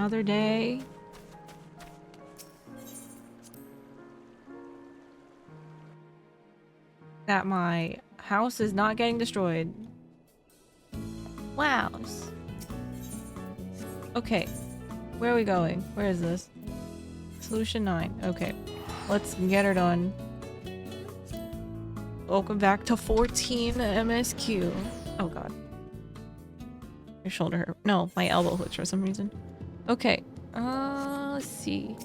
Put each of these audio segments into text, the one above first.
Another day. That my house is not getting destroyed. Wow. Okay. Where are we going? Where is this? Solution 9. Okay. Let's get her done. Welcome back to 14 MSQ. Oh god. Your shoulder hurt. No, my elbow hurts for some reason. Okay. Let's see.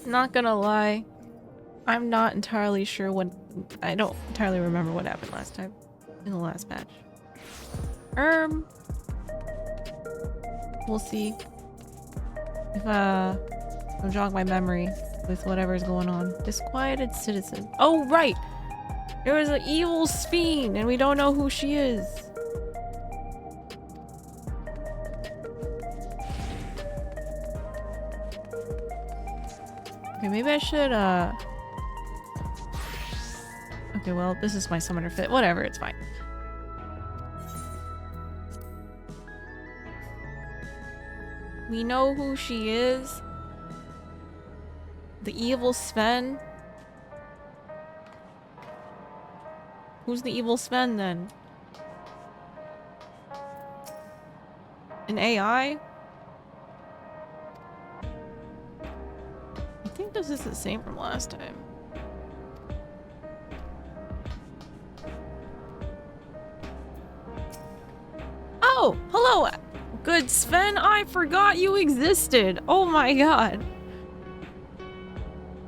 Not gonna lie. I'm not entirely sure what... I don't entirely remember what happened last time. In the last patch. We'll see. If, I'll jog my memory with whatever's going on. Disquieted citizen. Oh, right! There was an evil fiend, and we don't know who she is. Okay, maybe I should, Okay, well, this is my summoner fit. Whatever, it's fine. We know who she is. The evil Sven. Who's the evil Sven then? An AI? I think this is the same from last time. Oh, hello, good Sven. I forgot you existed. Oh my god.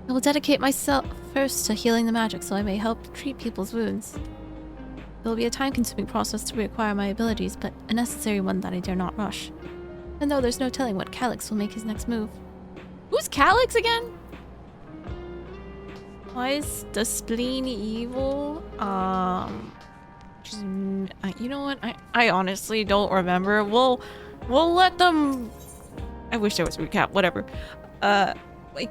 I will dedicate myself first to healing the magic so I may help treat people's wounds. It will be a time-consuming process to reacquire my abilities, but a necessary one that I dare not rush. And though there's no telling what Calyx will make his next move. Who's Calyx again? Why is the spleen evil? You know what? I honestly don't remember. We'll let them... I wish there was a recap. Whatever. I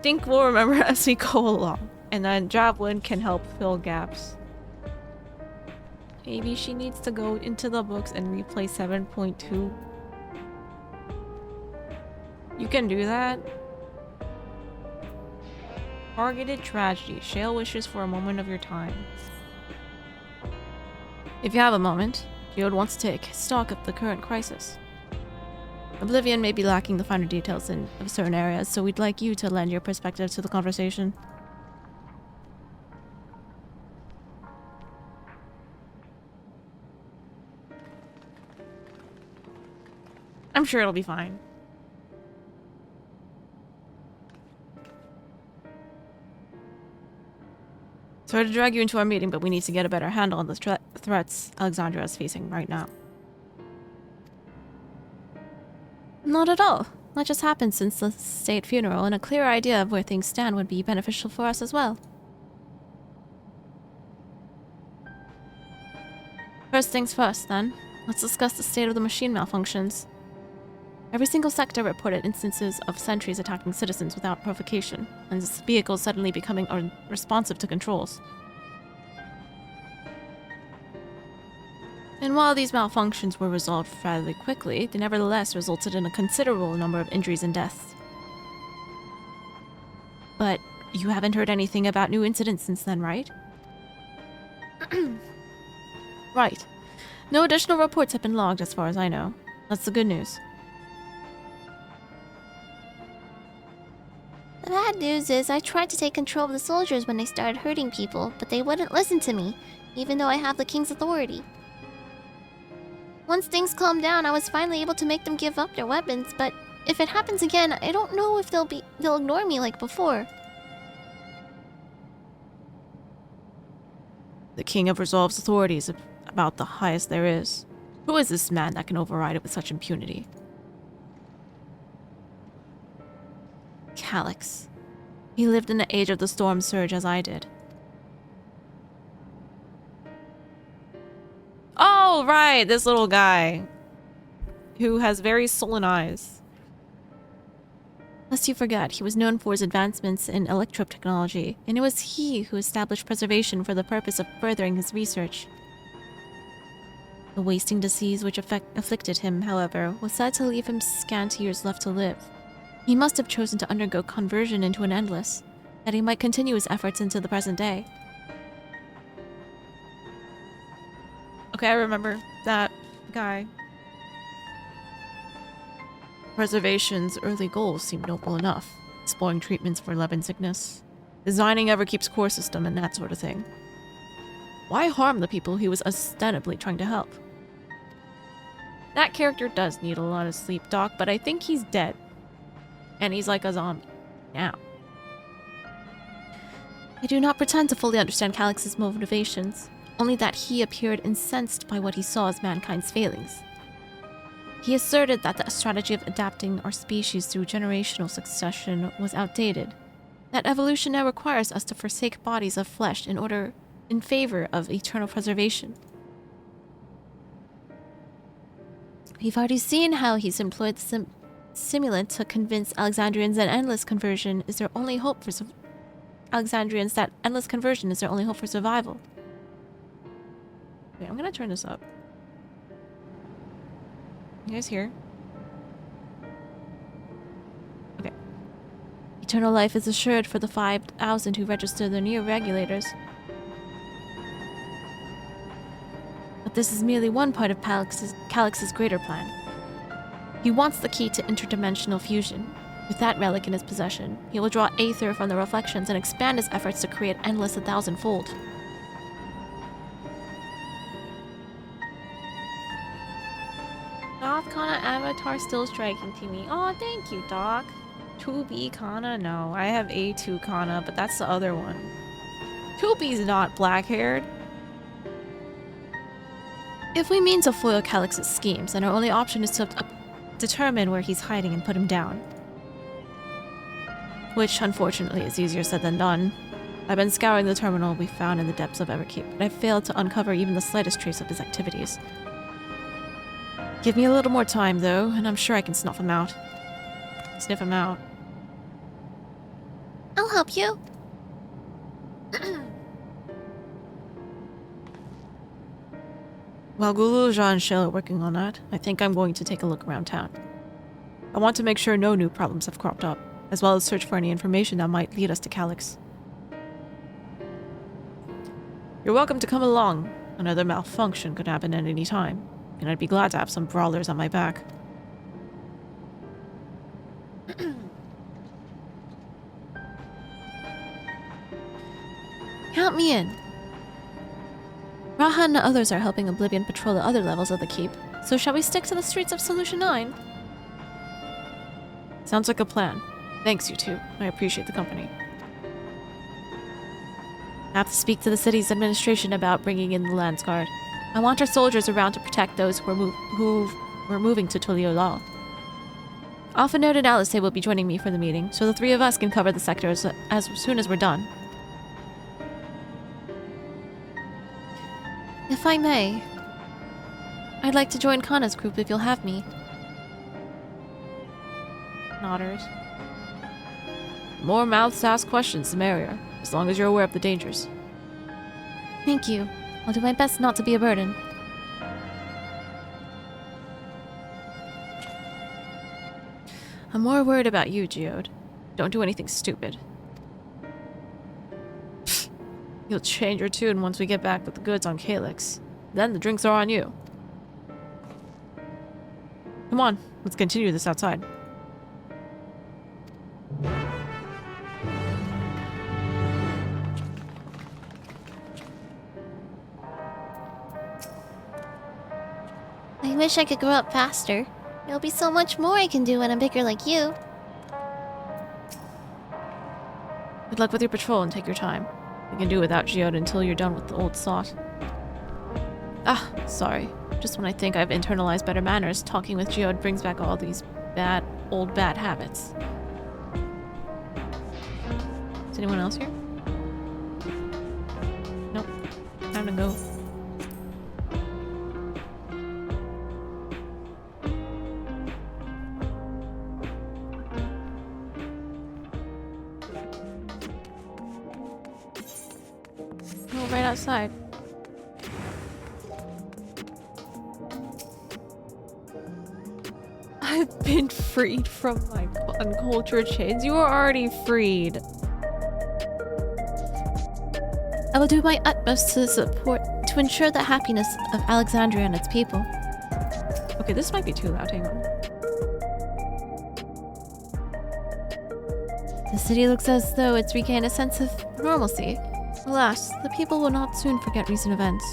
think we'll remember as we go along. And then Javelin can help fill gaps. Maybe she needs to go into the books and replay 7.2. You can do that. Targeted tragedy. Shale wishes for a moment of your time. If you have a moment, Geode wants to take stock of the current crisis. Oblivion may be lacking the finer details of certain areas, so we'd like you to lend your perspective to the conversation. I'm sure it'll be fine. Sorry to drag you into our meeting, but we need to get a better handle on the threats Alexandria is facing right now. Not at all. That just happened since the state funeral, and a clear idea of where things stand would be beneficial for us as well. First things first, then. Let's discuss the state of the machine malfunctions. Every single sector reported instances of sentries attacking citizens without provocation, and vehicles suddenly becoming unresponsive to controls. And while these malfunctions were resolved fairly quickly, they nevertheless resulted in a considerable number of injuries and deaths. But you haven't heard anything about new incidents since then, right? Right. No additional reports have been logged as far as I know. That's the good news. The bad news is I tried to take control of the soldiers when they started hurting people, but they wouldn't listen to me, even though I have the king's authority. Once things calmed down, I was finally able to make them give up their weapons, but if it happens again, I don't know if they'll ignore me like before. The king of Resolve's authority is about the highest there is. Who is this man that can override it with such impunity? Calyx. He lived in the age of the storm surge as I did. Oh, right, this little guy. Who has very sullen eyes. Lest you forget, he was known for his advancements in electro technology, and it was he who established preservation for the purpose of furthering his research. The wasting disease which afflicted him, however, was said to leave him scant years left to live. He must have chosen to undergo conversion into an endless, that he might continue his efforts into the present day. Okay, I remember that guy. Preservation's early goals seem noble enough. Exploring treatments for love sickness, designing Everkeep's core system, and that sort of thing. Why harm the people he was ostensibly trying to help? That character does need a lot of sleep, Doc, but I think he's dead. And he's like a zombie. Now. I do not pretend to fully understand Calix's motivations, only that he appeared incensed by what he saw as mankind's failings. He asserted that the strategy of adapting our species through generational succession was outdated, that evolution now requires us to forsake bodies of flesh in favor of eternal preservation. We've already seen how he's employed the simulant to convince Alexandrians that endless conversion is their only hope for survival. Wait, I'm gonna turn this up. You guys hear? Okay. Eternal life is assured for the 5,000 who register the near regulators. But this is merely one part of Calix's greater plan. He wants the key to interdimensional fusion. With that relic in his possession, he will draw aether from the reflections and expand his efforts to create endless 1,000-fold. Doth Kana avatar still striking to me. Oh, thank you, Doc. 2B Kana? No, I have A2 Kana, but that's the other one. 2B's not black-haired. If we mean to foil Calix's schemes, then our only option is to determine where he's hiding and put him down. Which, unfortunately, is easier said than done. I've been scouring the terminal we found in the depths of Everkeep, but I've failed to uncover even the slightest trace of his activities. Give me a little more time, though, and I'm sure I can sniff him out. I'll help you. While Gulu, Jean, and Shell are working on that, I think I'm going to take a look around town. I want to make sure no new problems have cropped up, as well as search for any information that might lead us to Calix. You're welcome to come along. Another malfunction could happen at any time, and I'd be glad to have some brawlers on my back. Count me in. Raha and the others are helping Oblivion patrol the other levels of the keep, so shall we stick to the streets of Solution 9? Sounds like a plan. Thanks, you two. I appreciate the company. I have to speak to the city's administration about bringing in the Lands Guard. I want our soldiers around to protect those who were moving to Tuliolal. Alpha Node and Alice will be joining me for the meeting, so the three of us can cover the sectors as soon as we're done. If I may, I'd like to join Kana's group if you'll have me. Nodders. More mouths to ask questions, the merrier, as long as you're aware of the dangers. Thank you. I'll do my best not to be a burden. I'm more worried about you, Geode. Don't do anything stupid. You'll change your tune once we get back with the goods on Calix. Then the drinks are on you. Come on, let's continue this outside. I wish I could grow up faster. There'll be so much more I can do when I'm bigger like you. Good luck with your patrol and take your time. We can do without Geode until you're done with the old sot. Ah, sorry. Just when I think I've internalized better manners, talking with Geode brings back all these old bad habits. Is anyone else here? Nope. Time to go. Right outside. been freed from my uncultured chains. You are already freed. I will do my utmost to ensure the happiness of Alexandria and its people. Okay, this might be too loud. Hang on. The city looks as though it's regained a sense of normalcy. Alas, the people will not soon forget recent events.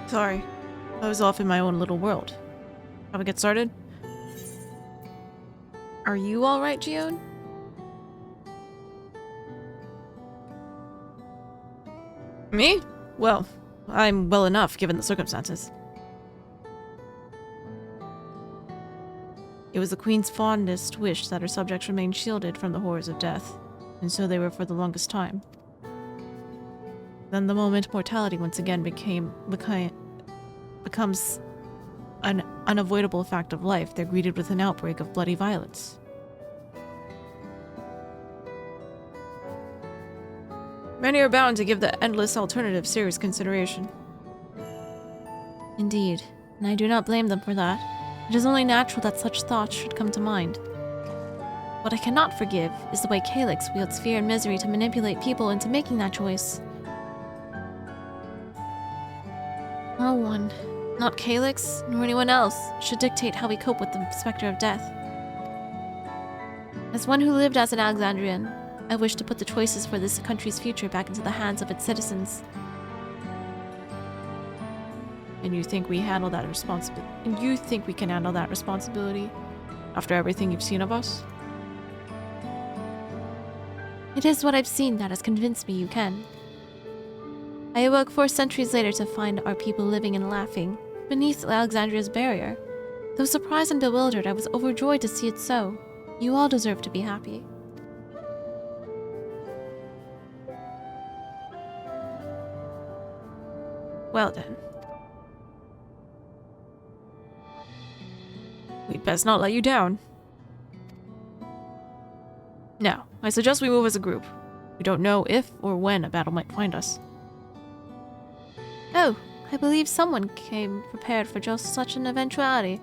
Sorry, I was off in my own little world. Shall we get started? Are you alright, Gion? Me? Well, I'm well enough given the circumstances. It was the Queen's fondest wish that her subjects remain shielded from the horrors of death, and so they were for the longest time. Then the moment mortality once again becomes an unavoidable fact of life, they're greeted with an outbreak of bloody violence. Many are bound to give the endless alternative serious consideration. Indeed, and I do not blame them for that. It is only natural that such thoughts should come to mind. What I cannot forgive is the way Calyx wields fear and misery to manipulate people into making that choice. No one, not Calyx, nor anyone else, should dictate how we cope with the specter of death. As one who lived as an Alexandrian, I wish to put the choices for this country's future back into the hands of its citizens. And you think we handle that responsibility? And you think we can handle that responsibility after everything you've seen of us? It is what I've seen that has convinced me you can. I awoke 4 centuries later to find our people living and laughing beneath Alexandria's barrier. Though surprised and bewildered, I was overjoyed to see it so. You all deserve to be happy. Well then. We'd best not let you down. Now, I suggest we move as a group. We don't know if or when a battle might find us. Oh, I believe someone came prepared for just such an eventuality.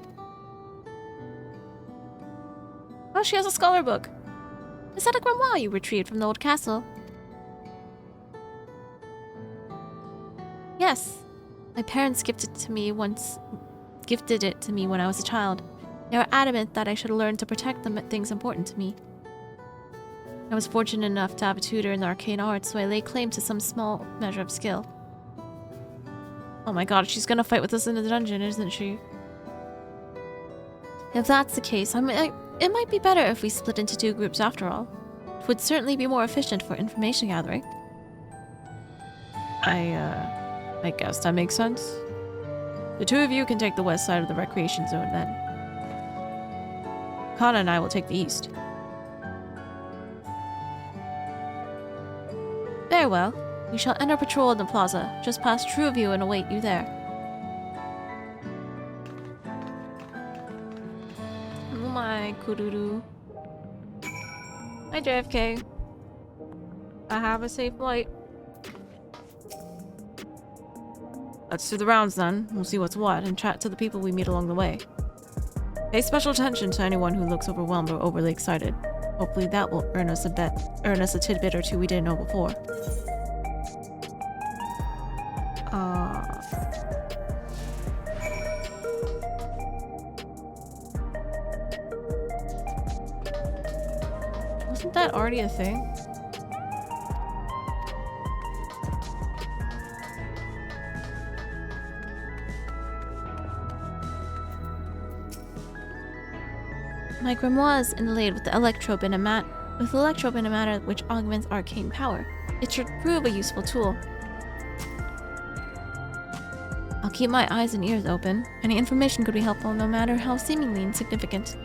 Oh, she has a scholar book. Is that a grimoire you retrieved from the old castle? Yes. My parents gifted it to me when I was a child. They were adamant that I should learn to protect the things important to me. I was fortunate enough to have a tutor in the arcane arts, so I lay claim to some small measure of skill. Oh my god, she's gonna fight with us in the dungeon, isn't she? If that's the case, it might be better if we split into 2 groups after all. It would certainly be more efficient for information gathering. I guess that makes sense. The 2 of you can take the west side of the recreation zone then. Kana and I will take the east. Very well. We shall end our patrol in the plaza, just past Trueview, and await you there. Oh my kururu. Hi JFK. I have a safe flight. Let's do the rounds then. We'll see what's what and chat to the people we meet along the way. Pay special attention to anyone who looks overwhelmed or overly excited. Hopefully that will earn us a tidbit or 2 we didn't know before. Wasn't that already a thing? My grimoire is inlaid with electrope in a matter which augments arcane power. It should prove a useful tool. I'll keep my eyes and ears open. Any information could be helpful, no matter how seemingly insignificant.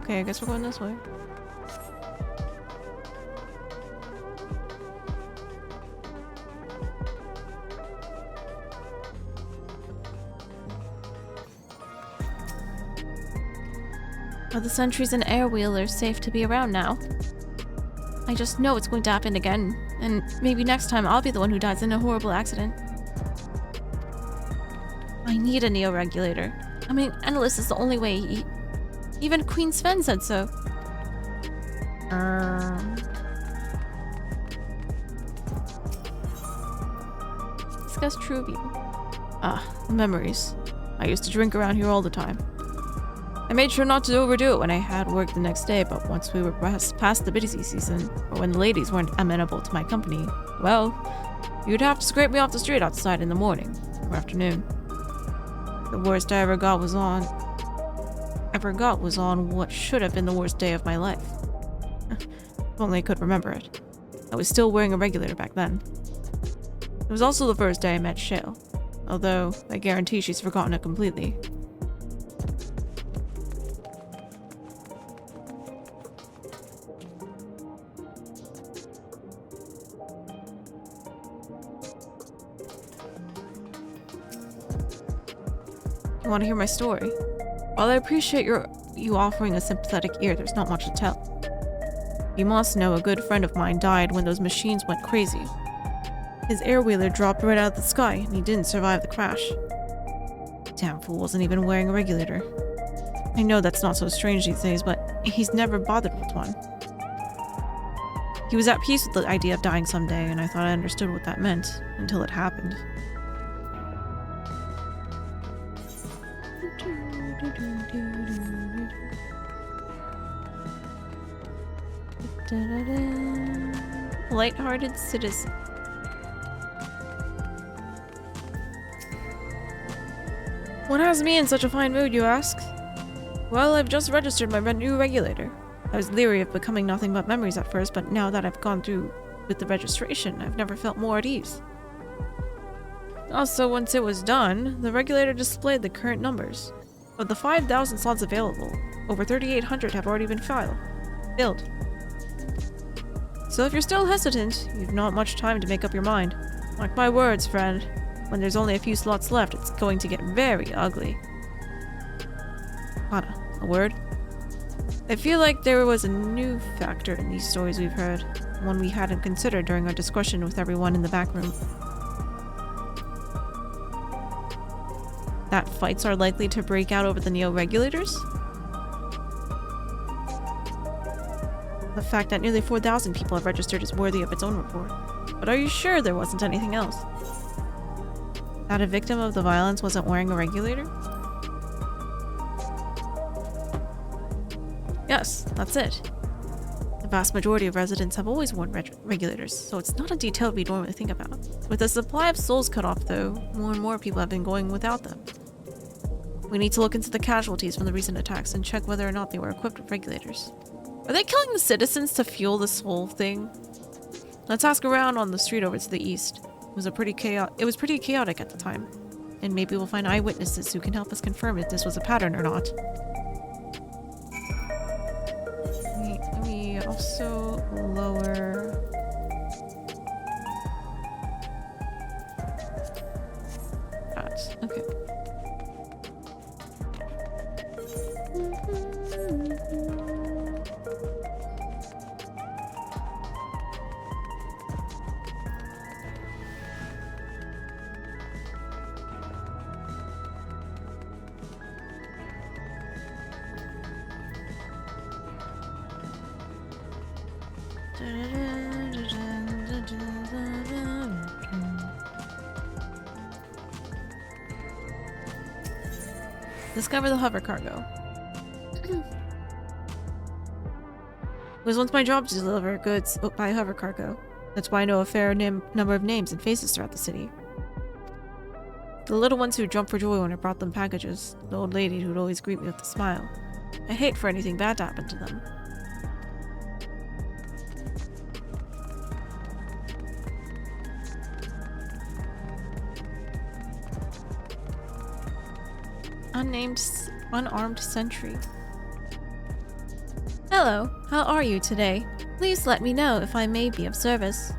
Okay, I guess we're going this way. Are the sentries and air wheelers safe to be around now? I just know it's going to happen again, and maybe next time I'll be the one who dies in a horrible accident. I need a neo-regulator. I mean, Endless is the only way. Even Queen Sven said so. Discuss true people. Ah, the memories. I used to drink around here all the time. I made sure not to overdo it when I had work the next day, but once we were past the busy season, or when the ladies weren't amenable to my company, well, you'd have to scrape me off the street outside in the morning or afternoon. The worst I ever got was on what should have been the worst day of my life. If only I could remember it. I was still wearing a regulator back then. It was also the first day I met Shale, although I guarantee she's forgotten it completely. You want to hear my story? While I appreciate you offering a sympathetic ear, there's not much to tell. You must know a good friend of mine died when those machines went crazy. His airwheeler dropped right out of the sky, and he didn't survive the crash. Damn fool wasn't even wearing a regulator. I know that's not so strange these days, but he's never bothered with one. He was at peace with the idea of dying someday, and I thought I understood what that meant, until it happened. Light-hearted citizen. What has me in such a fine mood, you ask? Well, I've just registered my new regulator. I was leery of becoming nothing but memories at first, but now that I've gone through with the registration, I've never felt more at ease. Also, once it was done, the regulator displayed the current numbers. Of the 5,000 slots available, over 3,800 have already been filled. So if you're still hesitant, you've not much time to make up your mind. Mark my words, friend. When there's only a few slots left, it's going to get very ugly. Hana, a word? I feel like there was a new factor in these stories we've heard, one we hadn't considered during our discussion with everyone in the back room. That fights are likely to break out over the neo-regulators? The fact that nearly 4,000 people have registered is worthy of its own report. But are you sure there wasn't anything else? That a victim of the violence wasn't wearing a regulator? Yes, that's it. The vast majority of residents have always worn regulators, so it's not a detail we normally think about. With the supply of souls cut off, though, more and more people have been going without them. We need to look into the casualties from the recent attacks and check whether or not they were equipped with regulators. Are they killing the citizens to fuel this whole thing? Let's ask around on the street over to the east. It was pretty chaotic at the time, and maybe we'll find eyewitnesses who can help us confirm if this was a pattern or not. Let me also lower... that. Okay. Discover the hover cargo. It was once my job to deliver goods by hover cargo. That's why I know a fair number of names and faces throughout the city. The little ones who jumped for joy when I brought them packages. The old lady who'd always greet me with a smile. I hate for anything bad to happen to them. Unarmed sentry. Hello, how are you today? Please let me know if I may be of service.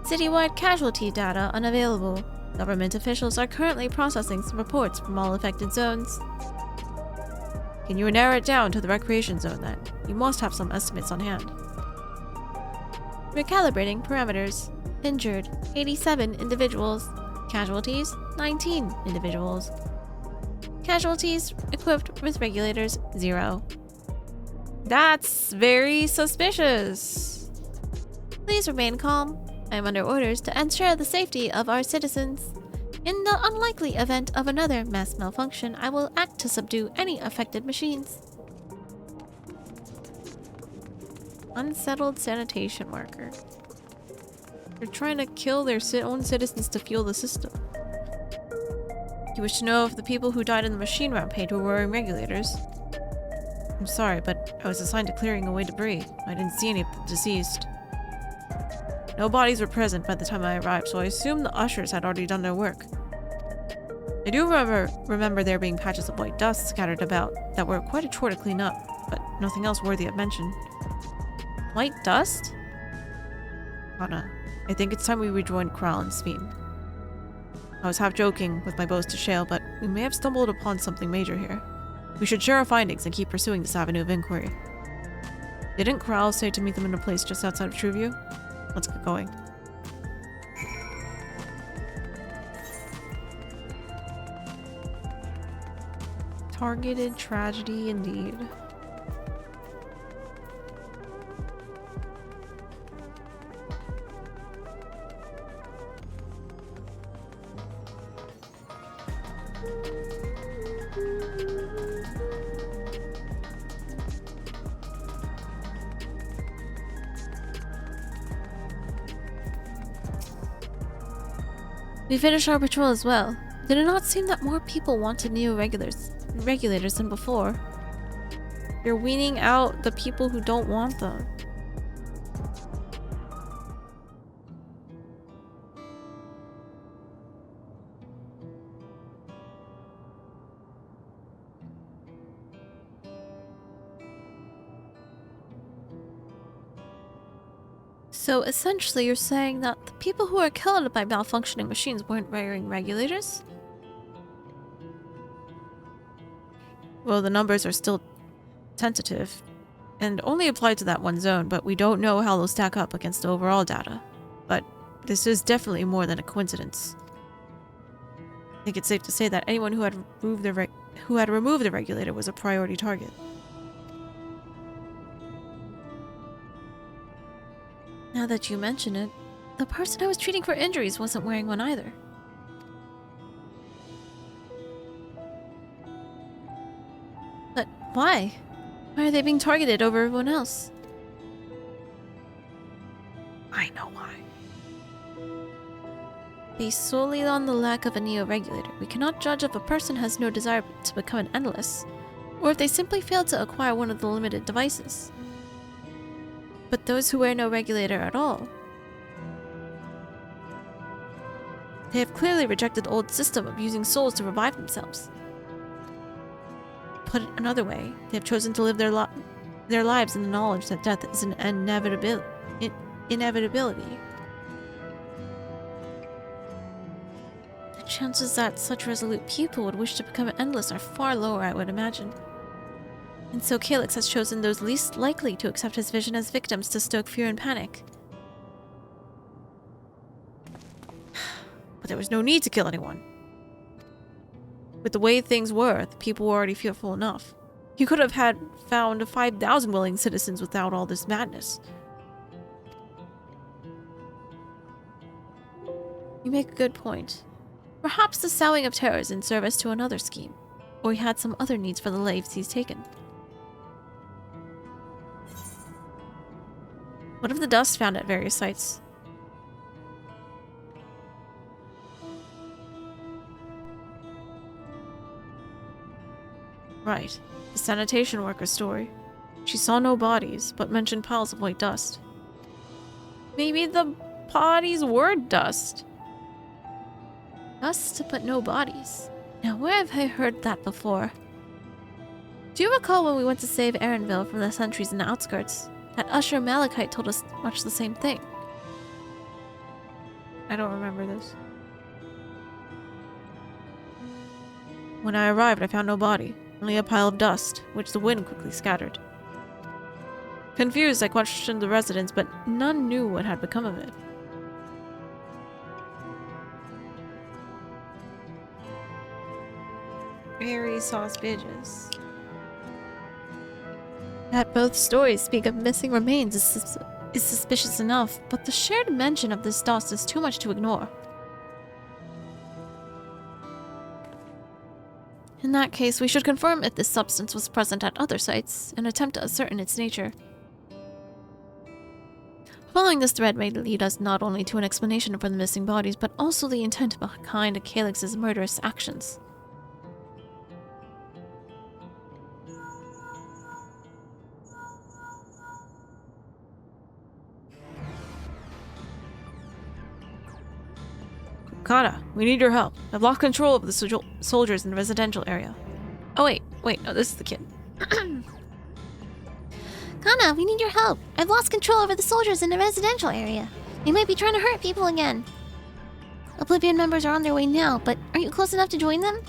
Citywide casualty data unavailable. Government officials are currently processing some reports from all affected zones. Can you narrow it down to the recreation zone then? You must have some estimates on hand. Recalibrating parameters. Injured, 87 individuals. Casualties, 19 individuals. Casualties equipped with regulators, 0. That's very suspicious. Please remain calm. I am under orders to ensure the safety of our citizens. In the unlikely event of another mass malfunction, I will act to subdue any affected machines. Unsettled sanitation worker. They're trying to kill their own citizens to fuel the system. You wish to know if the people who died in the machine rampage were wearing regulators? I'm sorry, but I was assigned to clearing away debris. I didn't see any of the deceased. No bodies were present by the time I arrived, so I assumed the ushers had already done their work. I do remember there being patches of white dust scattered about that were quite a chore to clean up, but nothing else worthy of mention. White dust? Anna, I think it's time we rejoined Kral and Sveen. I was half joking with my boast to Shale, but we may have stumbled upon something major here. We should share our findings and keep pursuing this avenue of inquiry. Didn't Kral say to meet them in a place just outside of Trueview? Let's get going. Targeted tragedy indeed. We finished our patrol as well. Did it not seem that more people wanted regulators than before? You're weaning out the people who don't want them. So essentially you're saying that the people who are killed by malfunctioning machines weren't wearing regulators? Well, the numbers are still tentative and only apply to that one zone, but we don't know how they'll stack up against the overall data. But this is definitely more than a coincidence. I think it's safe to say that anyone who had removed the regulator was a priority target. Now that you mention it, the person I was treating for injuries wasn't wearing one either. But why? Why are they being targeted over everyone else? I know why. Based solely on the lack of a neo-regulator, we cannot judge if a person has no desire to become an endless, or if they simply failed to acquire one of the limited devices. But those who wear no regulator at all, they have clearly rejected the old system of using souls to revive themselves. Put it another way, they have chosen to live their lives in the knowledge that death is an inevitability. The chances that such resolute people would wish to become endless are far lower, I would imagine. And so Calyx has chosen those least likely to accept his vision as victims to stoke fear and panic. But there was no need to kill anyone. With the way things were, the people were already fearful enough. He could have found 5,000 willing citizens without all this madness. You make a good point. Perhaps the sowing of terror is in service to another scheme, or he had some other needs for the lives he's taken. What of the dust found at various sites? Right, the sanitation worker's story. She saw no bodies, but mentioned piles of white dust. Maybe the bodies were dust. Dust, but no bodies. Now, where have I heard that before? Do you recall when we went to save Erenville from the sentries in the outskirts? That Usher Malachite told us much the same thing. I don't remember this. When I arrived, I found no body, only a pile of dust, which the wind quickly scattered. Confused, I questioned the residents, but none knew what had become of it. Very sausages. That both stories speak of missing remains is suspicious enough, but the shared mention of this dust is too much to ignore. In that case, we should confirm if this substance was present at other sites and attempt to ascertain its nature. Following this thread may lead us not only to an explanation for the missing bodies, but also the intent behind Calyx's murderous actions. Kana, we need your help. I've lost control of the soldiers in the residential area. Oh wait, no, this is the kid. Kana, we need your help. I've lost control over the soldiers in the residential area. They might be trying to hurt people again. Oblivion members are on their way now, but are you close enough to join them?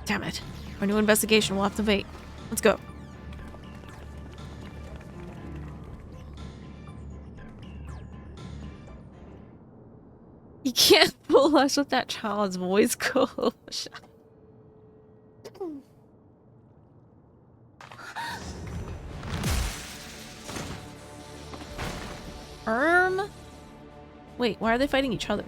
Damn it. Our new investigation will have to wait. Let's go. You can't fool us with that child's voice, Coach. Wait, why are they fighting each other?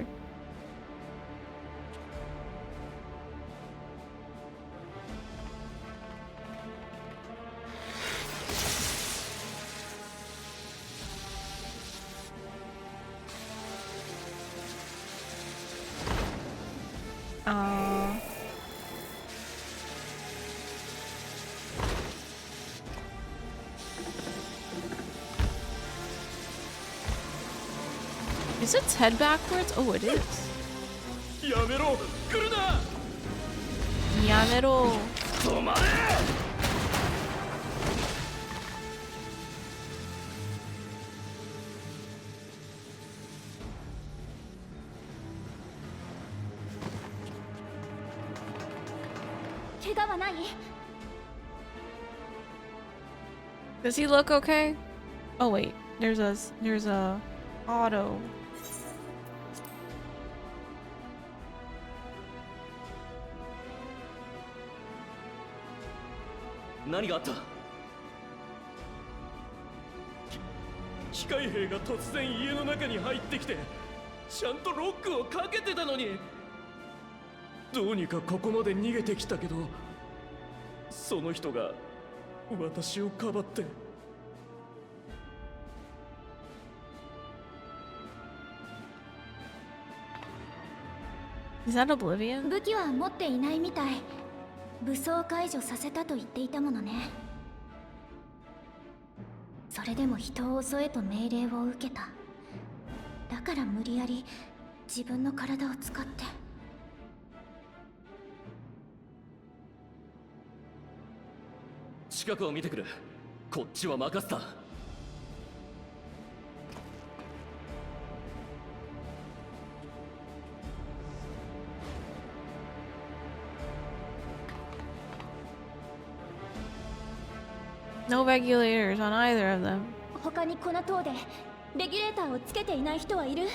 Is its head backwards? Oh, it is. Yamero! Yamero! 怪我はない？ Does he look okay? Oh wait, there's a auto. 何があった？機械兵が突然家の中に入ってきて、ちゃんとロックをかけてたのに。どうにかここまで逃げてきたけど、その人が私をかばって。Is that Oblivion? 武器は持っていないみたい。武装解除させたと言っていたものね。それでも人を襲えと命令を受けた。だから無理やり自分の体を使って。近くを見てくる。こっちは任せた。No regulators on either of them. 他にこの塔でレギュレーターをつけていない人はいる？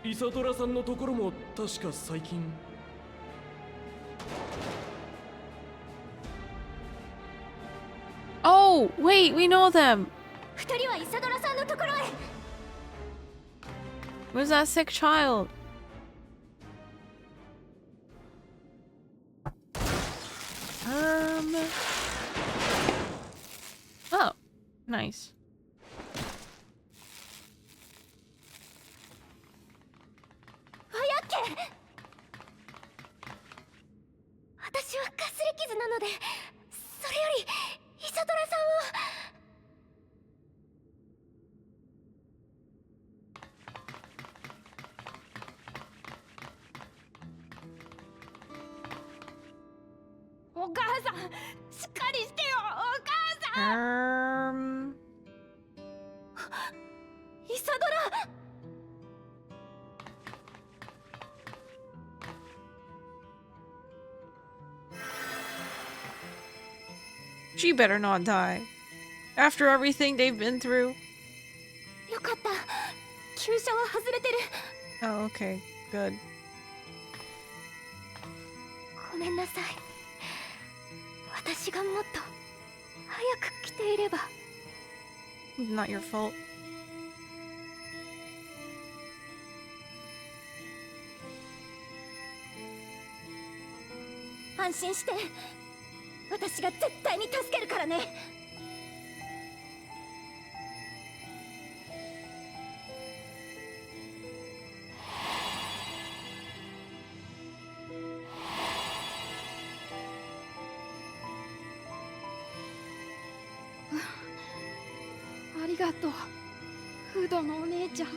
イサドラさんのところも確か最近。Oh, wait, we know them. 二人はイサドラさんのところへ。Where's that sick child? Oh, nice. 私はかすり傷なので、それよりイサドラさんを。お母さん、しっかりしてよ。お母イサドラ She better not die. After everything they've been through. よかった。急車は外れてる。 Oh, okay. Good. ごめんなさい。私がもっと早く来ていれば。 Not your fault. 安心して。私が絶対に助けるからね。ありがとう、フードのお姉ちゃん。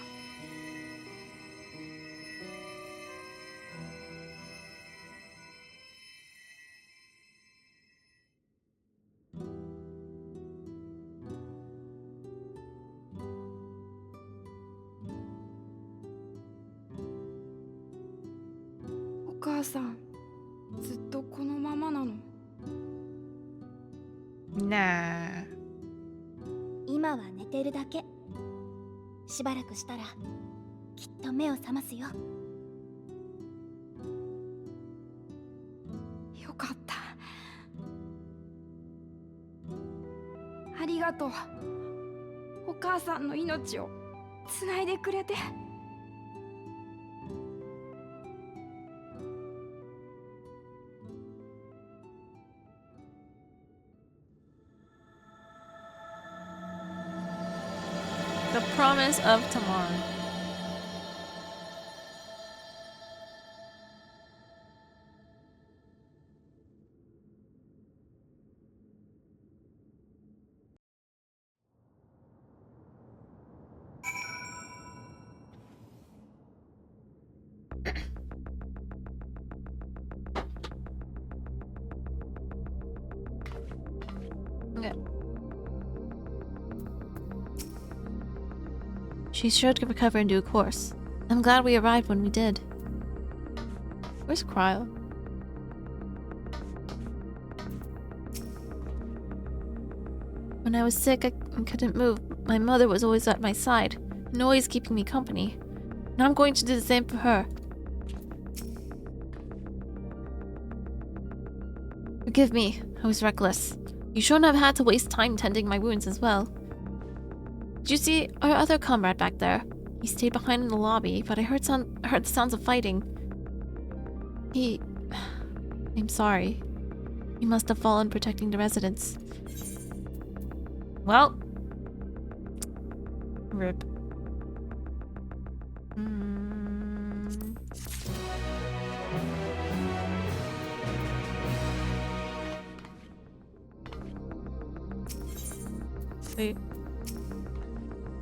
お母さん、ずっとこのままなの？ Nah. 今は寝てるだけ。しばらくしたらきっと目を覚ますよ。よかった。ありがとう。お母さんの命をつないでくれて。The promise of tomorrow. Okay. She should recover in due course. I'm glad we arrived when we did. Where's Cryo? When I was sick, I couldn't move. My mother was always at my side, and always keeping me company. And I'm going to do the same for her. Forgive me, I was reckless. You shouldn't have had to waste time tending my wounds as well. Did you see our other comrade back there? He stayed behind in the lobby, but I heard the sounds of fighting. I'm sorry. He must have fallen protecting the residents. Well. RIP. Wait.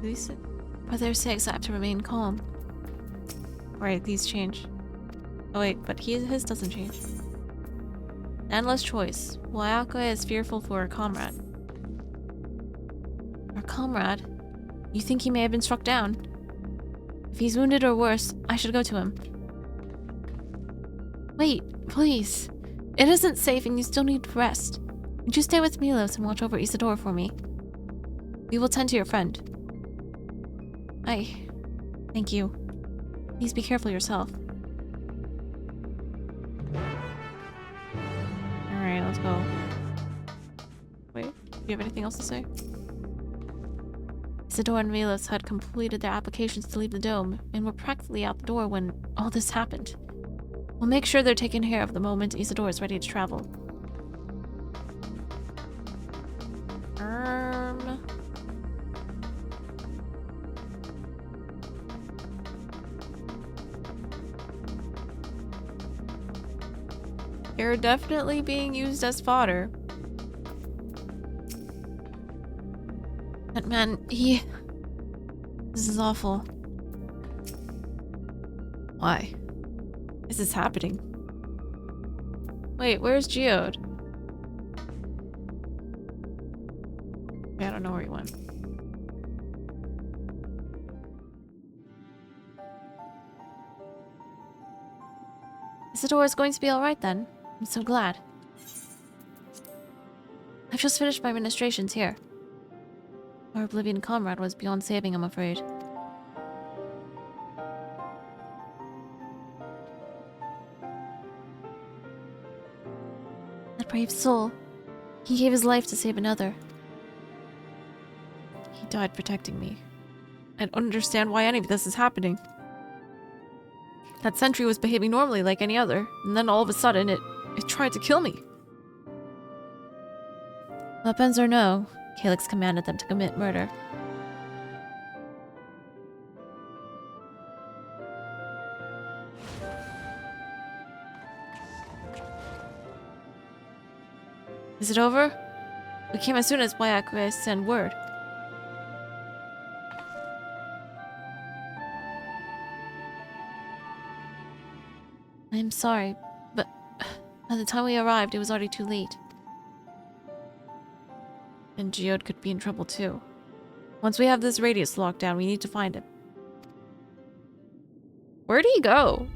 These Brother 6 I have to remain calm. Right, these change. Oh wait, but his doesn't change. Endless choice. Wayaka is fearful for her comrade. Her comrade? You think he may have been struck down? If he's wounded or worse, I should go to him. Wait, please. It isn't safe and you still need to rest. Would you stay with Milos and watch over Isadora for me? We will tend to your friend. Thank you. Please be careful yourself. Alright, let's go. Wait, do you have anything else to say? Isadora and Milos had completed their applications to leave the dome, and were practically out the door when all this happened. We'll make sure they're taken care of the moment Isadora is ready to travel. You're definitely being used as fodder. But man, this is awful. Why? Is this happening? Wait, where's Geode? I don't know where he went. Isidore is going to be alright then. I'm so glad. I've just finished my ministrations here. Our Oblivion comrade was beyond saving, I'm afraid. That brave soul. He gave his life to save another. He died protecting me. I don't understand why any of this is happening. That sentry was behaving normally like any other, and then all of a sudden it tried to kill me. Weapons or no, Calyx commanded them to commit murder. Is it over? We came as soon as xyzk sent word. I am sorry, but by the time we arrived, it was already too late. And Geode could be in trouble too. Once we have this radius locked down, we need to find him. Where'd he go?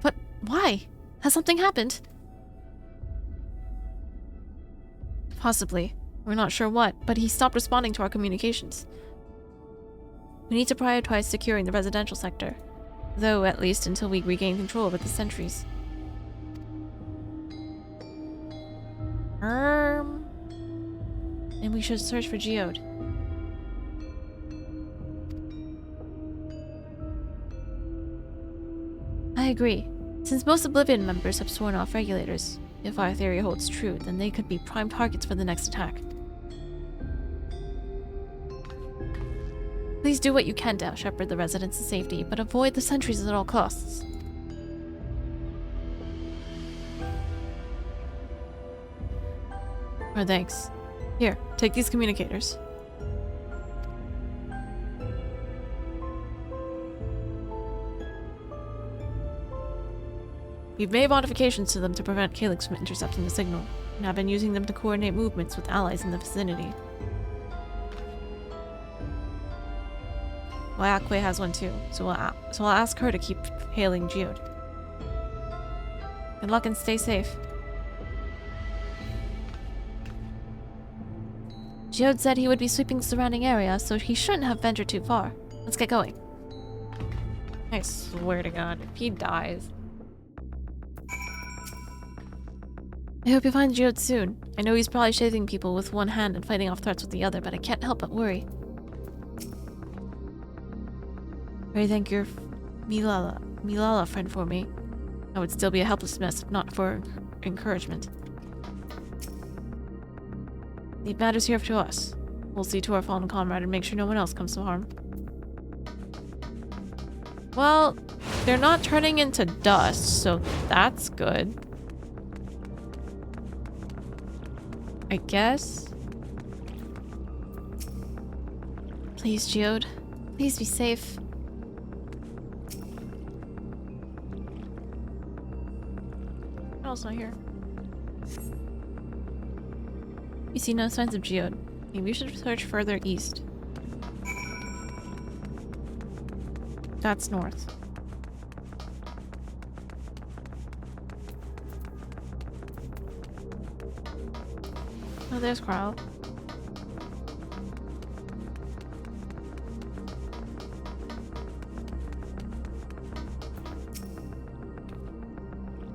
But why? Has something happened? Possibly. We're not sure what, but he stopped responding to our communications. We need to prioritize securing the residential sector. Though, at least until we regain control over the sentries. And we should search for Geode. I agree. Since most Oblivion members have sworn off regulators, if our theory holds true, then they could be prime targets for the next attack. Please do what you can to shepherd the residents to safety, but avoid the sentries at all costs. Oh, thanks. Here, take these communicators. We've made modifications to them to prevent Calyx from intercepting the signal, and have been using them to coordinate movements with allies in the vicinity. xyzk has one too, so I'll ask her to keep hailing Geode. Good luck and stay safe. Geode said he would be sweeping the surrounding area, so he shouldn't have ventured too far. Let's get going. I swear to God, if he dies... I hope you find Geode soon. I know he's probably shaving people with one hand and fighting off threats with the other, but I can't help but worry. Pray thank your Milala friend for me. I would still be a helpless mess if not for encouragement. Leave matters here to us. We'll see to our fallen comrade and make sure no one else comes to harm. Well, they're not turning into dust, so that's good. I guess. Please, Geode. Please be safe. What else not here? You see no signs of Geode. Maybe we should search further east. That's north. Oh, there's Kral.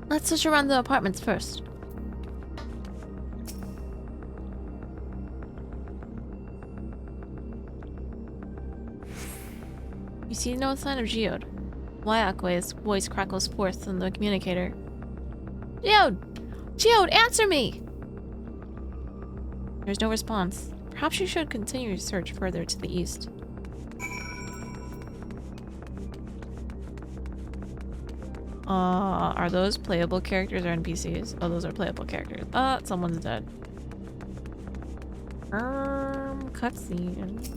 Let's search around the apartments first. You see no sign of Geode. xyzk's voice crackles forth from the communicator. Geode! Geode, answer me! There's no response. Perhaps you should continue to search further to the east. Are those playable characters or NPCs? Oh, those are playable characters. Someone's dead. Cutscene.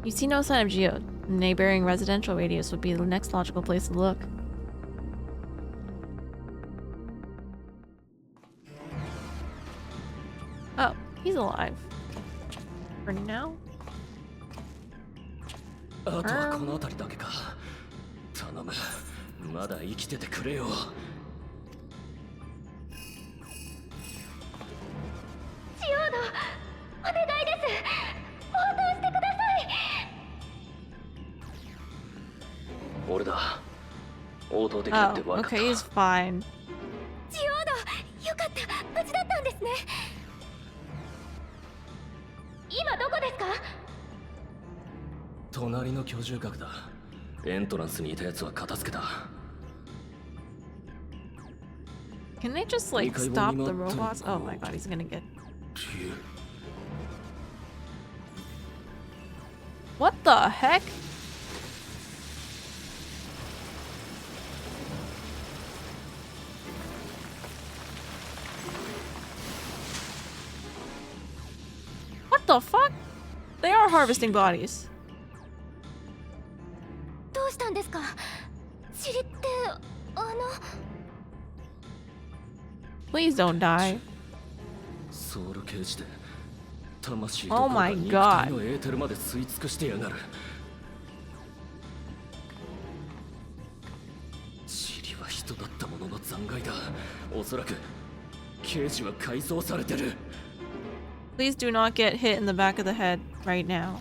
You see no sign of Geode. Neighboring residential radius would be the next logical place to look. Oh, he's alive. For now? あとはこの辺りだけか。頼む。まだ生きててくれよ。ジオード、お願いです。応答してください。俺だ。応答できるって分かった。Okay, he's fine. ジオード、よかった。無事だったんですね。今どこですか？隣の居住閣だ。エントランスにいたやつは片付けた。Can they just like stop the robots? Oh my god, he's gonna get. What the heck? What the fuck? They are harvesting bodies. どうしたんですか？塵ってPlease don't die. ソウルケージで魂と Oh 心が my 肉 god. 体のエーテルまで吸い尽くしてやがる。塵は人だったものの残骸だ。おそらくケージは改造されてる。 Please do not get hit in the back of the head right now.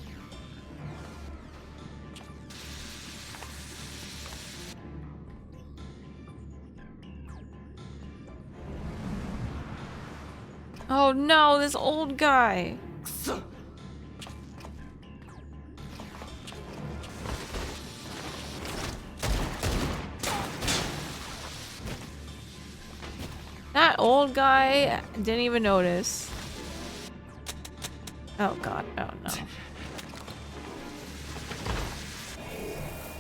Oh no, this old guy. くそ。That old guy didn't even notice. Oh god, oh no.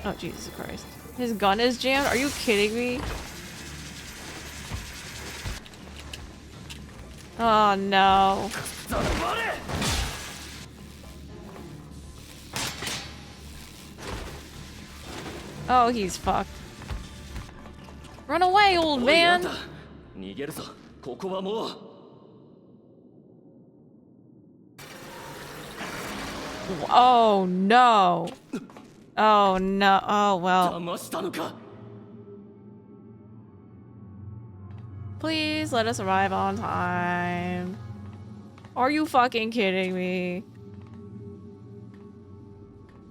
Oh Jesus Christ. His gun is jammed? Are you kidding me? Oh no. Oh, he's fucked. Run away, old man! 逃げるぞ。ここはもう。Oh no. Oh no. Oh well. 騙したのか。 Please let us arrive on time. Are you fucking kidding me?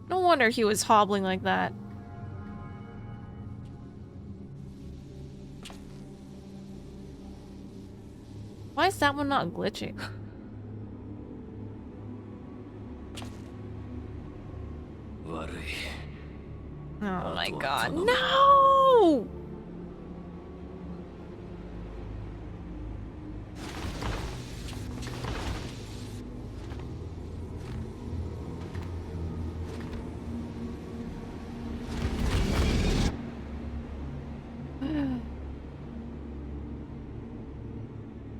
No wonder he was hobbling like that. Why is that one not glitching? Oh my god. No!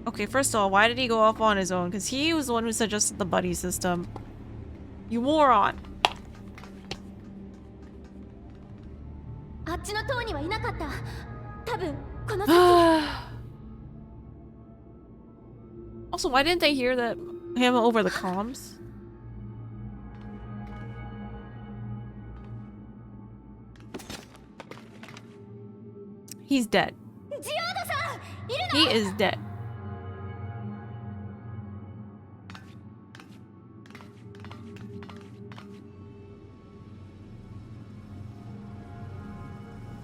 Okay, first of all, why did he go off on his own? Because he was the one who suggested the buddy system. You moron! あっちの塔にはいなかった。多分この先。Also, why didn't they hear that him over the comms? He's dead. ジオードさん、いる He の？ is dead.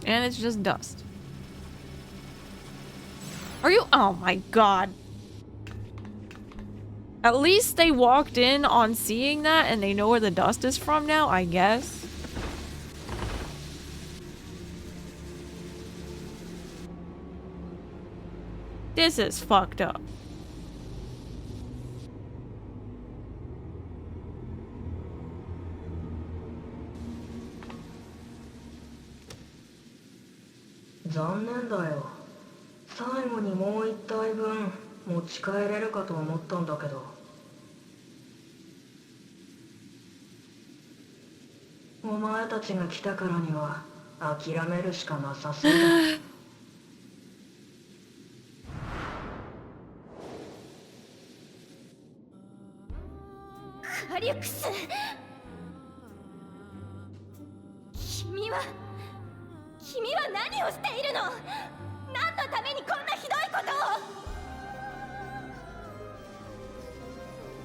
And it's just dust. Are you? Oh my god. At least they walked in on seeing that and they know where the dust is from now, I guess. This is fucked up. Sad. 最後にもう一体分持ち帰れるかと思ったんだけど。お前たちが来たからには諦めるしかなさそうだ。カリュクス、君は何をしているの？何のためにこんなひどいこ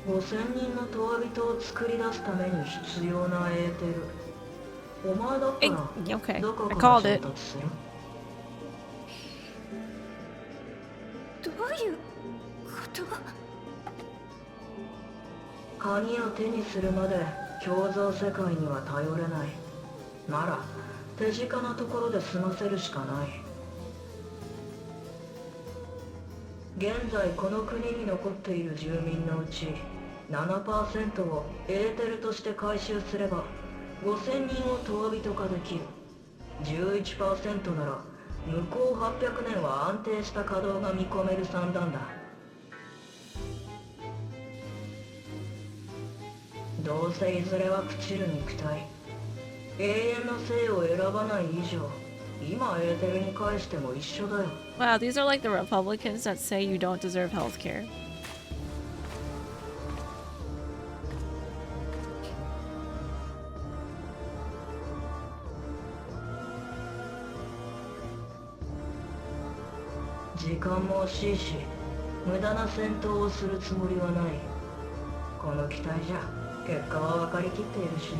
とを5000人のトワビトを作り出すために必要なエーテル。お前だったら Okay, どこ I から called 調 it. 達する？どういうこと？鍵を手にするまで共造世界には頼れない。なら手近なところで済ませるしかない。現在この国に残っている住民のうち 7% をエーテルとして回収すれば5000人をトワビト化できる。 11% なら向こう800年は安定した稼働が見込める算段だ。どうせいずれは朽ちる肉体。永遠の生を選ばない以上今エーテルに返しても一緒だよ。 Wow, these are like the Republicans that say you don't deserve healthcare. 時間も惜しいし無駄な戦闘をするつもりはない。この機体じゃ結果は分かりきっているしね。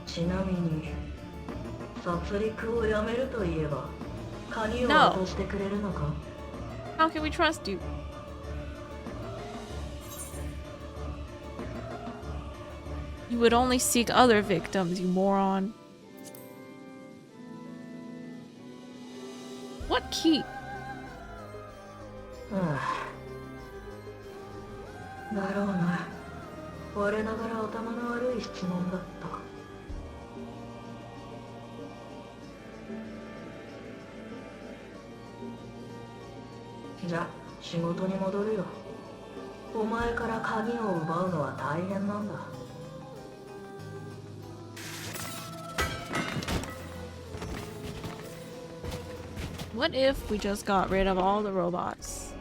ちなみに殺戮をやめると言えば鍵を渡してくれるのか？ How can we trust you? You would only seek other victims, you moron. What key? だろうな。我ながら頭の悪い質問だった。じゃ、仕事に戻るよ。お前から鍵を奪うのは大変なんだ。What if we just got rid of all the robots?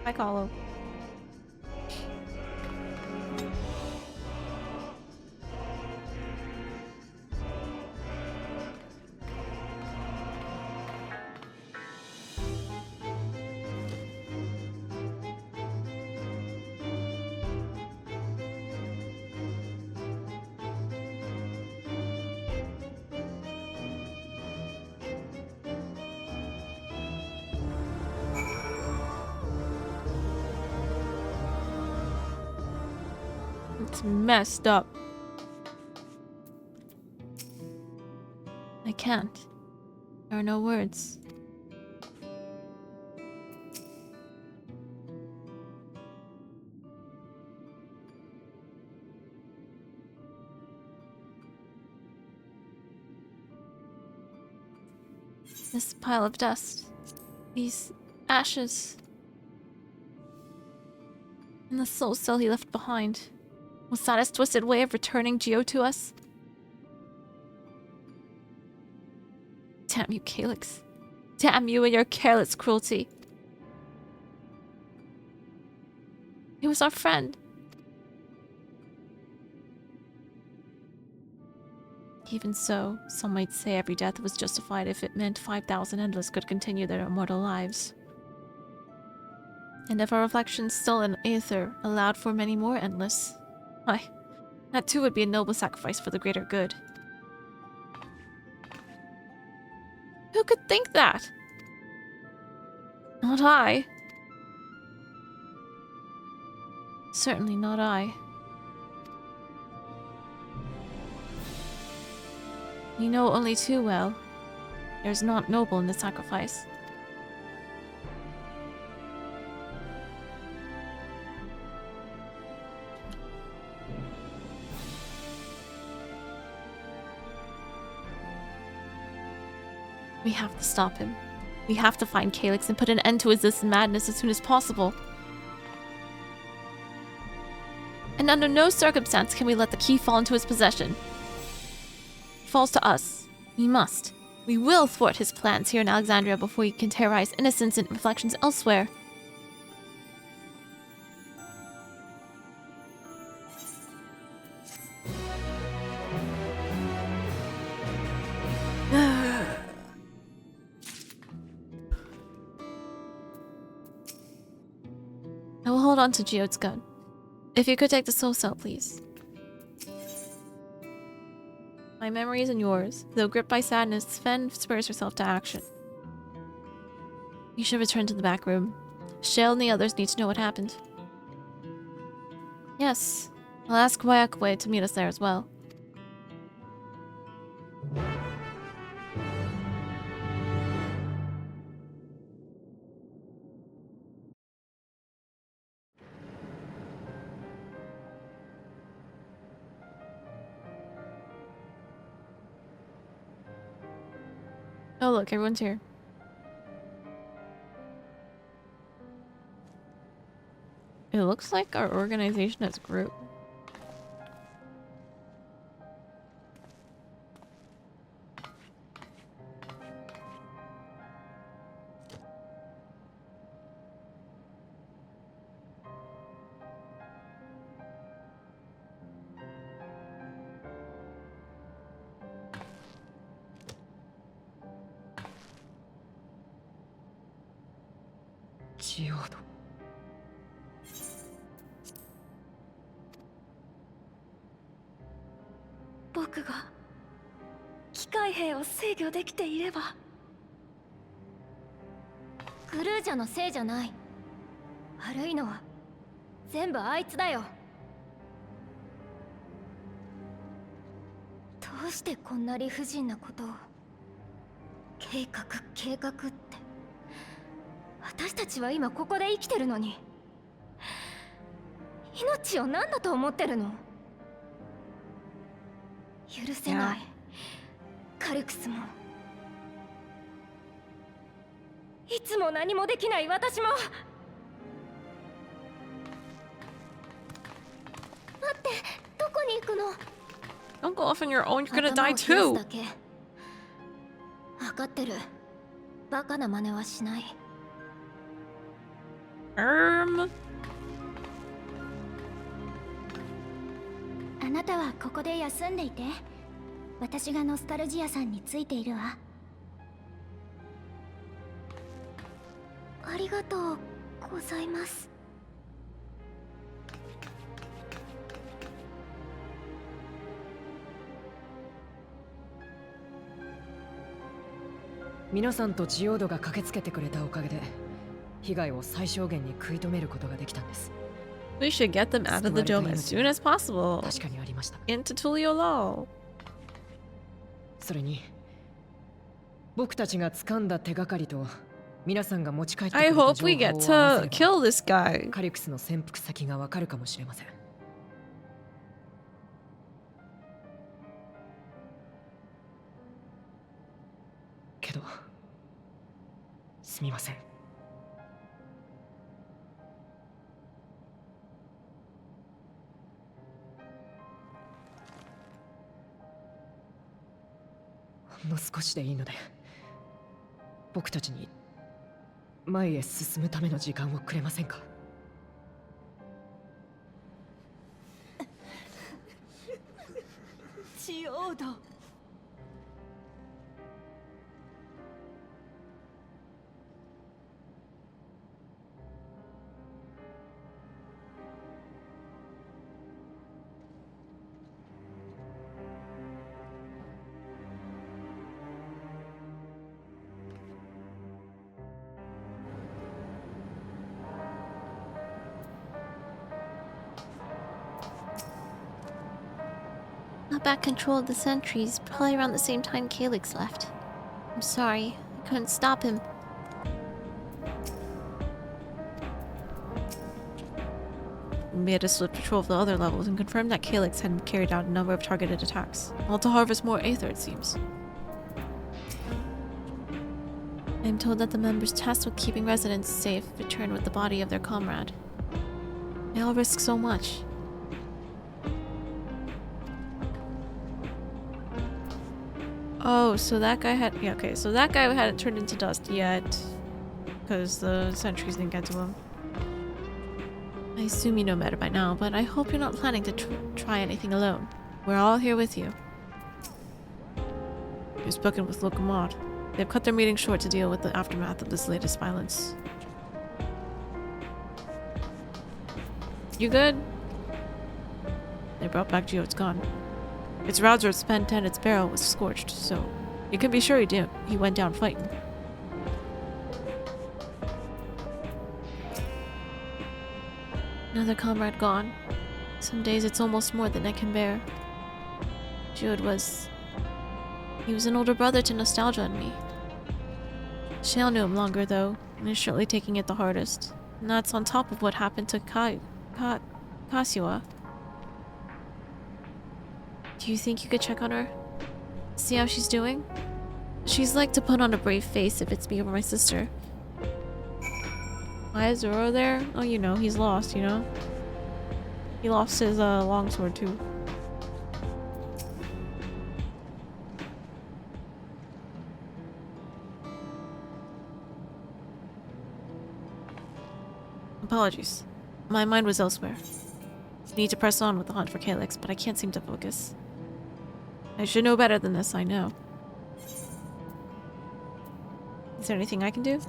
Hi, Kahlo. It's messed up. I can't. There are no words. This pile of dust. These ashes. And the soul cell he left behind. Was that his twisted way of returning Geo to us? Damn you, Calyx. Damn you and your careless cruelty. He was our friend. Even so, some might say every death was justified if it meant 5,000 endless could continue their immortal lives. And if our reflections still in aether allowed for many more endless, why, that too would be a noble sacrifice for the greater good. Who could think that? Not I. Certainly not I. You know only too well. There's naught noble in the sacrifice. We have to stop him. We have to find Calyx and put an end to his madness as soon as possible. And under no circumstance can we let the key fall into his possession. It falls to us. We must. We will thwart his plans here in Alexandria before he can terrorize innocents and reflections elsewhere. I will hold on to Geode's gun. If you could take the soul cell, please. My memories and yours. Though gripped by sadness, Sven spurs herself to action. You should return to the back room. Shale and the others need to know what happened. Yes, I'll ask Wayakwe to meet us there as well. Oh look, everyone's here. It looks like our organization has grew. Geode. 僕が機械兵を制御できていれば。グルージャのせいじゃない。悪いのは全部あいつだよ。どうしてこんな理不尽なことを。計画って。私たちは今ここで生きてるのに。命を何だと思ってるの。許せない。カルクスも。いつも何もできない私も。待って、どこに行くの？ Don't go off on your own, you're gonna die too! 分かってる。バカな真似はしない。あなたはここで休んでいて。私がノスタルジアさんについているわ。ありがとうございます。皆さんとジオードが駆けつけてくれたおかげで被害を最小限に食い止めることができたんです。We should get them out of the dome as soon as possible. 確かにありました。 Into Tuliolo. それに僕たちが掴んだ手がかりと皆さんが持ち帰ってくれ I た情報を hope we get 合わせれば to kill this guy. カリクスの潜伏先がわかるかもしれません。けどすみません。ほんの少しでいいので僕たちに前へ進むための時間をくれませんか？ジオード。Got back control of the sentries probably around the same time Calyx left. I'm sorry, I couldn't stop him. We had to split patrol of the other levels and confirm that Calyx had carried out a number of targeted attacks, all to harvest more Aether, it seems. I am told that the members tasked with keeping residents safe returned with the body of their comrade. They all risk so much. Oh, so that guy had... Yeah, okay. So that guy hadn't turned into dust yet. Because the sentries didn't get to him. I assume you know better by now, but I hope you're not planning to try anything alone. We're all here with you. You've spoken with Lokomod. They've cut their meeting short to deal with the aftermath of this latest violence. You good? They brought back Geode's gun. Its rouser was spent and its barrel was scorched, so you can be sure he went down fighting. Another comrade gone. Some days it's almost more than I can bear. Geode was... He was an older brother to Nostalgia and me. Shale knew him longer though, and is surely taking it the hardest. And that's on top of what happened to Kasua. Do you think you could check on her? See how she's doing? She's like to put on a brave face if it's me or my sister. Why is Zoro there? Oh, you know, he's lost, you know? He lost his longsword too. Apologies. My mind was elsewhere. I need to press on with the hunt for Calyx, but I can't seem to focus. I should know better than this, I know. Is there anything I can do?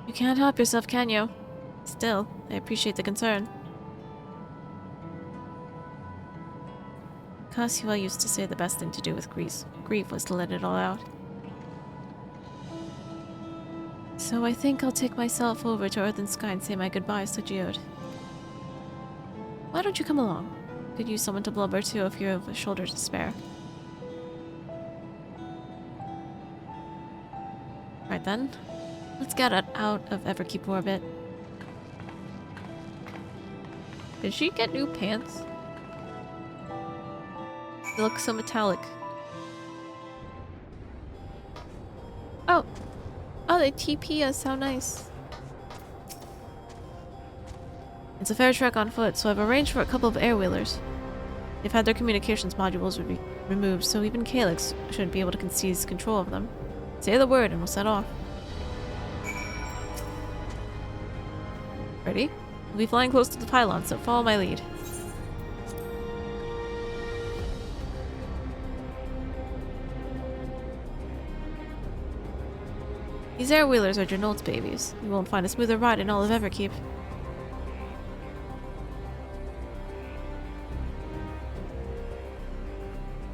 You can't help yourself, can you? Still, I appreciate the concern. Kasua used to say the best thing to do with grief was to let it all out. So I think I'll take myself over to Earth and Sky and say my goodbyes to Geode. Why don't you come along? Could use someone to blubber to if you have a shoulder to spare. Right then. Let's get it out of Everkeep orbit. Did she get new pants? They look so metallic. Oh! Oh, they TP us. How nice. It's a fair trek on foot, so I've arranged for a couple of air-wheelers. They've had their communications modules removed, so even Calyx shouldn't be able to seize control of them. Say the word and we'll set off. Ready? We'll be flying close to the pylon, so follow my lead. These air-wheelers are Janolt's babies. You won't find a smoother ride in all of Everkeep.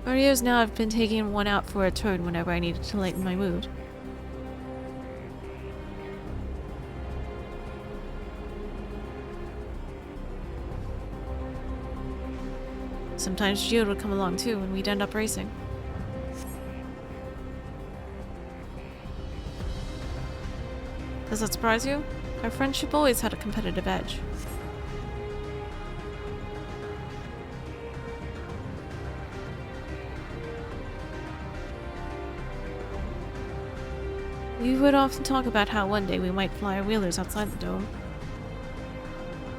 For years now, I've been taking one out for a turn whenever I needed to lighten my mood. Sometimes Geode would come along too, and we'd end up racing. Does that surprise you? Our friendship always had a competitive edge. We would often talk about how one day we might fly our wheelers outside the dome.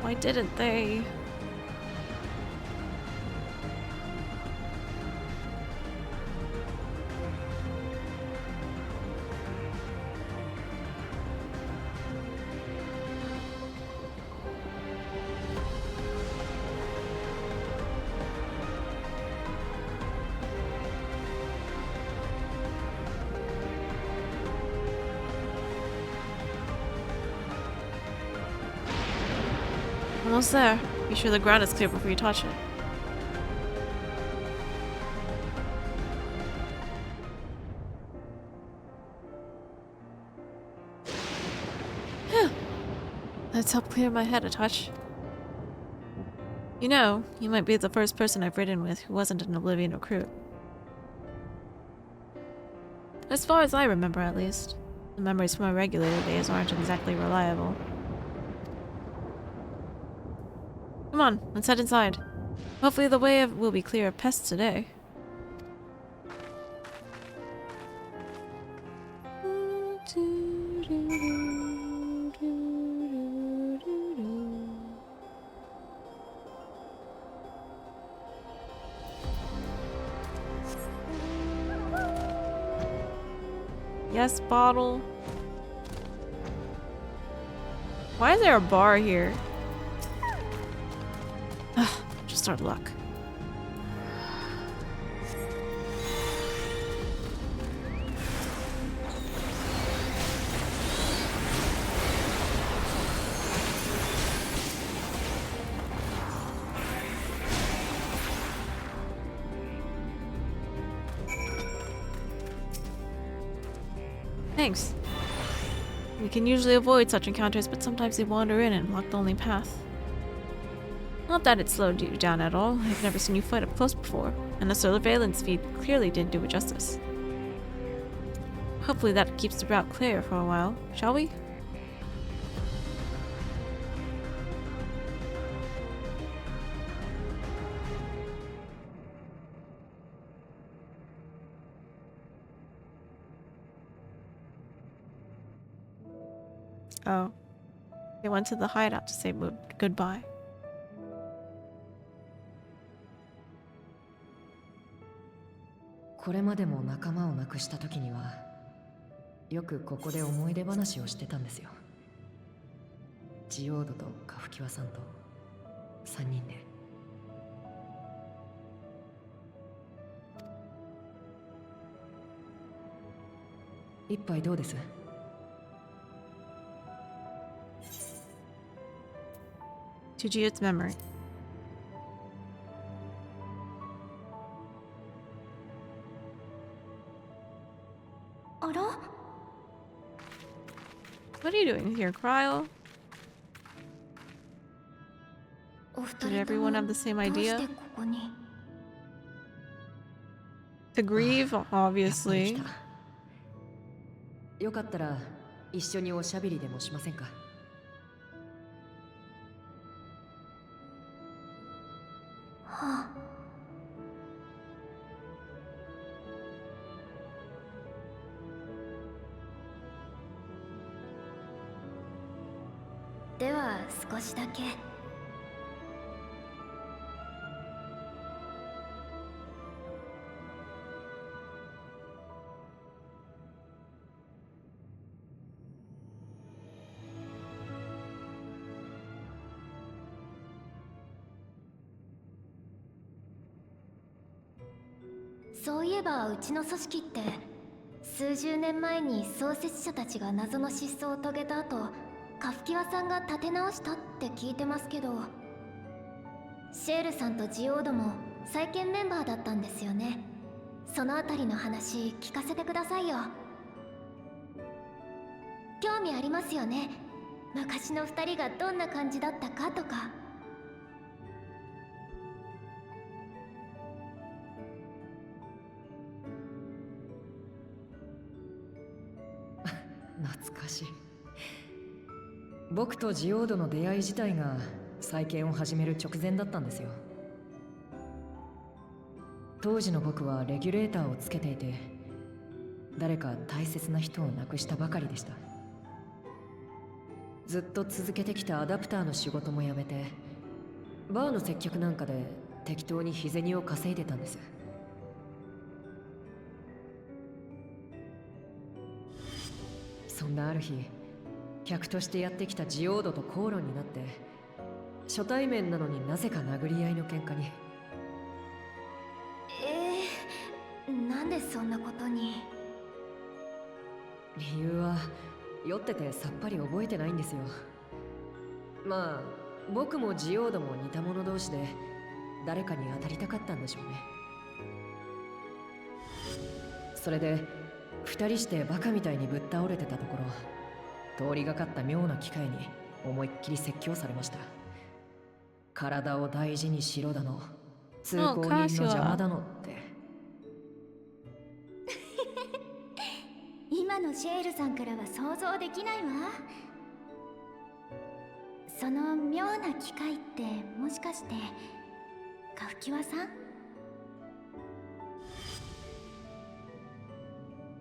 Why didn't they? Almost there. Be sure the ground is clear before you touch it. Phew. Let's help clear my head a touch. You know, you might be the first person I've ridden with who wasn't an Oblivion recruit. As far as I remember, at least. The memories from my regulator days aren't exactly reliable. Come on, let's head inside. Hopefully the way will be clear of pests today. Yes, bottle. Why is there a bar here? Just our luck. Thanks. We can usually avoid such encounters, but sometimes they wander in and block the only path. Not that it slowed you down at all. I've never seen you fight up close before, and the surveillance feed clearly didn't do it justice. Hopefully that keeps the route clear for a while, shall we? Oh. They went to the hideout to say goodbye.これまでも仲間を亡くした時にはよくここで思い出話をしてたんですよ。ジオードとカフキワさんと3人で。一杯どうです？To Judith's memory. What are you doing here, Cryo? Did everyone have the same idea? To grieve, obviously. よかったら一緒におしゃべりでもしませんか？はあ。では少しだけ。そういえばうちの組織って数十年前に創設者たちが謎の失踪を遂げた後、カフキワさんが立て直したって聞いてますけど、シェールさんとジオードも再建メンバーだったんですよね。そのあたりの話聞かせてくださいよ。興味ありますよね。昔の二人がどんな感じだったかとか。懐かしい。僕とジオードの出会い自体が再建を始める直前だったんですよ。当時の僕はレギュレーターをつけていて、誰か大切な人を亡くしたばかりでした。ずっと続けてきたアダプターの仕事も辞めて、バーの接客なんかで適当に日銭を稼いでたんです。そんなある日、客としてやってきたジオードと口論になって、初対面なのになぜか殴り合いの喧嘩に。なんでそんなことに。理由は酔っててさっぱり覚えてないんですよ。まあ僕もジオードも似た者同士で誰かに当たりたかったんでしょうね。それで二人してバカみたいにぶっ倒れてたところ、通りがかった妙な機会に思いっきり説教されました。体を大事にしろだの、通行人の邪魔だのって。今のシェールさんからは想像できないわ。その妙な機会ってもしかしてカフキワさん？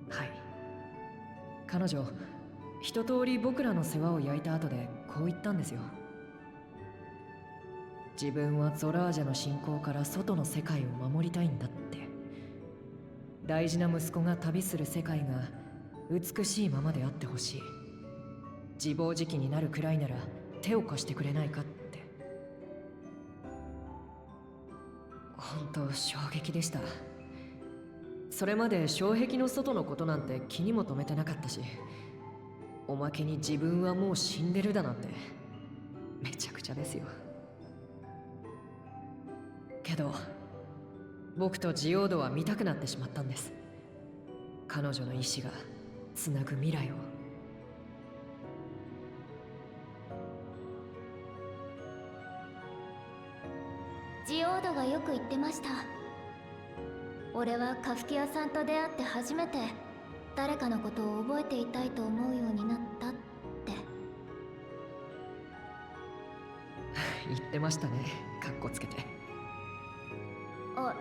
はい。彼女、一通り僕らの世話を焼いた後でこう言ったんですよ。自分はゾラージャの侵攻から外の世界を守りたいんだって。大事な息子が旅する世界が美しいままであってほしい。自暴自棄になるくらいなら手を貸してくれないかって。本当衝撃でした。それまで障壁の外のことなんて気にも留めてなかったし、おまけに自分はもう死んでるだなんてめちゃくちゃですよ。けど僕とジオードは見たくなってしまったんです。彼女の意志がつなぐ未来を。ジオードがよく言ってました。俺はカフキアさんと出会って初めて誰かのことを覚えていたいと思うようになったって。言ってましたね、かっこつけて。あ、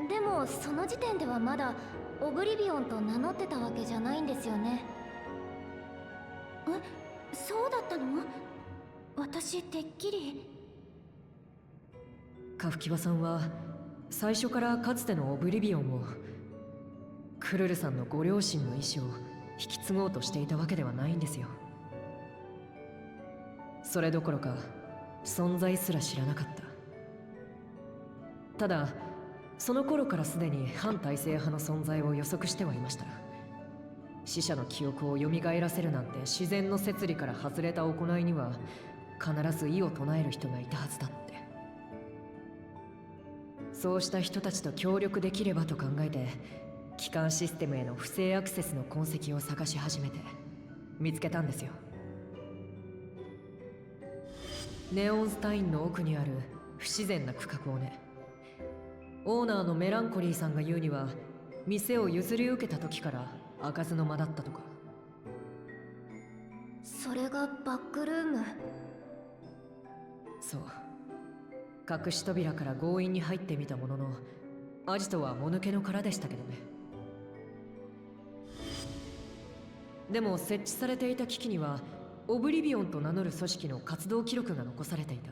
でもその時点ではまだオブリビオンと名乗ってたわけじゃないんですよね。え、そうだったの？私てっきり。カフキバさんは最初からかつてのオブリビオンを、クルルさんのご両親の意志を引き継ごうとしていたわけではないんですよ。それどころか存在すら知らなかった。ただその頃からすでに反体制派の存在を予測してはいました。死者の記憶を蘇らせるなんて自然の摂理から外れた行いには必ず異を唱える人がいたはずだって。そうした人たちと協力できればと考えて、機関システムへの不正アクセスの痕跡を探し始めて見つけたんですよ。ネオンスタインの奥にある不自然な区画をね。オーナーのメランコリーさんが言うには、店を譲り受けた時から開かずの間だったとか。それがバックルーム。そう、隠し扉から強引に入ってみたものの、アジトはもぬけの殻でしたけどね。でも設置されていた機器にはオブリビオンと名乗る組織の活動記録が残されていた。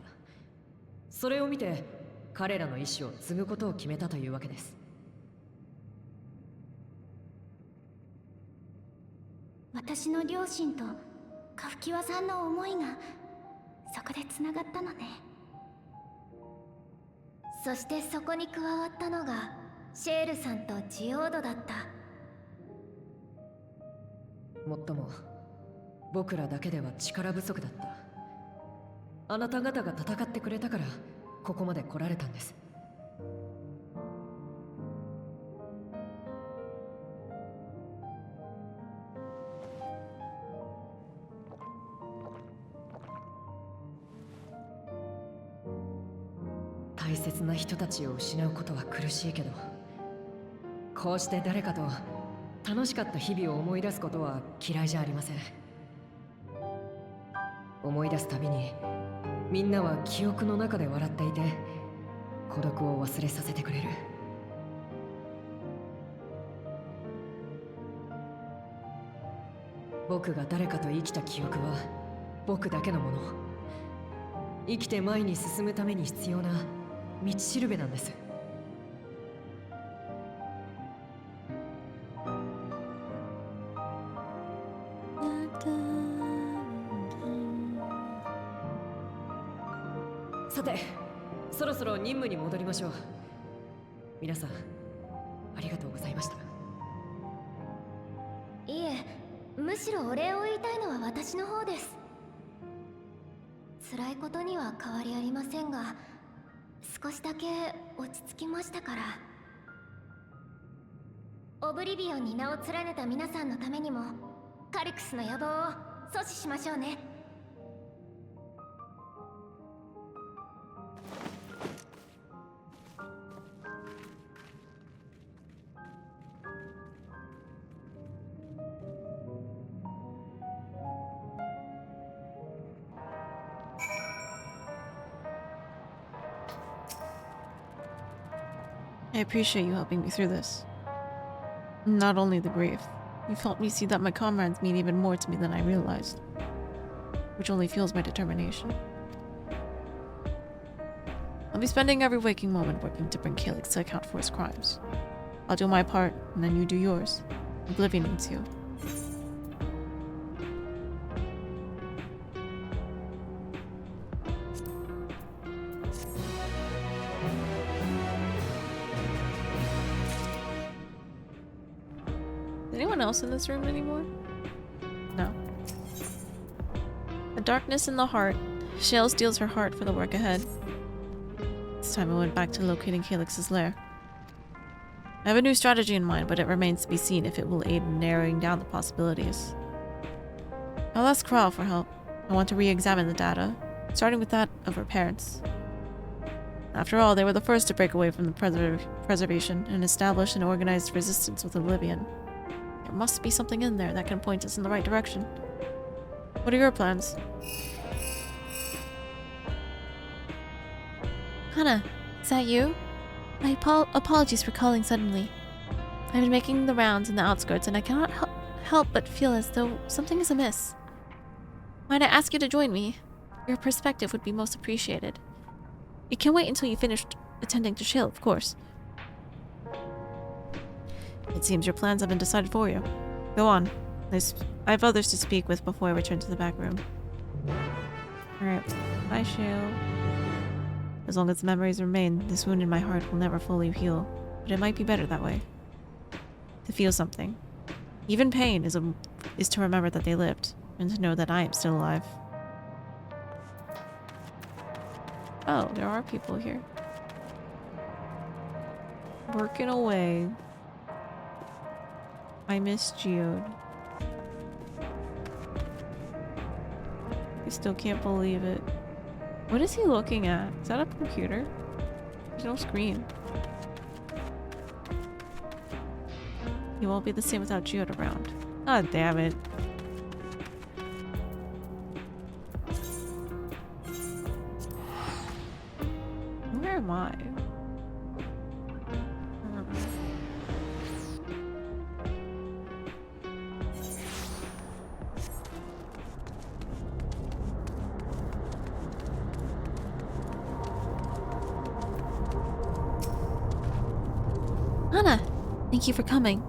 それを見て彼らの意志を継ぐことを決めたというわけです。私の両親とカフキワさんの思いがそこでつながったのね。そしてそこに加わったのがシェールさんとジオードだった。もっとも僕らだけでは力不足だった。あなた方が戦ってくれたからここまで来られたんです。大切な人たちを失うことは苦しいけど、こうして誰かと楽しかった日々を思い出すことは嫌いじゃありません。思い出すたびにみんなは記憶の中で笑っていて、孤独を忘れさせてくれる。僕が誰かと生きた記憶は僕だけのもの。生きて前に進むために必要な道しるべなんです。さて、そろそろ任務に戻りましょう。皆さんありがとうございました。いえ、むしろお礼を言いたいのは私の方です。辛いことには変わりありませんが、少しだけ落ち着きましたから。オブリビオンに名を連ねた皆さんのためにもカリクスの野望を阻止しましょうね。I appreciate you helping me through this. Not only the grief, you've helped me see that my comrades mean even more to me than I realized, which only fuels my determination. I'll be spending every waking moment working to bring Calyx to account for his crimes. I'll do my part, and then you do yours. Oblivion needs you. Is anyone else in this room anymore? No. A darkness in the heart. Shale steals her heart for the work ahead. This time I went back to locating Calyx's lair. I have a new strategy in mind, but it remains to be seen if it will aid in narrowing down the possibilities. I'll ask Kral for help. I want to re-examine the data, starting with that of her parents. After all, they were the first to break away from the preservation and establish an organized resistance with Oblivion. There must be something in there that can point us in the right direction. What are your plans? Hannah, is that you? My apologies for calling suddenly. I've been making the rounds in the outskirts and I cannot help but feel as though something is amiss. Might I ask you to join me? Your perspective would be most appreciated. You can wait until you finished attending to Shale, of course. It seems your plans have been decided for you. Go on. I have others to speak with before I return to the back room. Alright. Bye, Shale. As long as the memories remain, this wound in my heart will never fully heal. But it might be better that way. To feel something. Even pain is to remember that they lived, and to know that I am still alive. Oh, there are people here. Working away. I miss Geode. I still can't believe it. What is he looking at? Is that a computer? There's no screen. He won't be the same without Geode around. God damn it. Where am I? Hannah, thank you for coming.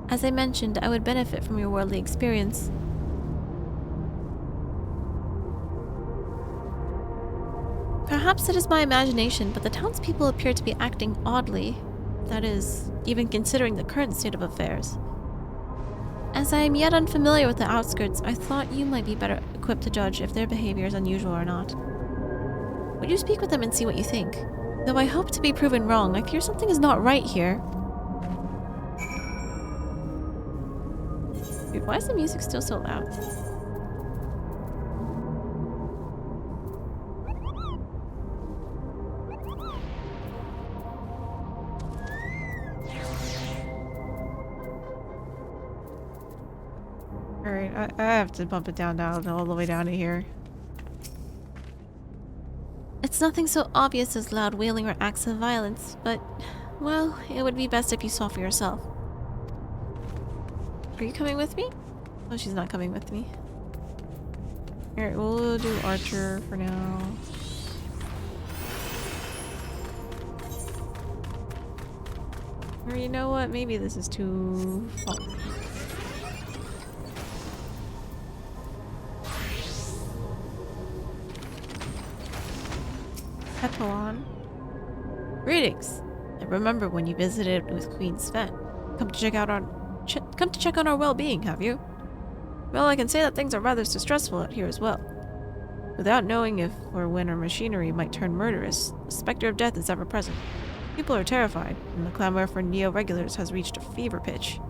As I mentioned, I would benefit from your worldly experience. Perhaps it is my imagination, but the townspeople appear to be acting oddly. That is, even considering the current state of affairs. As I am yet unfamiliar with the outskirts, I thought you might be better equipped to judge if their behavior is unusual or not. Would you speak with them and see what you think? Though I hope to be proven wrong, I fear something is not right here. Dude, why is the music still so loud? Alright, I have to bump it down all the way down to here. It's nothing so obvious as loud wailing or acts of violence, but, well, it would be best if you saw for yourself. Are you coming with me? Oh, she's not coming with me. Alright, we'll do Archer for now. Or you know what? Maybe this is too far. Epilon. Greetings. I remember when you visited with Queen Sven. Come to check on our well-being, have you? Well, I can say that things are rather stressful out here as well. Without knowing if or when our machinery might turn murderous, the specter of death is ever present. People are terrified, and the clamor for neo-regulars has reached a fever pitch.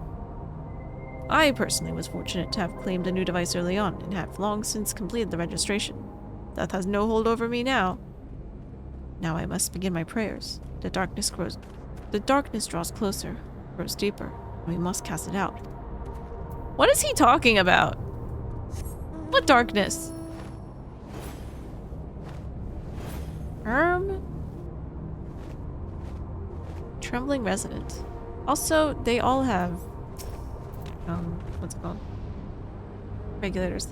I personally was fortunate to have claimed a new device early on, and have long since completed the registration. Death has no hold over me now. Now I must begin my prayers. The darkness draws closer, grows deeper, and we must cast it out. What is he talking about? What darkness? Trembling resident. Also, they all have what's it called? Regulators.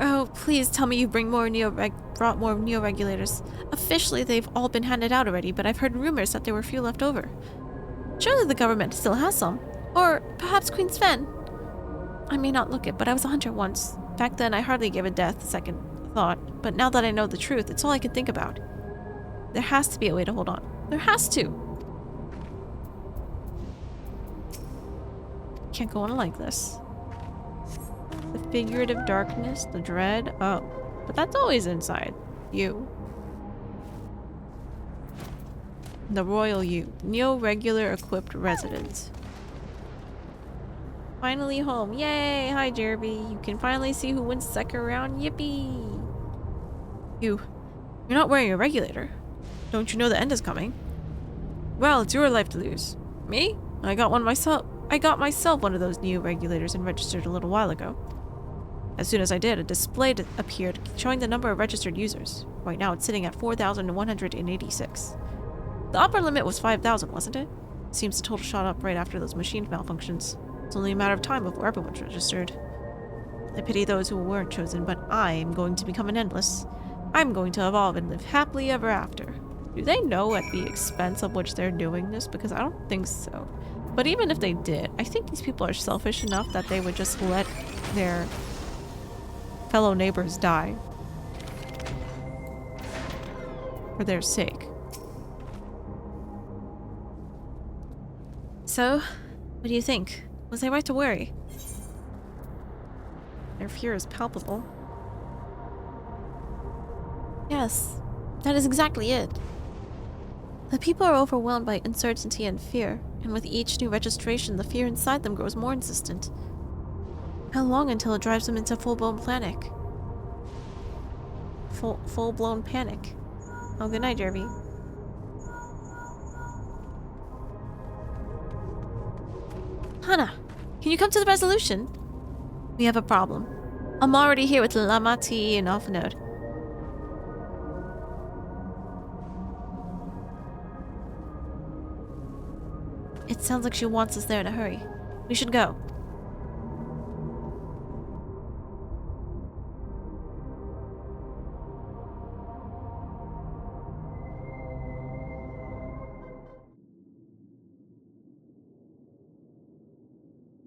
Oh, please tell me you brought more neo-regulators. Officially, they've all been handed out already, but I've heard rumors that there were few left over. Surely the government still has some. Or perhaps Queen Sven. I may not look it, but I was a hunter once. Back then, I hardly gave a death a second thought, but now that I know the truth, it's all I can think about. There has to be a way to hold on. There has to! Can't go on like this. The figurative darkness, the dread. Oh, but that's always inside you. The royal you. Neo-regular equipped resident. Finally home. Yay! Hi, Jerby. You can finally see who wins second round. Yippee! You're not wearing a regulator. Don't you know the end is coming? Well, it's your life to lose. Me? I got one myself. I got myself one of those new regulators and registered a little while ago. As soon as I did, a display appeared showing the number of registered users. Right now it's sitting at 4,186. The upper limit was 5,000, wasn't it? Seems the total shot up right after those machine malfunctions. It's only a matter of time before everyone's registered. I pity those who weren't chosen, but I am going to become an endless. I'm going to evolve and live happily ever after. Do they know at the expense of which they're doing this? Because I don't think so. But even if they did, I think these people are selfish enough that they would just let their fellow neighbors die. For their sake. So, what do you think? Was I right to worry? Their fear is palpable. Yes, that is exactly it. The people are overwhelmed by uncertainty and fear, and with each new registration, the fear inside them grows more insistent. How long until it drives them into full-blown panic? Full-blown panic. Oh, good night, Jerby. Hana, can you come to the resolution? We have a problem. I'm already here with Lamati and Alphanode. It sounds like she wants us there in a hurry. We should go.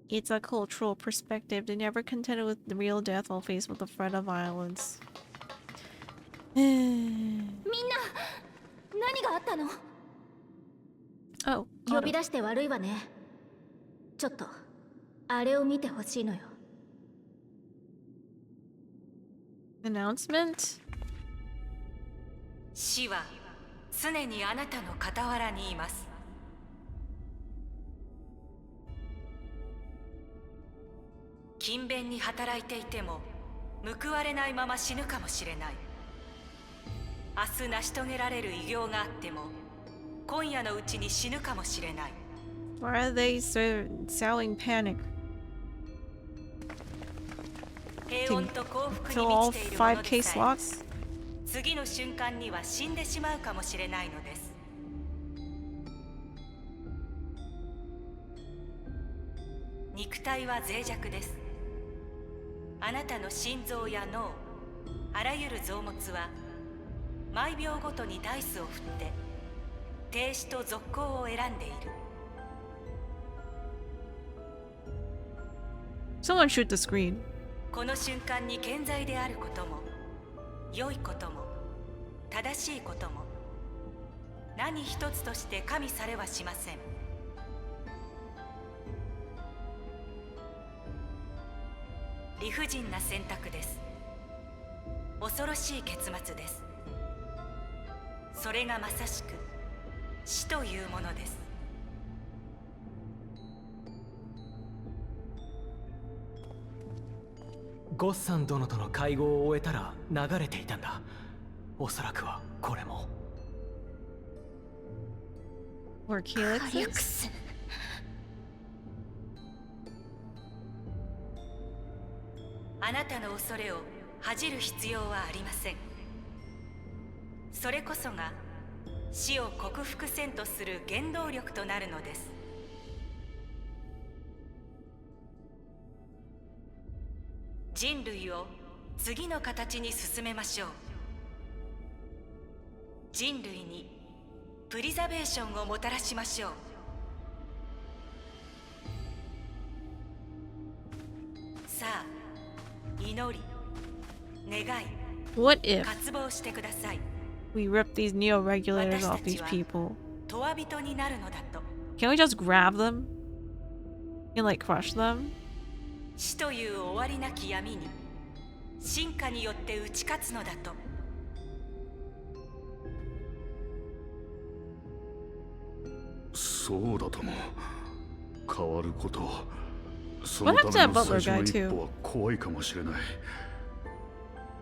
It's a cultural perspective. They never contented with the real death while faced with the threat of violence. みんな何があったの Oh, 呼び出して悪いわね。ちょっとあれを見てほしいのよ。 announcement? 死は常にあなたの傍らにいます。勤勉に働いていても報われないまま死ぬかもしれない。明日成し遂げられる偉業があっても今夜のうちに死ぬかもしれない。Why are they selling panic? 平穏と幸福に Fill all 満ちているもの 5K でさえ slots? 次の瞬間には死んでしまうかもしれないのです。肉体は脆弱です。あなたの心臓や脳、あらゆる臓物は毎秒ごとにダイスを振って停止と続行を選んでいる。Someone shoot the screen. この瞬間に健在であることも良いことも正しいことも何一つとして加味されはしません。理不尽な選択です。恐ろしい結末です。それがまさしく死というものです。ゴッサン殿との会合を終えたら流れていたんだ。おそらくはこれも。Or Calyx's? あなたの恐れを恥じる必要はありません。それこそが死を克服せんとする原動力となるのです。人類を次の形に進めましょう。人類にプリザベーションをもたらしましょう。さあ、祈り、願い、 What if 渇望してください。 we rip these neo-regulators off these people? トワ人になるのだと。 Can we just grab them? You like crush them? 死という終わりなき闇に進化によって打ち勝つのだと。そうだとも。変わること。そ What の happened た to め that の butler 最 guy 初の一 too? 歩は怖いかもしれない。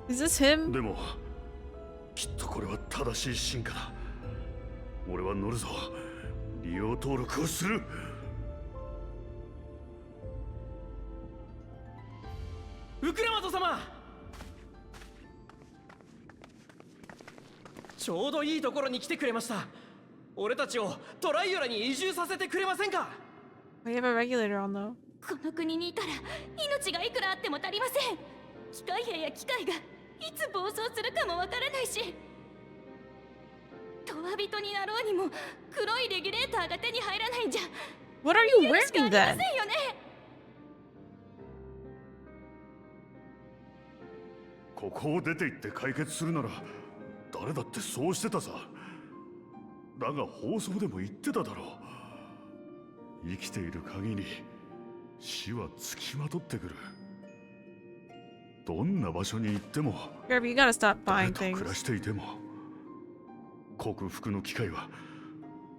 Is this him? でもきっとこれは正しい進化だ。俺は乗るぞ。利用登録をする。ウクラマト様、ちょうどいいところに来てくれました。俺たちをトライオラに移住させてくれませんか？ We have a regulator on though. この国にいたら命がいくらあっても足りません。機械兵や機械がいつ暴走するかもわからないし、トワ人になろうにも黒いレギュレーターが手に入らないんじゃ What are you やるしかあ wearing りま then? せんよね。ここを出て行って解決するなら誰だってそうしてたさ。だが放送でも言ってただろう。生きている限り死はつきまとってくる。どんな場所に行っても Kirby, you gotta stop 誰 buying と things. 暮らしていても克服の機会は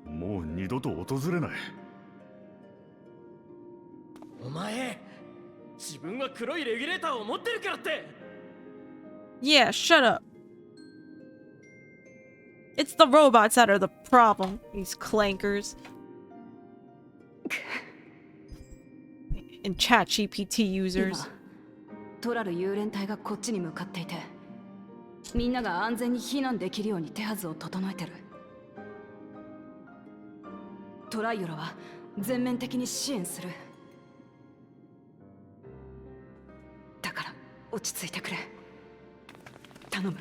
もう二度と訪れない。お前、自分は黒いレギュレーターを持ってるからって。 Yeah, shut up. It's the robots that are the problem. These clankers. And chat GPT users. トラル幽霊隊がこっちに向かっていて、みんなが安全に避難できるように手はずを整えてる。トライオラは全面的に支援する。だから落ち着いてくれ。頼む。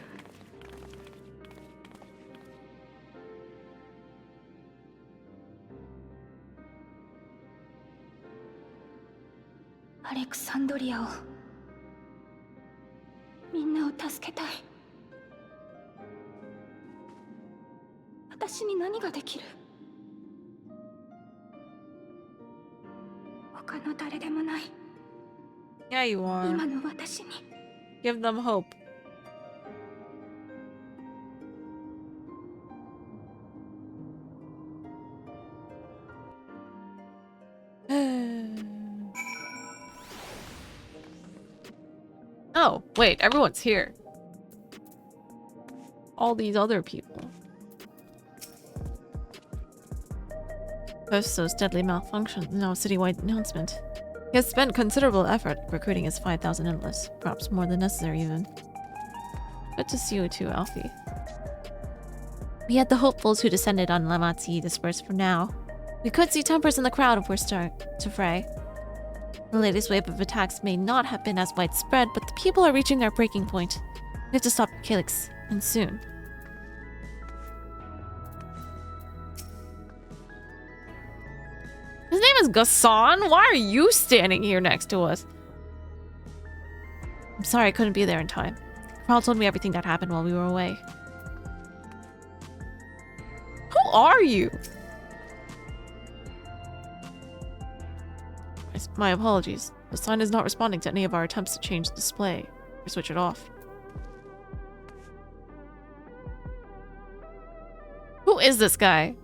アレクサンドリアを、みんなを助けたい。私に何ができる？他の誰でもない。 Yeah, you are. 今の私に。 Give them hope. Oh, wait, everyone's here. All these other people. Posto's deadly malfunction, now a citywide announcement. He has spent considerable effort recruiting his 5,000 endless, perhaps more than necessary even. Good to see you too, Alfie. We had the hopefuls who descended on Lamazzi dispersed for now. We could see tempers in the crowd if we're start to fray. The latest wave of attacks may not have been as widespread, but the people are reaching their breaking point. We have to stop Calyx, and soon. His name is Gassan? Why are you standing here next to us? I'm sorry I couldn't be there in time. Carl told me everything that happened while we were away. Who are you? My apologies. The sign is not responding to any of our attempts to change the display or switch it off. Who is this guy?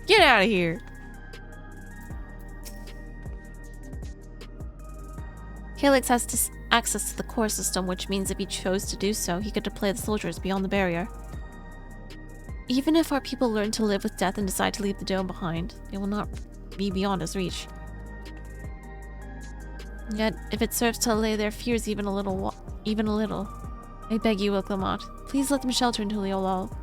Get out of here. Calyx has access to the core system, which means if he chose to do so, he could deploy the soldiers beyond the barrier. Even if our people learn to live with death and decide to leave the dome behind, it will not be beyond his reach. Yet, if it serves to allay their fears even a little, I beg you, Wilclamot, please let them shelter until they lull.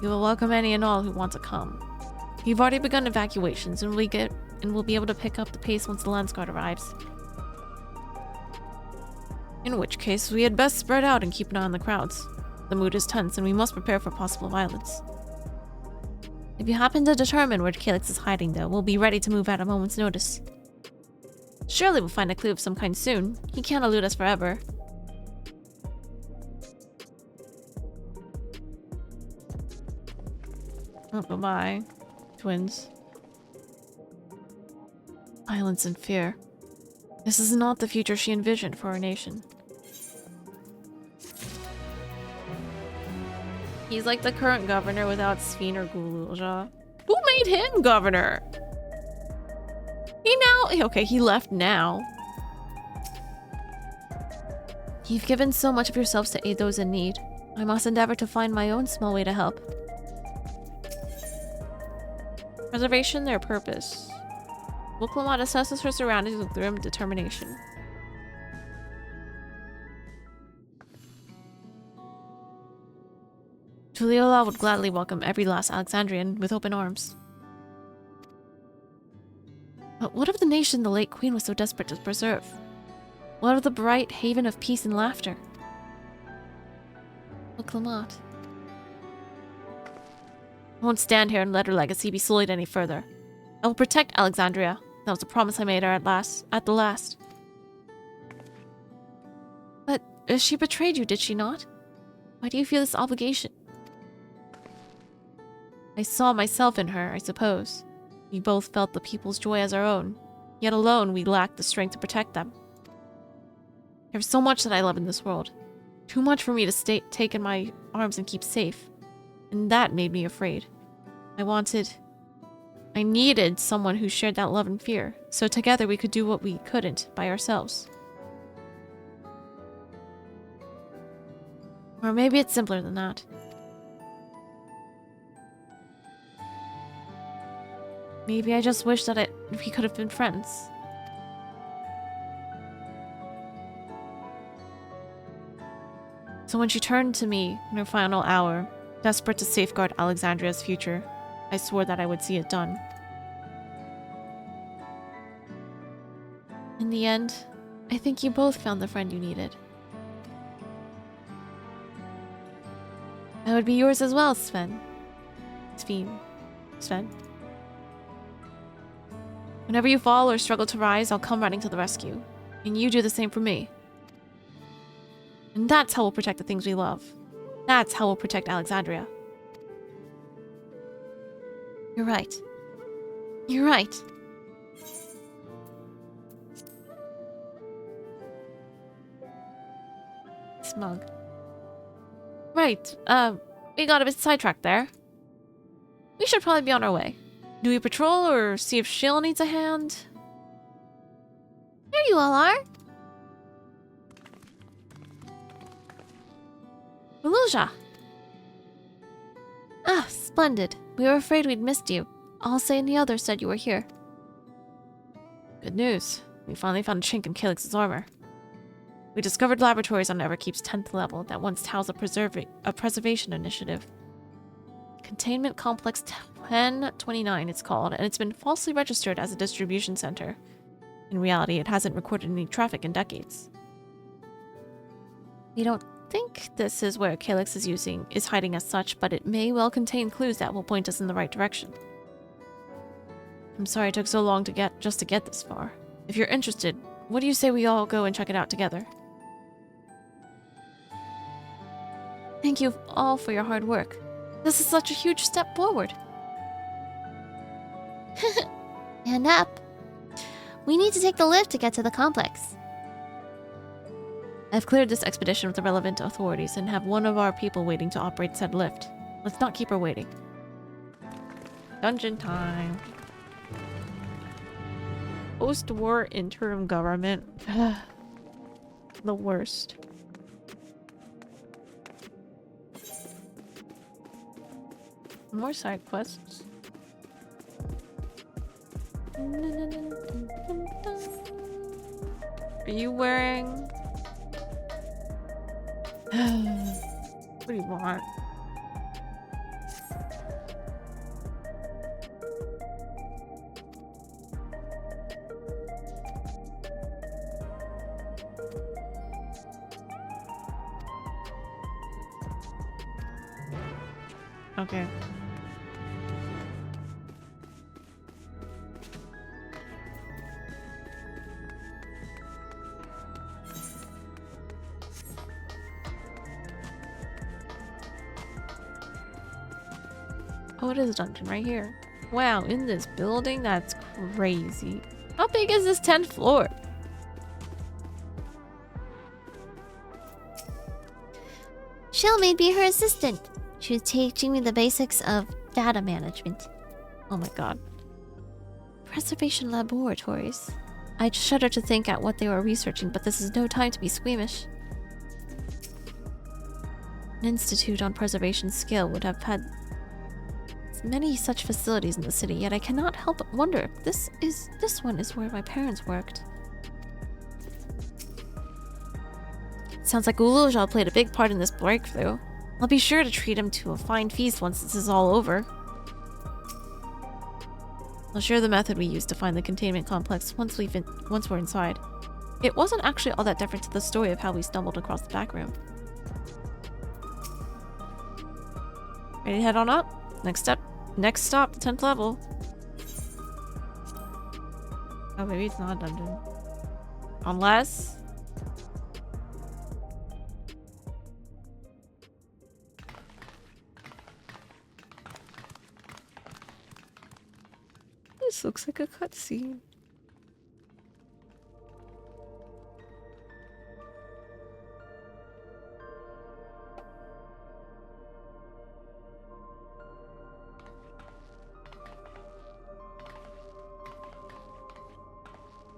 You will welcome any and all who want to come. We've already begun evacuations, and we'll be able to pick up the pace once the Lance Guard arrives. In which case, we had best spread out and keep an eye on the crowds. The mood is tense, and we must prepare for possible violence. If you happen to determine where Calyx is hiding, though, we'll be ready to move at a moment's notice. Surely we'll find a clue of some kind soon. He can't elude us forever. Oh, bye-bye. Twins. Violence and fear. This is not the future she envisioned for our nation. He's like the current governor without Sphene or Gululja. Who made him governor? He now... Okay, he left now. You've given so much of yourselves to aid those in need. I must endeavor to find my own small way to help. Preservation, their purpose. Wuklamad assesses her surroundings with grim determination. Tuliola would gladly welcome every last Alexandrian with open arms. But what of the nation the late queen was so desperate to preserve? What of the bright haven of peace and laughter? Wuklamad. I won't stand here and let her legacy be sullied any further. I will protect Alexandria. That was a promise I made her at the last. But she betrayed you, did she not? Why do you feel this obligation? I saw myself in her, I suppose. We both felt the people's joy as our own. Yet alone, we lacked the strength to protect them. There's so much that I love in this world. Too much for me to take in my arms and keep safe. And that made me afraid. I needed someone who shared that love and fear, so together we could do what we couldn't by ourselves. Or maybe it's simpler than that. Maybe I just wish that we could have been friends. So when she turned to me in her final hour, desperate to safeguard Alexandria's future, I swore that I would see it done. In the end, I think you both found the friend you needed. I would be yours as well, Sven. Sven. Whenever you fall or struggle to rise, I'll come running to the rescue. And you do the same for me. And that's how we'll protect the things we love. That's how we'll protect Alexandria. You're right. You're right. Smug. Right, we got a bit sidetracked there. We should probably be on our way. Do we patrol or see if Shiel needs a hand? Here you all are. Gululja! Ah, splendid. We were afraid we'd missed you. Alsay and the others said you were here. Good news. We finally found a chink in Calix's armor. We discovered laboratories on Everkeep's 10th level that once housed a preservation initiative. Containment Complex 1029 it's called, and it's been falsely registered as a distribution center. In reality, it hasn't recorded any traffic in decades. We don't think this is where Calix is hiding as such, but it may well contain clues that will point us in the right direction. I'm sorry it took so long to get this far. If you're interested, what do you say we all go and check it out together? Thank you all for your hard work. This is such a huge step forward. And up. We need to take the lift to get to the complex. I've cleared this expedition with the relevant authorities and have one of our people waiting to operate said lift. Let's not keep her waiting. Dungeon time. Post-war interim government. The worst. More side quests. Are you wearing... What do you want? Okay. Oh, it is a dungeon right here. Wow, in this building? That's crazy. How big is this 10th floor? Shell made me her assistant. She was teaching me the basics of data management. Oh my god. Preservation laboratories. I shudder to think at what they were researching, but this is no time to be squeamish. An institute on preservation skill would have had many such facilities in the city, yet I cannot help but wonder if this one is where my parents worked. Sounds like Ulujal played a big part in this breakthrough. I'll be sure to treat him to a fine feast once this is all over. I'll share the method we used to find the containment complex once we're inside. It wasn't actually all that different to the story of how we stumbled across the back room. Ready to head on up? Next stop, the 10th level. Oh, maybe it's not a dungeon. Unless... This looks like a cutscene.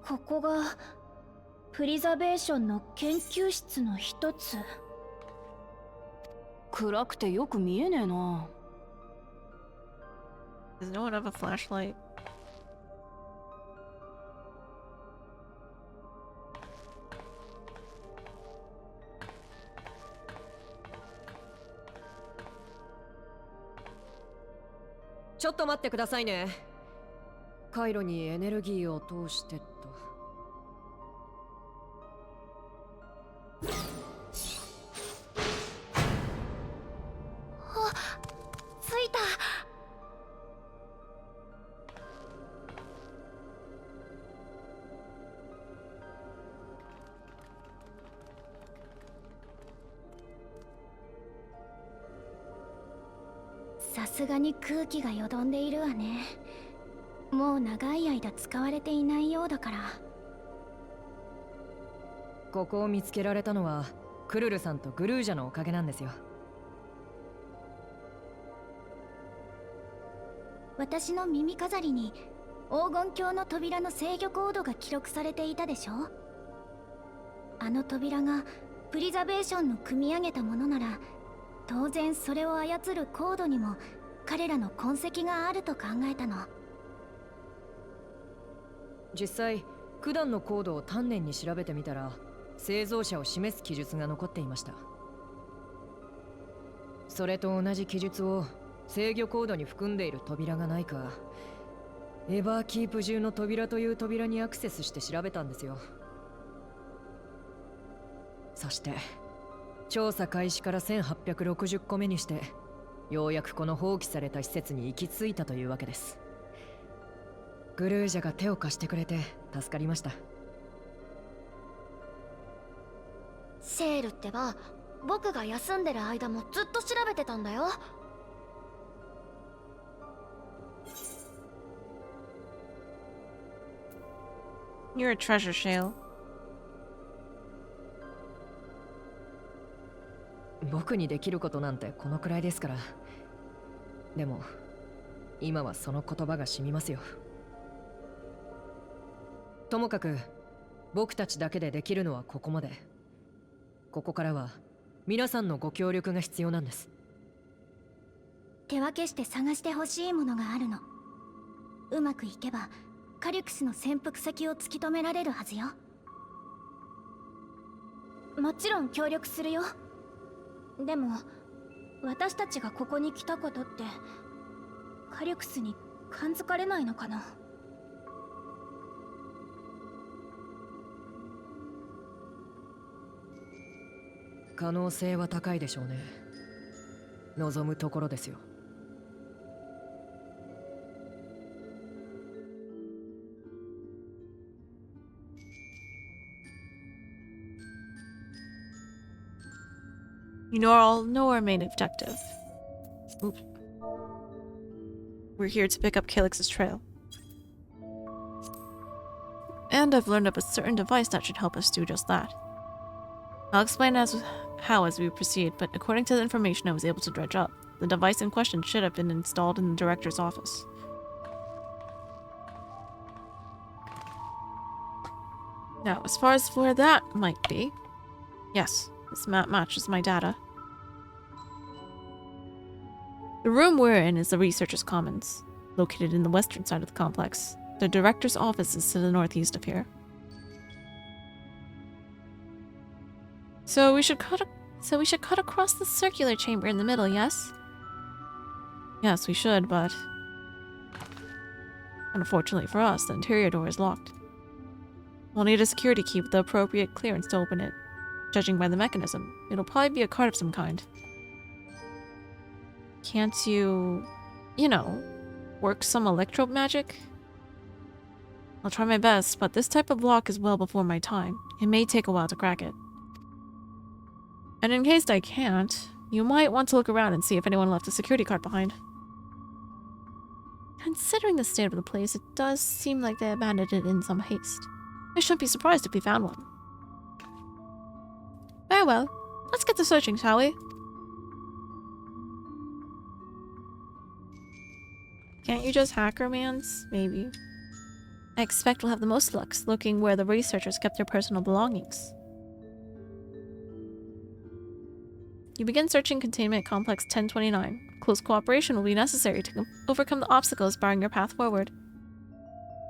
ここがプリザベーションの研究室の一つ。暗くてよく見えねえな。Does no one have a flashlight? "ちょっと待ってくださいね。回路にエネルギーを通してと。あ、着いた。さすがに空気がよどんでいるわね。もう長い間使われていないようだから。ここを見つけられたのはクルルさんとグルージャのおかげなんですよ。私の耳飾りに黄金鏡の扉の制御コードが記録されていたでしょ。あの扉がプリザベーションの組み上げたものなら、当然それを操るコードにも彼らの痕跡があると考えたの。実際九段のコードを丹念に調べてみたら、製造者を示す記述が残っていました。それと同じ記述を制御コードに含んでいる扉がないか、エバーキープ中の扉という扉にアクセスして調べたんですよ。そして調査開始から1860個目にして、ようやくこの放棄された施設に行き着いたというわけです。グルージャが手を貸してくれて助かりました。シェールってば、僕が休んでる間もずっと調べてたんだよ。You're a treasure, Shale. 僕にできることなんてこのくらいですから。でも今はその言葉が染みますよ。ともかく僕たちだけでできるのはここまで。ここからは皆さんのご協力が必要なんです。手分けして探してほしいものがあるの。うまくいけばカリュクスの潜伏先を突き止められるはずよ。もちろん協力するよ。でも私たちがここに来たことってカリュクスに感づかれないのかな。可能性は高いでしょうね。望むところですよ。You know our main objective. Oops. We're here to pick up Calyx's trail. And I've learned of a certain device that should help us do just that. I'll explain how as we proceed, but according to the information I was able to dredge up, the device in question should have been installed in the director's office. Now, as far as where that might be, yes, this map matches my data. The room we're in is the Researchers' Commons, located in the western side of the complex. The director's office is to the northeast of here. So we should cut across the circular chamber in the middle, yes? Yes, we should, but unfortunately for us, the interior door is locked. We'll need a security key with the appropriate clearance to open it. Judging by the mechanism, it'll probably be a card of some kind. Can't you, work some electro magic? I'll try my best, but this type of lock is well before my time. It may take a while to crack it. And in case I can't, you might want to look around and see if anyone left a security card behind. Considering the state of the place, it does seem like they abandoned it in some haste. I shouldn't be surprised if we found one. Very well. Let's get to searching, shall we? Can't you just hack romance? Maybe. I expect we'll have the most luck looking where the researchers kept their personal belongings. You begin searching Containment Complex 1029. Close cooperation will be necessary to overcome the obstacles barring your path forward.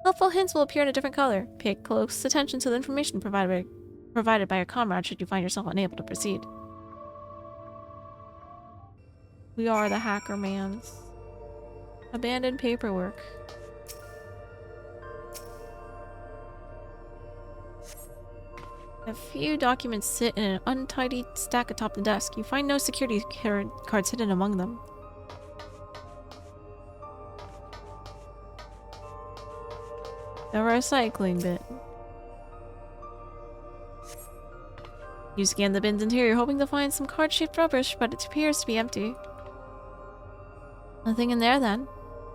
Helpful hints will appear in a different color. Pay close attention to the information provided by your comrade should you find yourself unable to proceed. We are the hacker mans. Abandoned paperwork. A few documents sit in an untidy stack atop the desk. You find no security cards hidden among them. The recycling bin. You scan the bin's interior, hoping to find some card-shaped rubbish, but it appears to be empty. Nothing in there, then.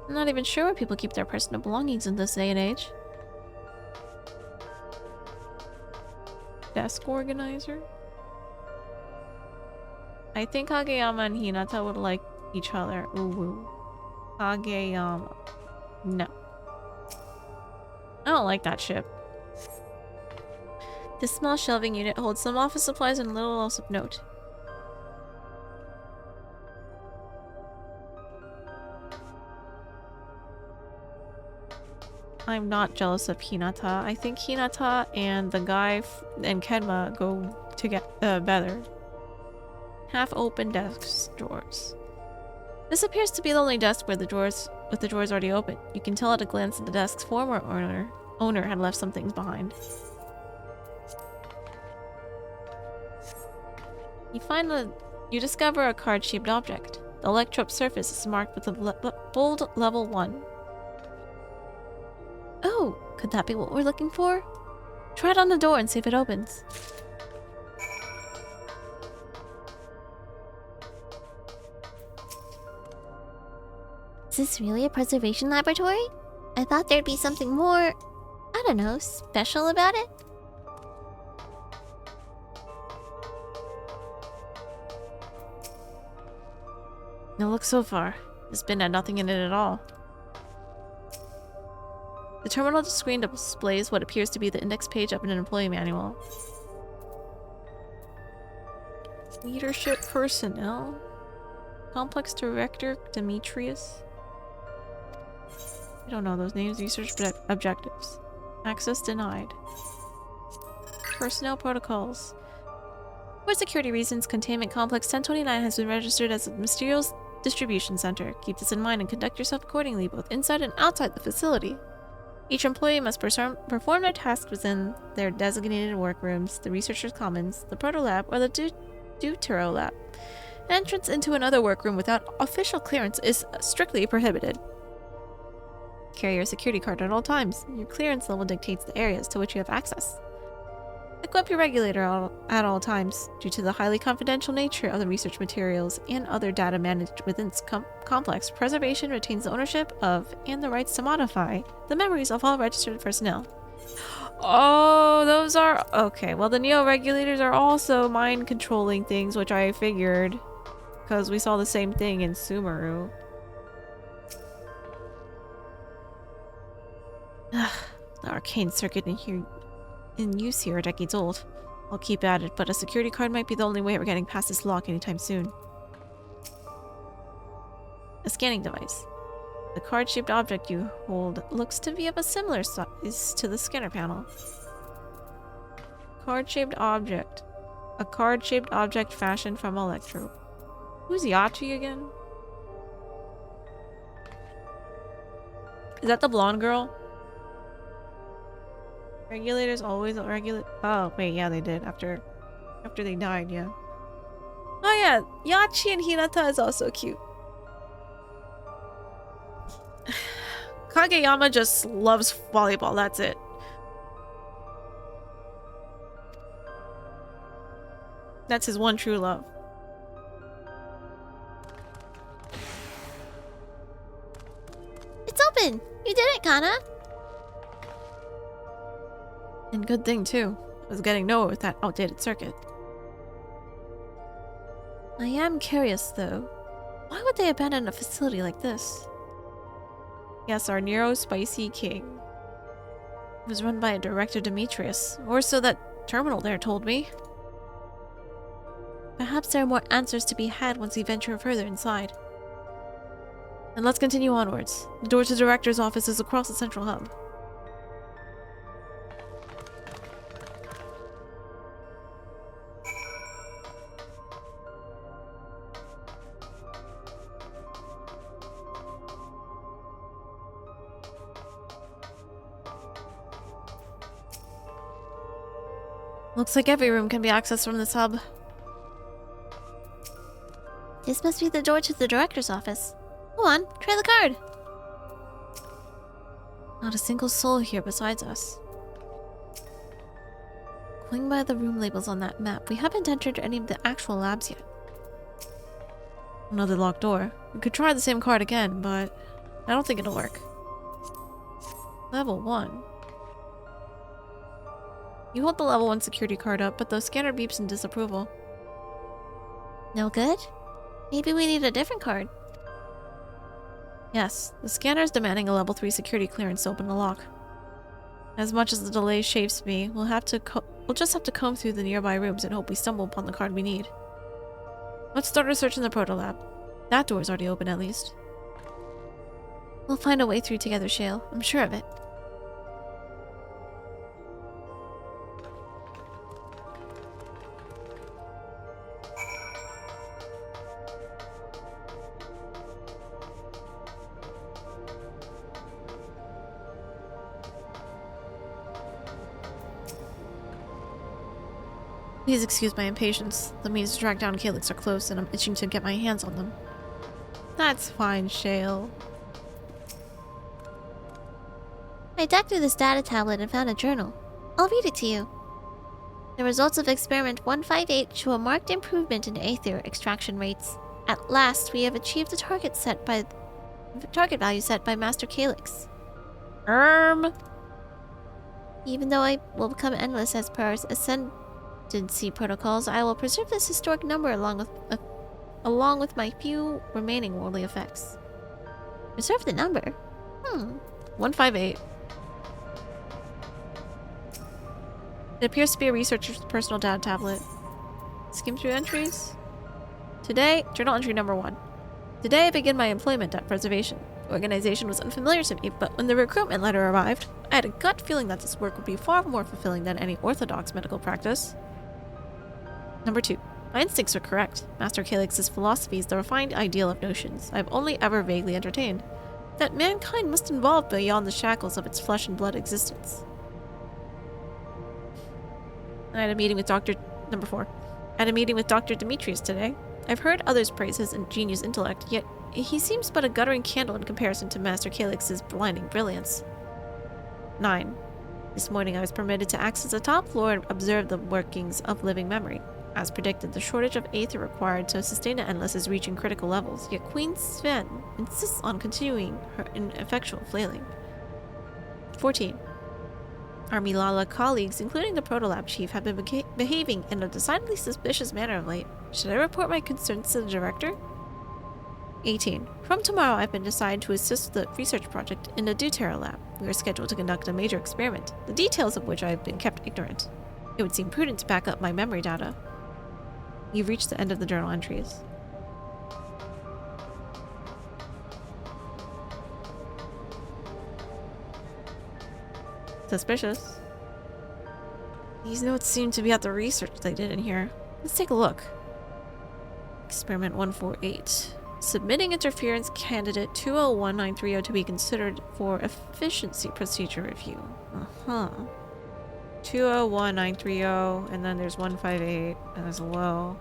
I'm not even sure where people keep their personal belongings in this day and age. Desk organizer? I think Kageyama and Hinata would like each other. Ooh. Kageyama. No. I don't like that ship. This small shelving unit holds some office supplies and little else of note. I'm not jealous of Hinata. I think Hinata and the guy and Kenma go together. Half-open desk drawers. This appears to be the only desk with the drawers already open. You can tell at a glance that the desk's former owner had left some things behind. You discover a card-shaped object. The electrode surface is marked with a bold level 1. Oh, could that be what we're looking for? Try it on the door and see if it opens. Is this really a preservation laboratory? I thought there'd be something more, I don't know, special about it? Now look so far. This bin had nothing in it at all. The terminal screen displays what appears to be the index page of an employee manual. Leadership personnel. Complex Director Demetrius. I don't know those names. Research objectives. Access denied. Personnel protocols. For security reasons, Containment Complex 1029 has been registered as a Materials Distribution Center. Keep this in mind and conduct yourself accordingly, both inside and outside the facility. Each employee must perform their tasks within their designated workrooms, the Researchers' Commons, the Proto Lab, or the Dawntrail Lab. Entrance into another workroom without official clearance is strictly prohibited. Carry your security card at all times. Your clearance level dictates the areas to which you have access. Equip your regulator at all times. Due to the highly confidential nature of the research materials and other data managed within its complex, preservation retains the ownership of and the rights to modify the memories of all registered personnel. Oh, those are... Okay, well the neo-regulators are also mind-controlling things, which I figured. Because we saw the same thing in Sumeru. Ugh, the arcane circuit in use here are decades old. I'll keep at it, but a security card might be the only way we're getting past this lock anytime soon. A scanning device. The card-shaped object you hold looks to be of a similar size to the scanner panel. Card-shaped object. A card-shaped object fashioned from electro. Who's Yachi again? Is that the blonde girl? Regulators always regulate. Oh wait, yeah, they did after they died. Yeah. Oh yeah, Yachi and Hinata is also cute. Kageyama just loves volleyball. That's it. That's his one true love. It's open! You did it, Kana! And good thing too. I was getting nowhere with that outdated circuit. I am curious though. Why would they abandon a facility like this? Yes, our Nero Spicy King. It was run by a director Demetrius, or so that terminal there told me. Perhaps there are more answers to be had once we venture further inside. And let's continue onwards. The door to the director's office is across the central hub. Looks like every room can be accessed from this hub. This must be the door to the director's office. Go on, try the card. Not a single soul here besides us. Going by the room labels on that map, we haven't entered any of the actual labs yet. Another locked door. We could try the same card again, but I don't think it'll work. Level 1. You hold the level 1 security card up, but the scanner beeps in disapproval. No good? Maybe we need a different card. Yes, the scanner is demanding a level 3 security clearance to open the lock. As much as the delay chafes me, we'll just have to comb through the nearby rooms and hope we stumble upon the card we need. Let's start our search in the proto lab. That door's already open at least. We'll find a way through together, Shale. I'm sure of it. Please excuse my impatience. The means to track down Calyx are close and I'm itching to get my hands on them. That's fine, Shale. I dug through this data tablet and found a journal. I'll read it to you. The results of experiment 158 show a marked improvement in aether extraction rates. At last, we have achieved the target value set by Master Calyx. Even though I will become endless as per our ascendancy protocols, I will preserve this historic number along with my few remaining worldly effects. Preserve the number? 158. It appears to be a researcher's personal data tablet. Skim through entries. Today, journal entry number 1. Today I begin my employment at Preservation. The organization was unfamiliar to me, but when the recruitment letter arrived, I had a gut feeling that this work would be far more fulfilling than any orthodox medical practice. Number 2. My instincts were correct. Master Calyx's philosophy is the refined ideal of notions I've only ever vaguely entertained. That mankind must evolve beyond the shackles of its flesh and blood existence. I had a meeting with Number 4. I had a meeting with Dr. Demetrius today. I've heard others praise his ingenious intellect, yet he seems but a guttering candle in comparison to Master Calyx's blinding brilliance. 9. This morning I was permitted to access the top floor and observe the workings of living memory. As predicted, the shortage of aether required to sustain the Endless is reaching critical levels, yet Queen Sven insists on continuing her ineffectual flailing. 14. Our Milala colleagues, including the Protolab chief, have been behaving in a decidedly suspicious manner of late. Should I report my concerns to the director? 18. From tomorrow, I've been assigned to assist the research project in the Dawntrail lab. We are scheduled to conduct a major experiment, the details of which I have been kept ignorant. It would seem prudent to back up my memory data. You've reached the end of the journal entries. Suspicious. These notes seem to be at the research they did in here. Let's take a look. Experiment 148. Submitting interference candidate 201930 to be considered for efficiency procedure review. 201930, and then there's 158 as well.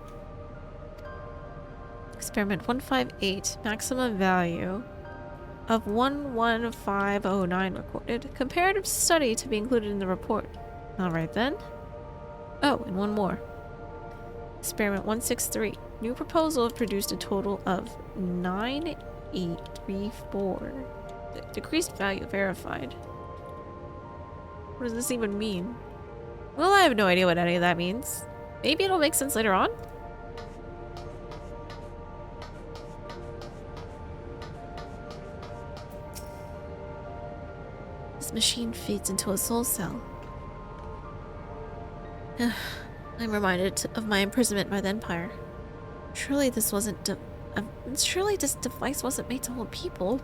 Experiment 158, maximum value of 11509 recorded. Comparative study to be included in the report. Alright then. Oh, and one more. Experiment 163. New proposal produced a total of 9834. Decreased value verified. What does this even mean? Well, I have no idea what any of that means. Maybe it'll make sense later on. This machine feeds into a soul cell. I'm reminded of my imprisonment by the Empire. Surely this wasn't surely this device wasn't made to hold people.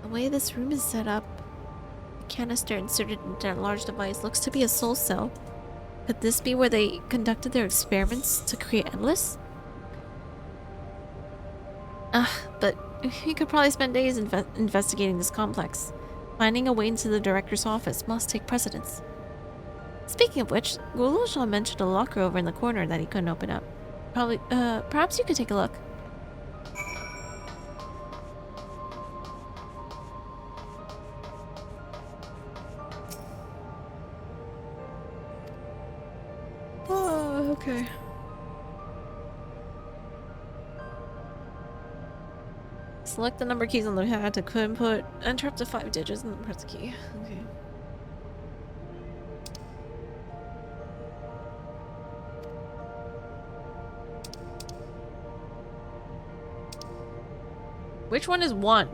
The way this room is set up, the canister inserted into that large device looks to be a soul cell. Could this be where they conducted their experiments to create Endless? But we could probably spend days investigating this complex. Finding a way into the director's office must take precedence. Speaking of which, Guloshan mentioned a locker over in the corner that he couldn't open up. Perhaps you could take a look. Oh, okay. Select the number keys on the hat to input. Enter up to 5 digits and then press the key. Okay. Which one is 1?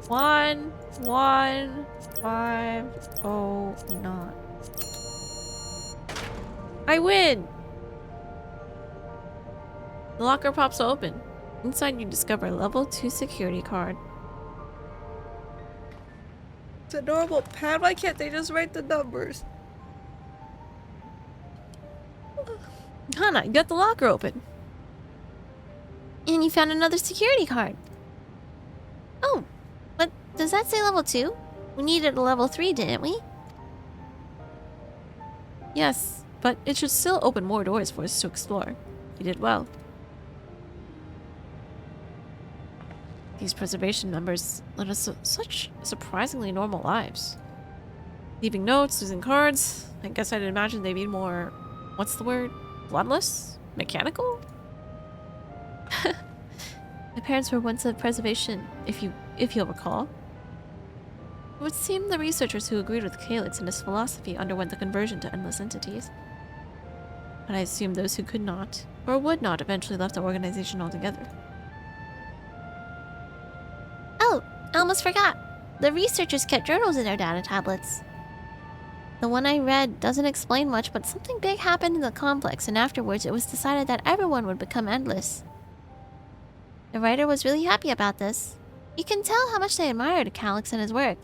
One, 509. I win! The locker pops open. Inside you discover a level 2 security card. It's a normal pad, why can't they just write the numbers? Hana, you got the locker open. And you found another security card. Oh, but does that say level 2? We needed a level 3, didn't we? Yes, but it should still open more doors for us to explore. You did well. These preservation members led us such surprisingly normal lives. Leaving notes, losing cards. I guess I'd imagine they'd be more... what's the word? Bloodless? Mechanical? My parents were once of preservation, if you'll recall. It would seem the researchers who agreed with Calyx and his philosophy underwent the conversion to endless entities. But I assume those who could not, or would not, eventually left the organization altogether. Oh, I almost forgot. The researchers kept journals in their data tablets. The one I read doesn't explain much, but something big happened in the complex, and afterwards it was decided that everyone would become endless. The writer was really happy about this. You can tell how much they admired Calyx and his work.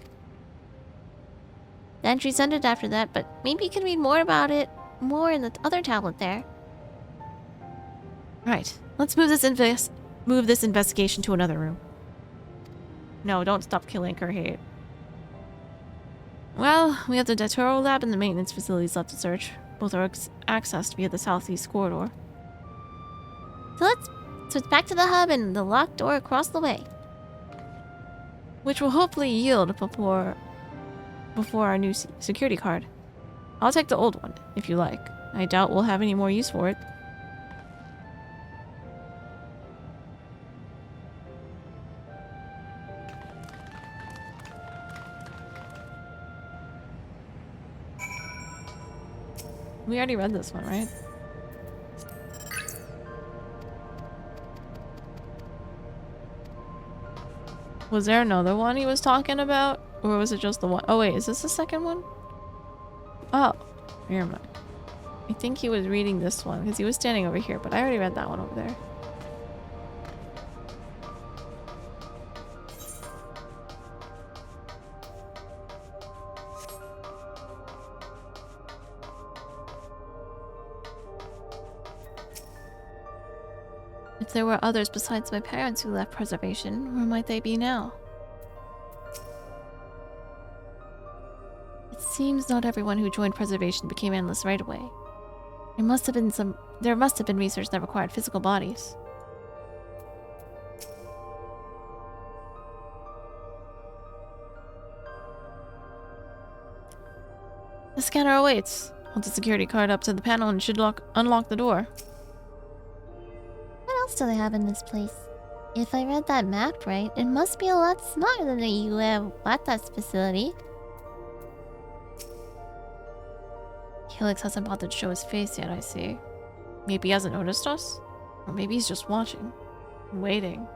The entries ended after that, but maybe you can read more about it more in the other tablet there. Right, let's move this investigation to another room. No, don't stop killing Kurhate. Well, we have the Dawntrail lab and the maintenance facilities left to search. Both are accessed via the southeast corridor. So it's back to the hub and the locked door across the way. Which will hopefully yield before our new security card. I'll take the old one, if you like. I doubt we'll have any more use for it. We already read this one, right? Was there another one he was talking about? Or was it just the one? Oh wait, is this the second one? Oh, never mind. I think he was reading this one because he was standing over here, but I already read that one over there. If there were others besides my parents who left preservation, where might they be now? It seems not everyone who joined preservation became endless right away. There must have been research that required physical bodies. The scanner awaits. Hold the security card up to the panel and should unlock the door. What else do they have in this place? If I read that map right, it must be a lot smaller than the Wata's facility. Helix hasn't bothered to show his face yet, I see. Maybe he hasn't noticed us? Or maybe he's just watching. Waiting.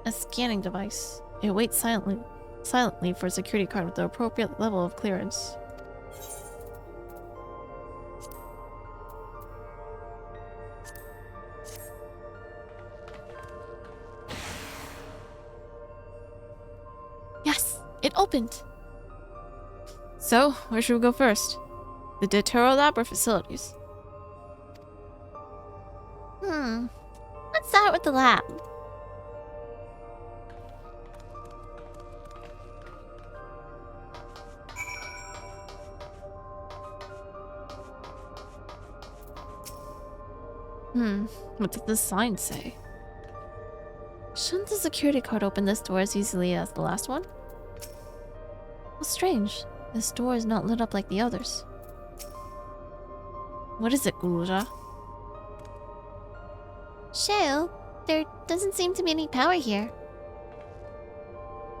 A scanning device. It waits silently for a security card with the appropriate level of clearance. Yes! It opened! So, where should we go first? The Dawntrail lab or facilities? Let's start with the lab. What does this sign say? Shouldn't the security card open this door as easily as the last one? Well, strange. This door is not lit up like the others. What is it, Guruja? Shale, there doesn't seem to be any power here.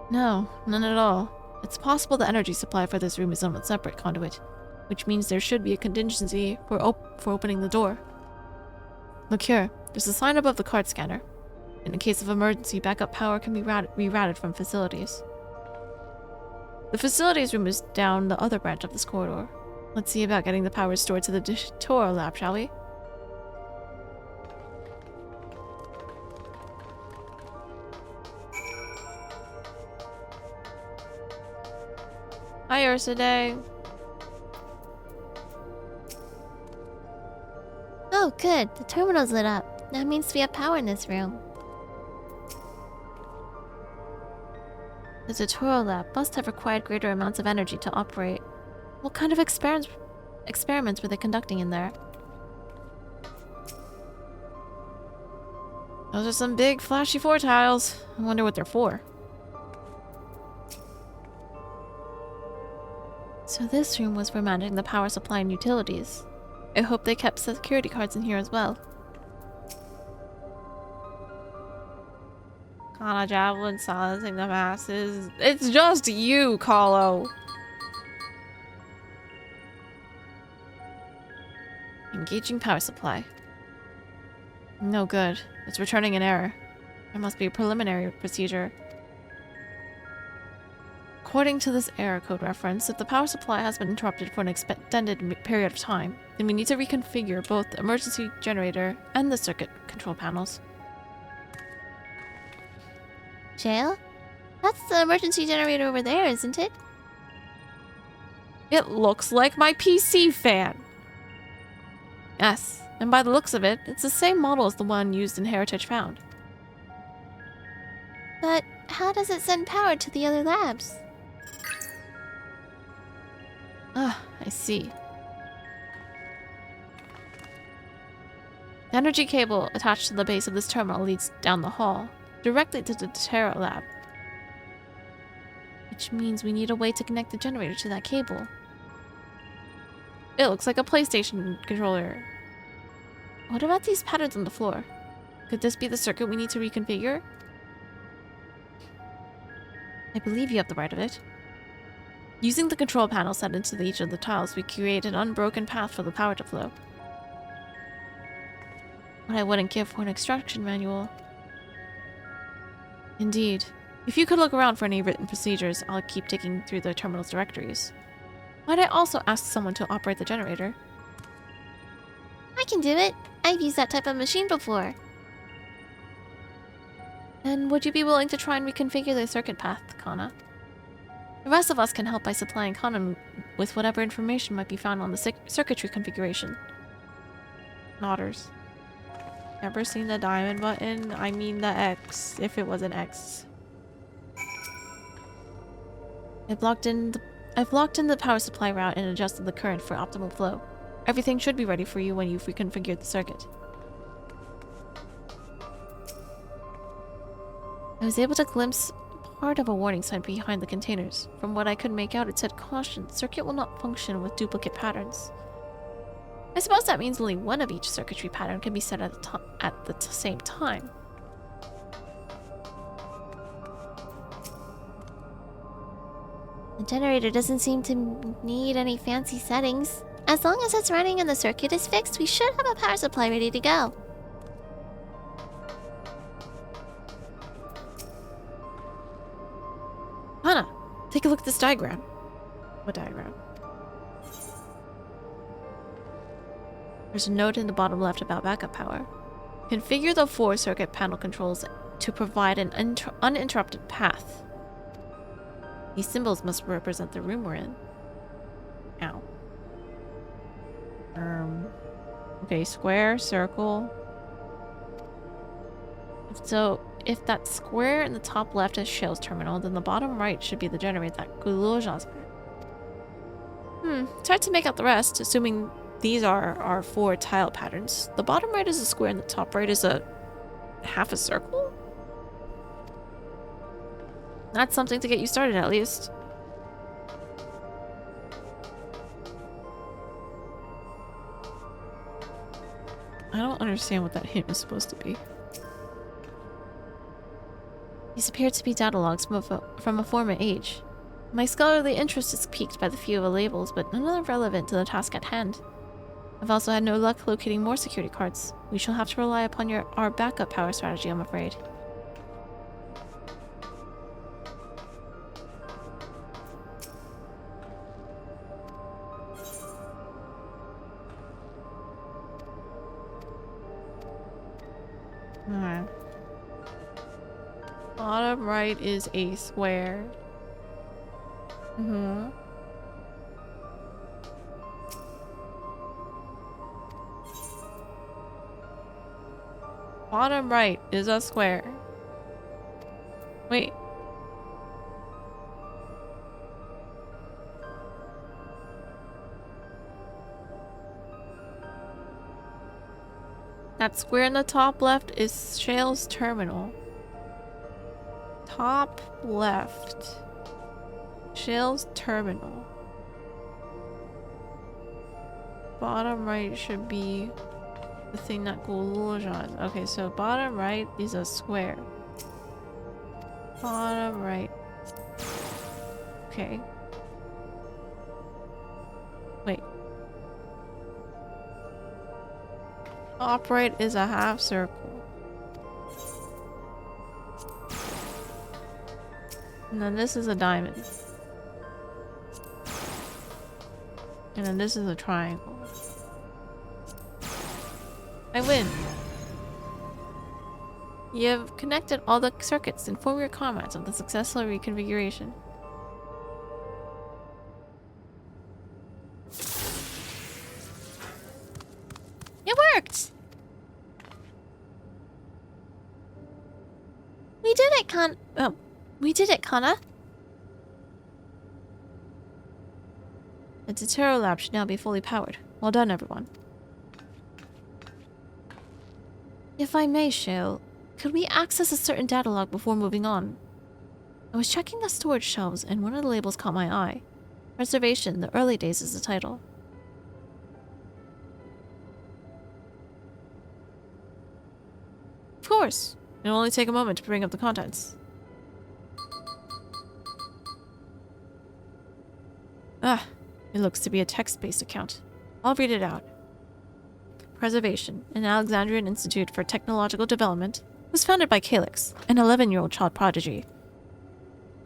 No, none at all. It's possible the energy supply for this room is on a separate conduit, which means there should be a contingency for opening the door. Look here, there's a sign above the card scanner. In case of emergency, backup power can be rerouted from facilities. The facilities room is down the other branch of this corridor. Let's see about getting the power restored to the Dawntrail lab, shall we? Hi, Ursade. Oh, good. The terminal's lit up. That means we have power in this room. The Dawntrail lab must have required greater amounts of energy to operate. What kind of experiments were they conducting in there? Those are some big, flashy tiles. I wonder what they're for. So this room was for managing the power supply and utilities. I hope they kept security cards in here as well. Kana Javelin silencing the masses. It's just you, Kahlo. Engaging power supply. No good. It's returning an error. There must be a preliminary procedure. According to this error code reference, if the power supply has been interrupted for an extended period of time, then we need to reconfigure both the emergency generator and the circuit control panels. Shale? That's the emergency generator over there, isn't it? It looks like my PC fan! Yes, and by the looks of it, it's the same model as the one used in Heritage Found. But how does it send power to the other labs? Ah, I see. The energy cable attached to the base of this terminal leads down the hall, directly to the Terra lab. Which means we need a way to connect the generator to that cable. It looks like a PlayStation controller. What about these patterns on the floor? Could this be the circuit we need to reconfigure? I believe you have the right of it. Using the control panel set into each of the tiles, we create an unbroken path for the power to flow. What I wouldn't give for an instruction manual. Indeed. If you could look around for any written procedures, I'll keep digging through the terminal's directories. Might I also ask someone to operate the generator? I can do it. I've used that type of machine before. And would you be willing to try and reconfigure the circuit path, Kana? The rest of us can help by supplying Kana with whatever information might be found on the circuitry configuration. Nodders. Ever seen the diamond button? I mean the X, if it was an X. I've locked in the power supply route and adjusted the current for optimal flow. Everything should be ready for you when you've reconfigured the circuit. I was able to glimpse part of a warning sign behind the containers. From what I could make out, it said, "Caution, circuit will not function with duplicate patterns." I suppose that means only one of each circuitry pattern can be set at the same time. The generator doesn't seem to need any fancy settings. As long as it's running and the circuit is fixed, we should have a power supply ready to go. Hana, take a look at this diagram. What diagram? There's a note in the bottom left about backup power. Configure the 4 circuit panel controls to provide an uninterrupted path. These symbols must represent the room we're in. Ow. Okay, square, circle. So, if that square in the top left is Shale's terminal, then the bottom right should be the generator that Guloja's. It's hard to make out the rest, assuming these are our 4 tile patterns. The bottom right is a square and the top right is a half a circle? That's something to get you started, at least. I don't understand what that hint is supposed to be. These appear to be data logs from a former age. My scholarly interest is piqued by the few of the labels, but none are relevant to the task at hand. I've also had no luck locating more security cards. We shall have to rely upon our backup power strategy, I'm afraid. Alright. Bottom right is a square. Bottom right is a square. Wait. That square in the top left is Shale's terminal. Top left. Shale's terminal. Bottom right should be the thing that Guloja. Okay, so bottom right is a square. Bottom right. Okay. Wait. Top right is a half circle. And then this is a diamond. And then this is a triangle. I win. You have connected all the circuits. Inform your comrades of the successful reconfiguration. It worked! We did it, We did it, Kana. The Dawntrail lab should now be fully powered. Well done, everyone. If I may, Shale, could we access a certain data log before moving on? I was checking the storage shelves and one of the labels caught my eye. Preservation, the early days is the title. Of course. It'll only take a moment to bring up the contents. Ah, it looks to be a text-based account. I'll read it out. Preservation, an Alexandrian Institute for Technological Development, was founded by Calyx, an 11-year-old child prodigy.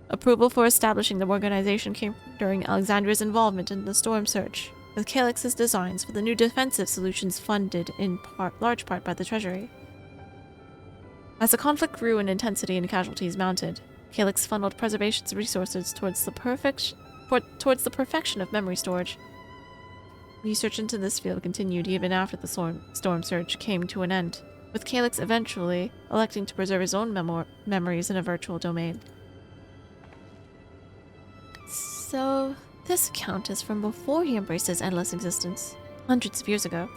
Approval for establishing the organization came during Alexandria's involvement in the Storm Surge, with Calyx's designs for the new defensive solutions funded in large part by the Treasury. As the conflict grew in intensity and casualties mounted, Calyx funneled Preservation's resources towards the perfection of memory storage. Research into this field continued even after the Storm Surge came to an end, with Calyx eventually electing to preserve his own memories in a virtual domain. So, this account is from before he embraced his endless existence, hundreds of years ago.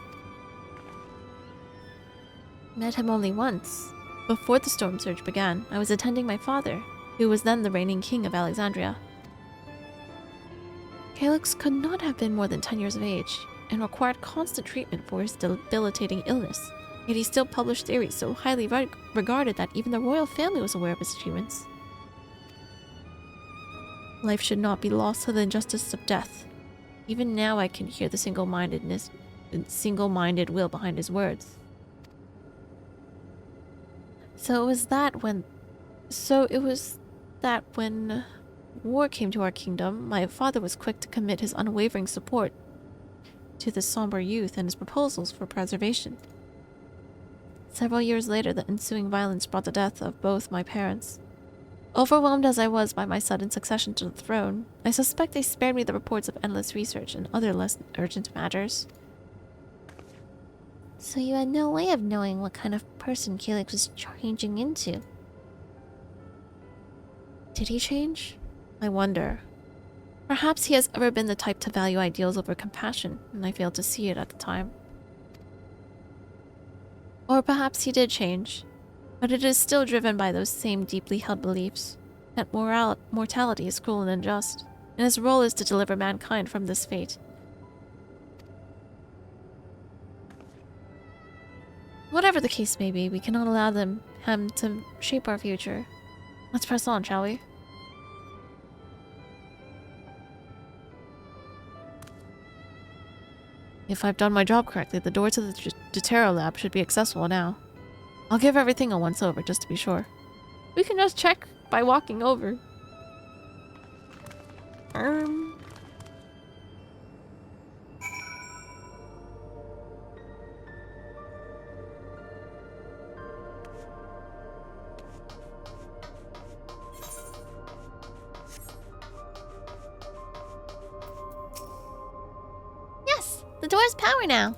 Met him only once. Before the Storm Surge began, I was attending my father, who was then the reigning king of Alexandria. Calyx could not have been more than 10 years of age, and required constant treatment for his debilitating illness, yet he still published theories so highly regarded that even the royal family was aware of his achievements. Life should not be lost to the injustice of death. Even now I can hear the single-minded will behind his words. So it was that when war came to our kingdom, my father was quick to commit his unwavering support to the somber youth and his proposals for preservation. Several years later, the ensuing violence brought the death of both my parents. Overwhelmed as I was by my sudden succession to the throne, I suspect they spared me the reports of endless research and other less urgent matters. So you had no way of knowing what kind of person Calyx was changing into. Did he change? I wonder. Perhaps he has ever been the type to value ideals over compassion, and I failed to see it at the time. Or perhaps he did change, but it is still driven by those same deeply held beliefs, that mortality is cruel and unjust, and his role is to deliver mankind from this fate. Whatever the case may be, we cannot allow him to shape our future. Let's press on, shall we? If I've done my job correctly, the door to the Dawntrail lab should be accessible now. I'll give everything a once-over, just to be sure. We can just check by walking over. Yes, the door's power now.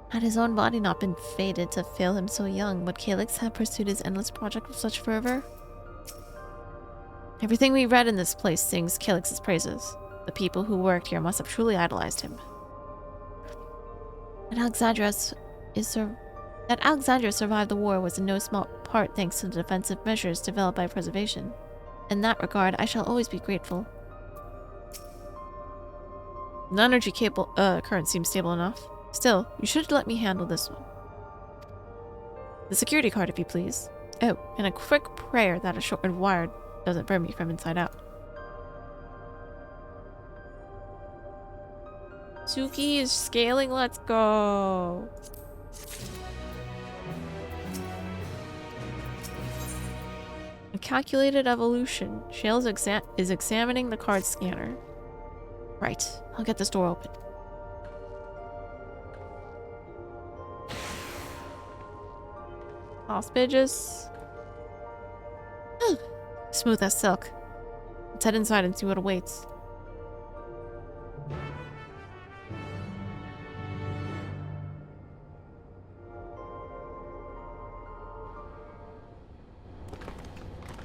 Had his own body not been fated to fail him so young, would Calyx have pursued his endless project with such fervor? Everything we read in this place sings Calyx's praises. The people who worked here must have truly idolized him. That Alexandria survived the war was in no small part thanks to the defensive measures developed by preservation. In that regard, I shall always be grateful. The energy current seems stable enough. Still, you should let me handle this one. The security card, if you please. Oh, and a quick prayer that a shortened wire doesn't burn me from inside out. Suki is scaling, let's go! A calculated evolution. Shale is examining the card scanner. Right, I'll get this door open. Hostages. Smooth as silk. Let's head inside and see what awaits.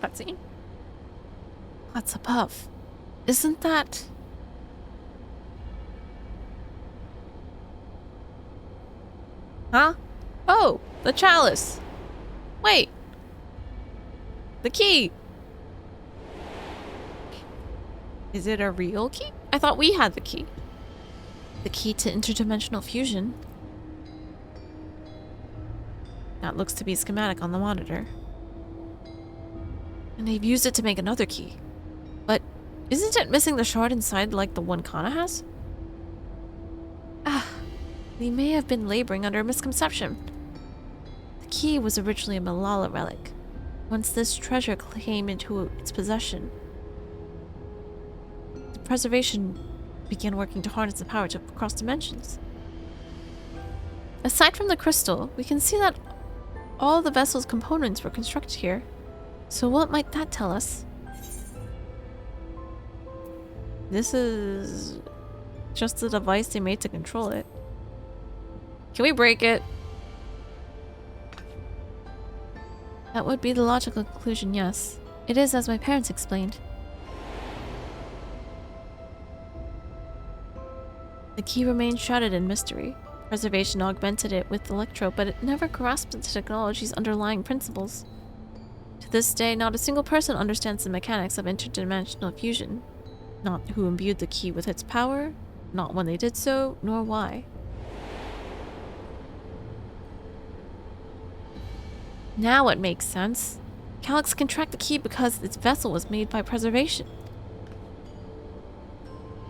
Cutscene. What's above? Isn't that Huh? Oh, the chalice. Wait. The key. Is it a real key? I thought we had the key. The key to interdimensional fusion. That looks to be a schematic on the monitor. And they've used it to make another key. But isn't it missing the shard inside like the one Kana has? Ah, we may have been laboring under a misconception. The key was originally a Malala relic. Once this treasure came into its possession, the preservation began working to harness the power to cross dimensions. Aside from the crystal, we can see that all the vessel's components were constructed here. So what might that tell us? This is just a device they made to control it. Can we break it? That would be the logical conclusion, yes. It is as my parents explained. The key remained shrouded in mystery. Preservation augmented it with electro, but it never grasped the technology's underlying principles. To this day, not a single person understands the mechanics of interdimensional fusion. Not who imbued the key with its power, not when they did so, nor why. Now it makes sense. Calyx can track the key because its vessel was made by preservation.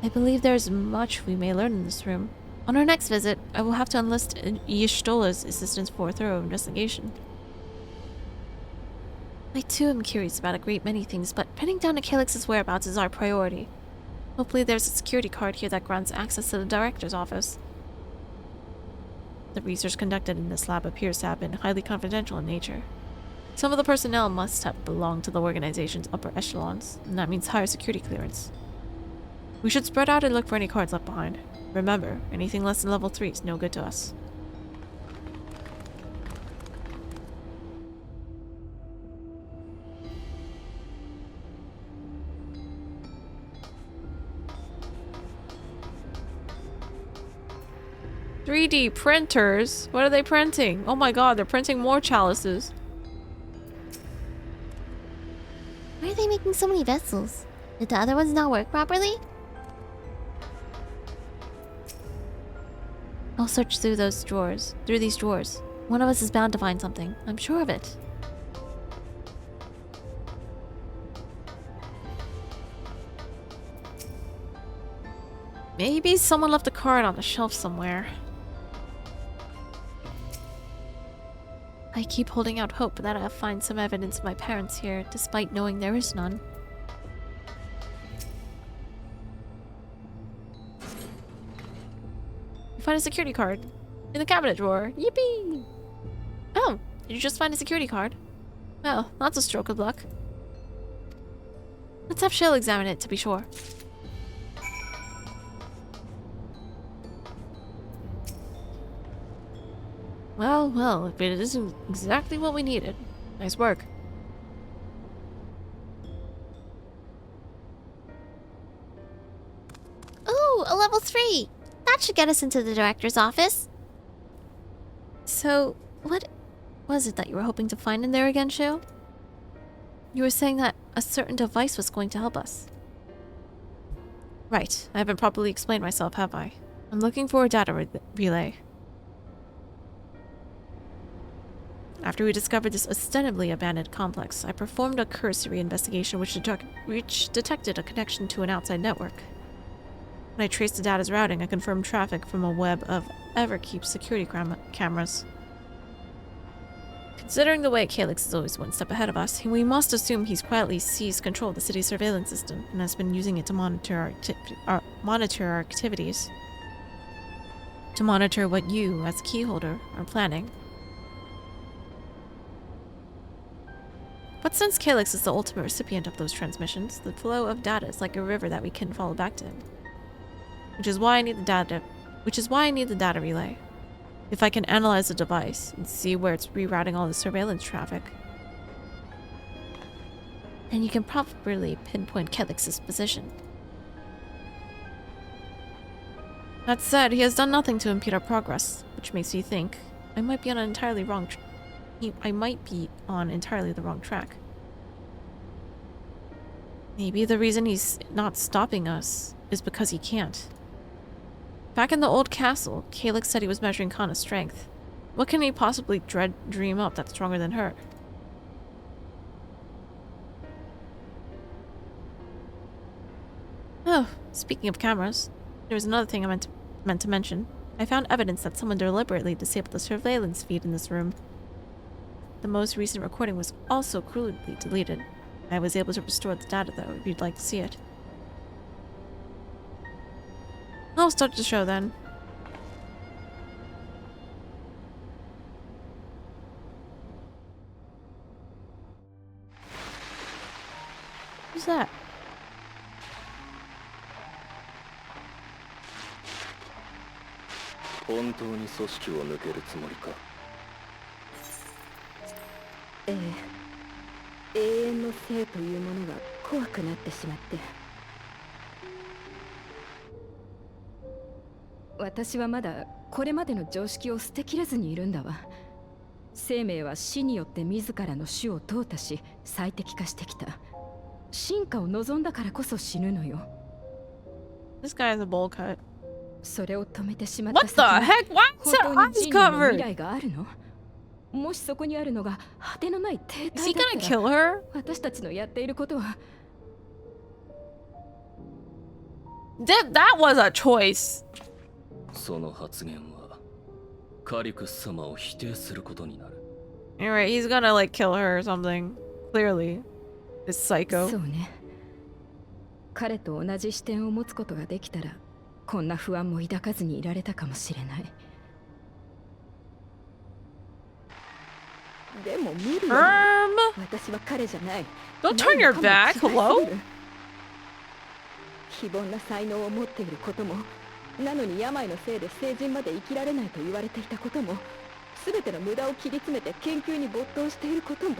I believe there is much we may learn in this room. On our next visit, I will have to enlist Y'shtola's assistance for a thorough investigation. I too am curious about a great many things, but pinning down Calyx's whereabouts is our priority. Hopefully there's a security card here that grants access to the director's office. The research conducted in this lab appears to have been highly confidential in nature. Some of the personnel must have belonged to the organization's upper echelons, and that means higher security clearance. We should spread out and look for any cards left behind. Remember, anything less than level 3 is no good to us. "3D printers? What are they printing? Oh my god, they're printing more chalices." Why are they making so many vessels? Did the other ones not work properly? I'll search through these drawers. One of us is bound to find something. I'm sure of it. Maybe someone left a card on the shelf somewhere. I keep holding out hope that I'll find some evidence of my parents here, despite knowing there is none. Find a security card in the cabinet drawer. Yippee! Oh, did you just find a security card? Well, that's a stroke of luck. Let's have Shale examine it to be sure. Well, well, but it isn't exactly what we needed. Nice work. Ooh, a level 3! That should get us into the director's office. So, what was it that you were hoping to find in there again, Shale? You were saying that a certain device was going to help us. Right, I haven't properly explained myself, have I? I'm looking for a data relay. After we discovered this ostensibly abandoned complex, I performed a cursory investigation which detected a connection to an outside network. When I traced the data's routing, I confirmed traffic from a web of Everkeep's security cameras. Considering the way Calyx is always one step ahead of us, we must assume he's quietly seized control of the city's surveillance system and has been using it to monitor our activities. To monitor what you, as keyholder, are planning. But since Calyx is the ultimate recipient of those transmissions, the flow of data is like a river that we can follow back to him. Which is why I need the data relay. If I can analyze the device and see where it's rerouting all the surveillance traffic, then you can properly pinpoint Calyx's position. That said, he has done nothing to impede our progress, which makes me think I might be on an entirely wrong I might be on entirely the wrong track. Maybe the reason he's not stopping us is because he can't. Back in the old castle, Calyx said he was measuring Kana's strength. What can he possibly dream up that's stronger than her? Oh, speaking of cameras, there was another thing I meant to mention. I found evidence that someone deliberately disabled the surveillance feed in this room. The most recent recording was also crudely deleted. I was able to restore the data though, if you'd like to see it. I'll start the show then. Who's that?ええ、永遠の生というものが怖くなってしまって。私はまだこれまでの常識を捨てきれずにいるんだわ。生命は死によって自らの種を淘汰し最適化してきた。進化を望んだからこそ死ぬのよ。This guy has a bowl cut. それを止めてしまった先に What the heck? Why is her 本当に eyes 人類の covered? 未来があるの？もしそこにあるのが果てのない停 Is he 滞だ gonna ったら kill her? 私たちのやっていることは That was a choice. その発言はカリクス様を否定することになる。Alright, he's gonna like kill her or something. Clearly. This psycho. そうね。彼と同じ視点を持つことができたらこんな不安も抱かずにいられたかもしれない。でも見るよ。私は彼じゃない。 Don't turn your back. Hello? 非凡な才能を持っていることも、なのに病のせいで成人まで生きられないと言われていたことも、すべての無駄を切り詰めて研究に没頭していることも。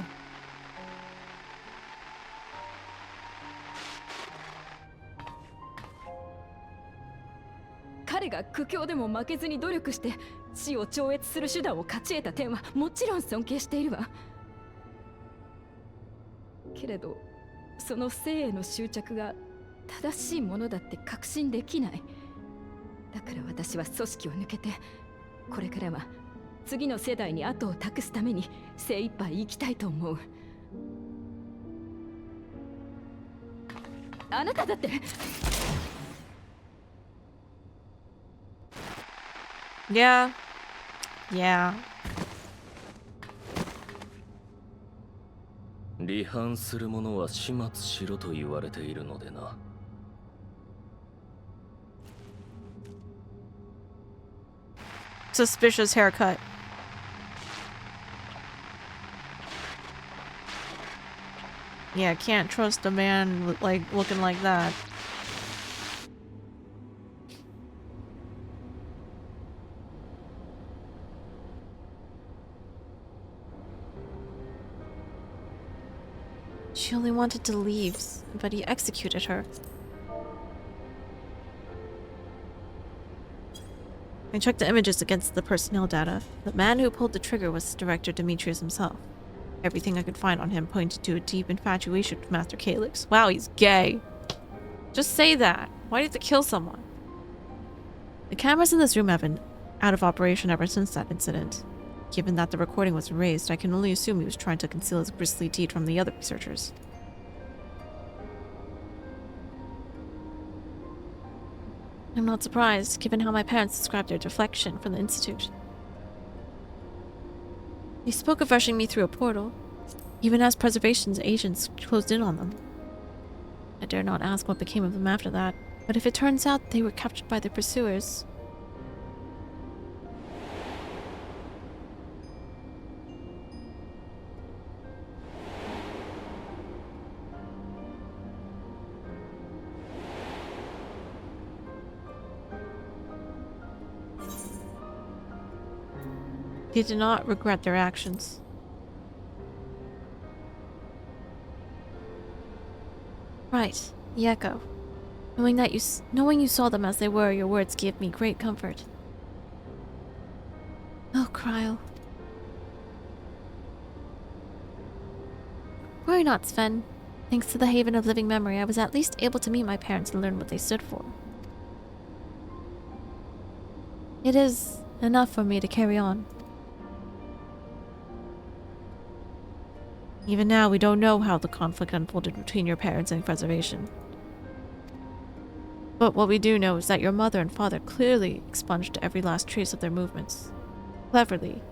彼が苦境でも負けずに努力して死を超越する手段を勝ち得た点はもちろん尊敬しているわ。けれどその生への執着が正しいものだって確信できない。だから私は組織を抜けてこれからは次の世代に後を託すために精一杯生きたいと思う。あなただって。Yeah. Yeah. 離反する者は始末しろと言われているのでな。Suspicious haircut. Yeah, can't trust a man like looking like that. She only wanted to leave, but he executed her. I checked the images against the personnel data. The man who pulled the trigger was Director Demetrius himself. Everything I could find on him pointed to a deep infatuation with Master Calyx. Wow, he's gay. Just say that. Why do you have to kill someone? The cameras in this room have been out of operation ever since that incident. Given that the recording was erased, I can only assume he was trying to conceal his grisly deed from the other researchers. I'm not surprised, given how my parents described their deflection from the Institute. They spoke of rushing me through a portal, even as preservation's agents closed in on them. I dare not ask what became of them after that, but if it turns out they were captured by their pursuers... They did not regret their actions. Right, the echo. Knowing you saw them as they were, your words gave me great comfort. Oh, Cryo. Worry not, Sven. Thanks to the Haven of Living Memory, I was at least able to meet my parents and learn what they stood for. It is enough for me to carry on. Even now, we don't know how the conflict unfolded between your parents and Preservation. But what we do know is that your mother and father clearly expunged every last trace of their movements. Cleverly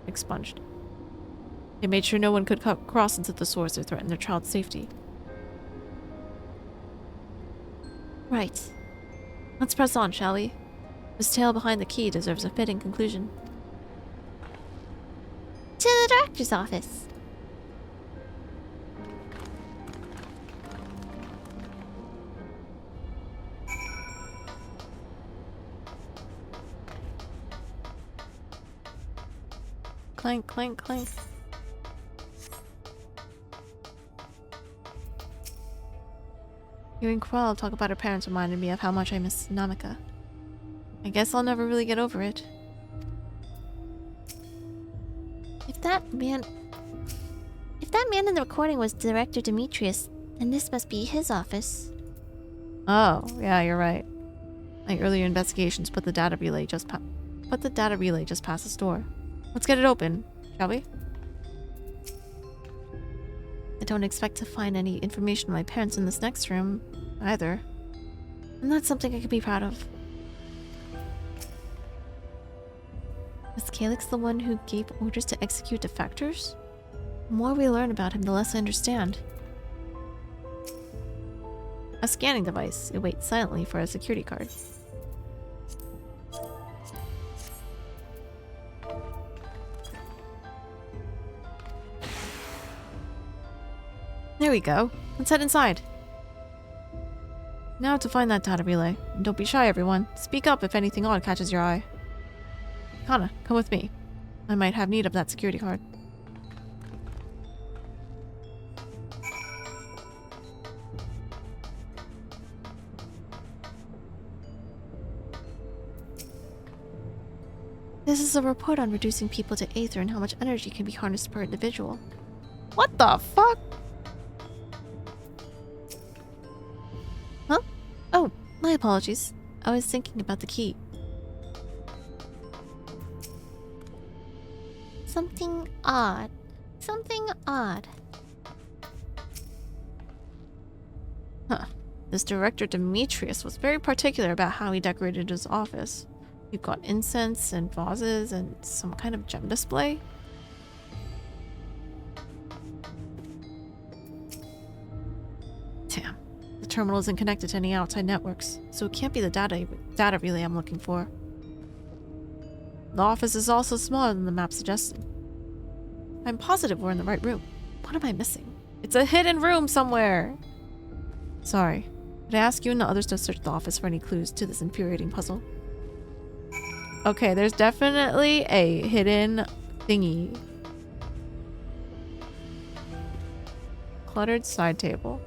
expunged. They made sure no one could cross into the source or threaten their child's safety. Right. Let's press on, shall we? This tale behind the key deserves a fitting conclusion. To the director's office. Clank, clank, clank. Hearing Quell talk about her parents reminded me of how much I miss Namika. I guess I'll never really get over it. If that man in the recording was Director Demetrius, then this must be his office. Oh, yeah, you're right. My earlier investigations put the data relay just past this door. Let's get it open, shall we? I don't expect to find any information on my parents in this next room, either. And that's something I could be proud of. Was Calyx the one who gave orders to execute defectors? The more we learn about him, the less I understand. A scanning device. It waits silently for a security card. There we go. Let's head inside. Now to find that data relay. And don't be shy, everyone. Speak up if anything odd catches your eye. Kana, come with me. I might have need of that security card. This is a report on reducing people to Aether and how much energy can be harnessed per individual. What the fuck? Huh? Oh, my apologies. I was thinking about the key. Something odd. Something odd. Huh. This director Demetrius was very particular about how he decorated his office. We've got incense and vases and some kind of gem display. Damn. The terminal isn't connected to any outside networks, so it can't be the data relay I'm looking for. The office is also smaller than the map suggested. I'm positive we're in the right room. What am I missing? It's a hidden room somewhere! Sorry. Could I ask you and the others to search the office for any clues to this infuriating puzzle? Okay, there's definitely a hidden thingy. Cluttered side table.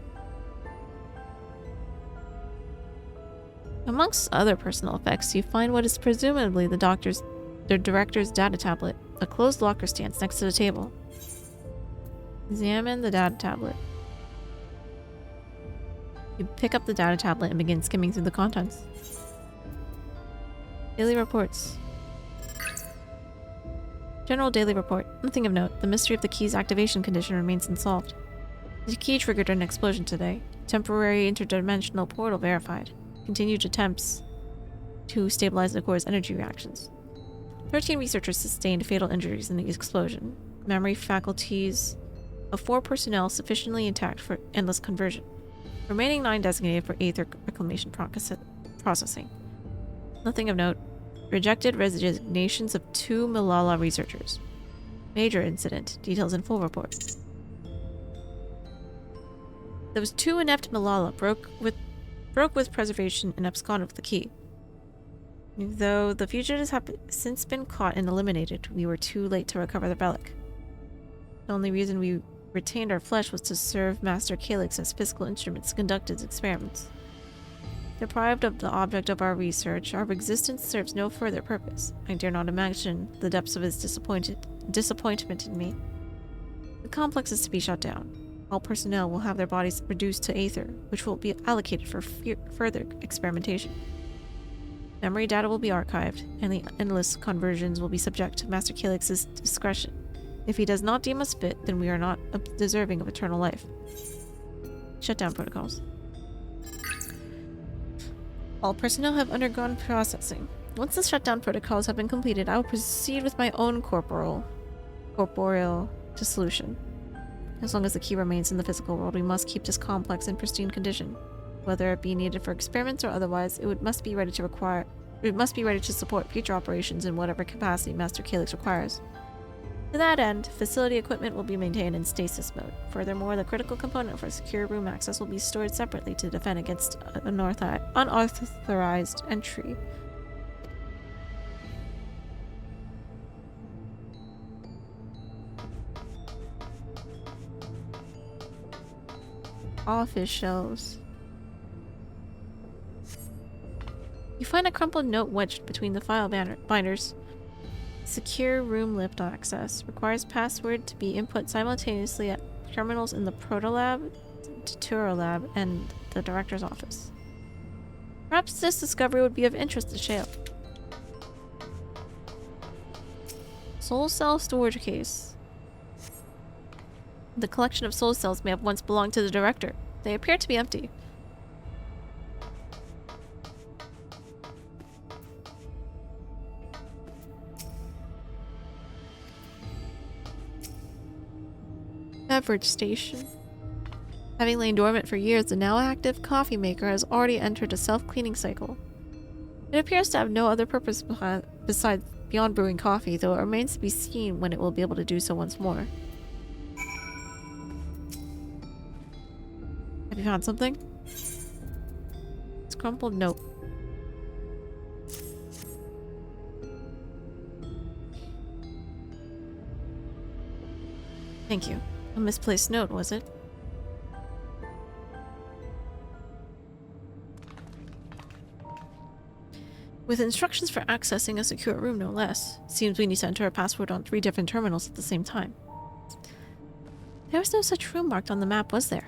Amongst other personal effects, you find what is presumably the director's data tablet. A closed locker stands next to the table. Examine the data tablet. You pick up the data tablet and begin skimming through the contents. Daily reports. General daily report. Nothing of note. The mystery of the key's activation condition remains unsolved. The key triggered an explosion today. Temporary interdimensional portal verified. Continued attempts to stabilize the core's energy reactions. 13 researchers sustained fatal injuries in the explosion. Memory faculties of 4 personnel sufficiently intact for endless conversion. Remaining 9 designated for Aether reclamation processing. Nothing of note. Rejected resignations of 2 Malala researchers. Major incident. Details in full report. Those 2 inept Malala broke with preservation and absconded with the key. Though the fugitives have since been caught and eliminated, we were too late to recover the relic. The only reason we retained our flesh was to serve Master Calyx as physical instruments to conduct his experiments. Deprived of the object of our research, our existence serves no further purpose. I dare not imagine the depths of his disappointment in me. The complex is to be shut down. All personnel will have their bodies reduced to aether, which will be allocated for further experimentation. Memory data will be archived, and the endless conversions will be subject to Master Calyx's discretion. If he does not deem us fit, then we are not deserving of eternal life. Shutdown protocols. All personnel have undergone processing. Once the shutdown protocols have been completed, I will proceed with my own corporeal dissolution. As long as the key remains in the physical world, we must keep this complex in pristine condition. Whether it be needed for experiments or otherwise, it must be ready to support future operations in whatever capacity Master Calyx requires. To that end, facility equipment will be maintained in stasis mode. Furthermore, the critical component for secure room access will be stored separately to defend against unauthorized entry. Office shelves. You find a crumpled note wedged between the file binders. Secure room lift access. Requires password to be input simultaneously at terminals in the Protolab, Dawntrail, and the director's office. Perhaps this discovery would be of interest to Shale. Soul cell storage case. The collection of soul cells may have once belonged to the director. They appear to be empty. Beverage station. Having lain dormant for years, the now active coffee maker has already entered a self-cleaning cycle. It appears to have no other purpose besides beyond brewing coffee, though it remains to be seen when it will be able to do so once more. Have you found something? It's a crumpled note. Thank you. A misplaced note, was it? With instructions for accessing a secure room, no less. Seems we need to enter a password on 3 different terminals at the same time. There was no such room marked on the map, was there?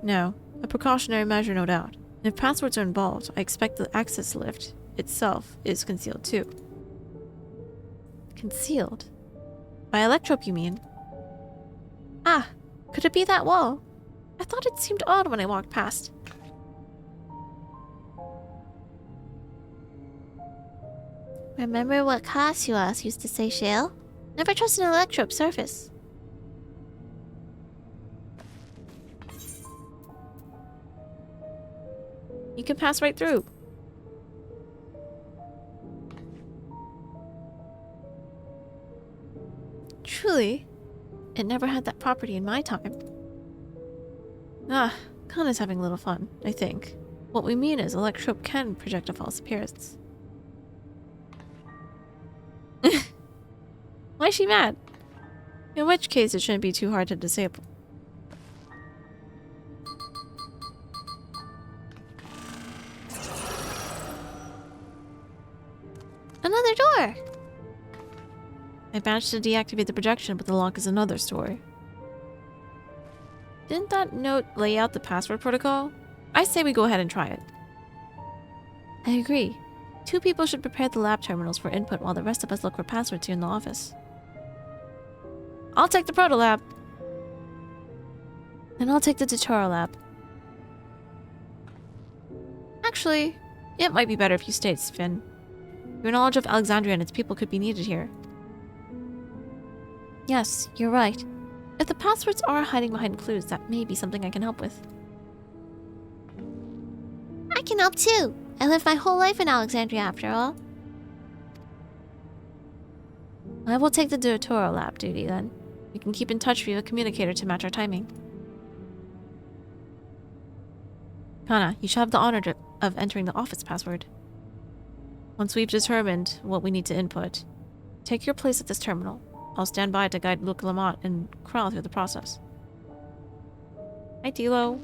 No. A precautionary measure, no doubt. And if passwords are involved, I expect the access lift itself is concealed too. Concealed? By electrope, you mean? Ah, could it be that wall? I thought it seemed odd when I walked past. Remember what Kasuas used to say, Shale? Never trust an electrope surface. You can pass right through. Truly, it never had that property in my time. Ah, Kana's having a little fun, I think. What we mean is electrope can project a false appearance. Why is she mad? In which case, it shouldn't be too hard to disable. Another door! I managed to deactivate the projection, but the lock is another story. Didn't that note lay out the password protocol? I say we go ahead and try it. I agree. 2 people should prepare the lab terminals for input while the rest of us look for passwords here in the office. I'll take the Proto Lab. And I'll take the Tutorial Lab. Actually, it might be better if you stayed, Finn. Your knowledge of Alexandria and its people could be needed here. Yes, you're right. If the passwords are hiding behind clues, that may be something I can help with. I can help too. I lived my whole life in Alexandria after all. I will take the Tutorial Lab duty then. We can keep in touch via a communicator to match our timing. Kana, you shall have the honor of entering the office password. Once we've determined what we need to input, take your place at this terminal. I'll stand by to guide Luke Lamont and Krell through the process. Hi, Tilo.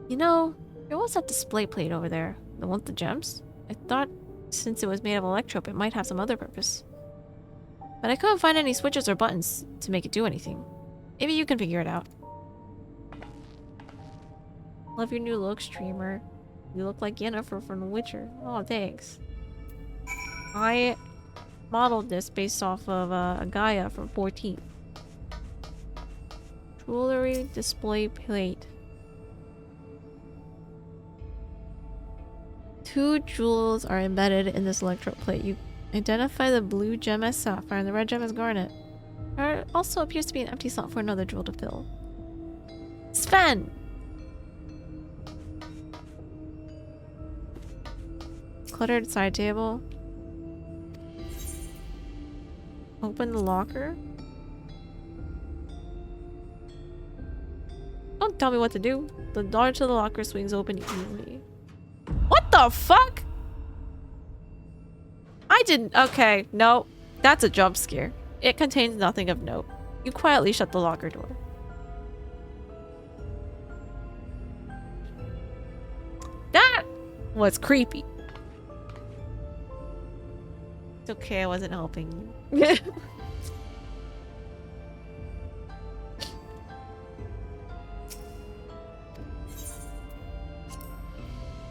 You know, There was that display plate over there. The one with the gems? I thought since it was made of electrope, it might have some other purpose. But I couldn't find any switches or buttons to make it do anything. Maybe you can figure it out. Love your new look, streamer. You look like Yennefer from The Witcher. Oh, thanks. I modeled this based off of Gaia from 14. Jewelry display plate. 2 jewels are embedded in this electrode plate. You identify the blue gem as sapphire and the red gem as garnet. There also appears to be an empty slot for another jewel to fill. Sven! Cluttered side table. Open the locker. Don't tell me what to do. The door to the locker swings open easily. What the fuck? I didn't. Okay, no. That's a jump scare. It contains nothing of note. You quietly shut the locker door. That was creepy. It's okay, I wasn't helping you.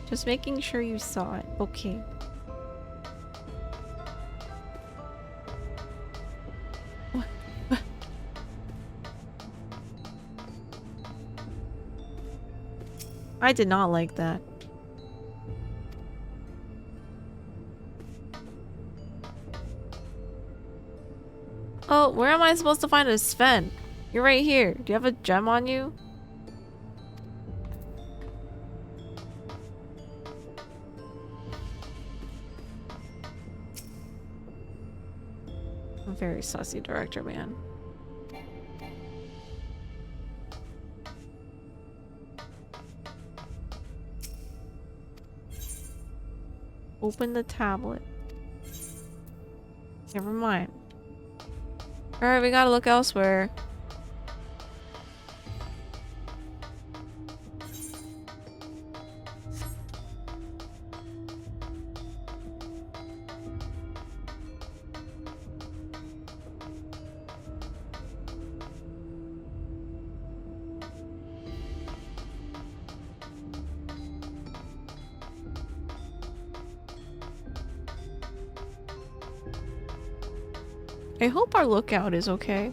Just making sure you saw it. Okay. I did not like that. Oh, where am I supposed to find a Sven? You're right here. Do you have a gem on you? I'm very sussy director, man. Open the tablet. Never mind. Alright, we gotta look elsewhere. I hope our lookout is okay.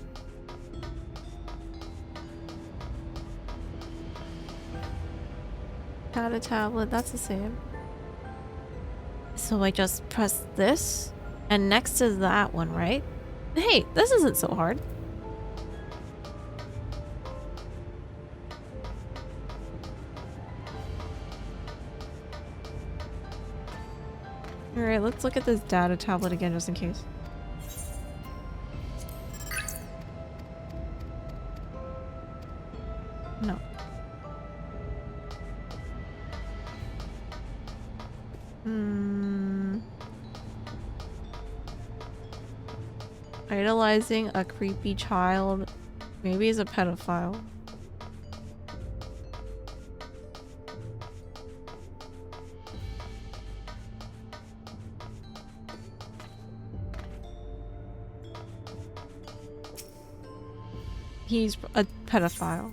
Data tablet, that's the same. So I just press this, and next is that one, right? Hey, this isn't so hard. Alright, let's look at this data tablet again just in case. No. Idolizing a creepy child. Maybe he's a pedophile. He's a pedophile.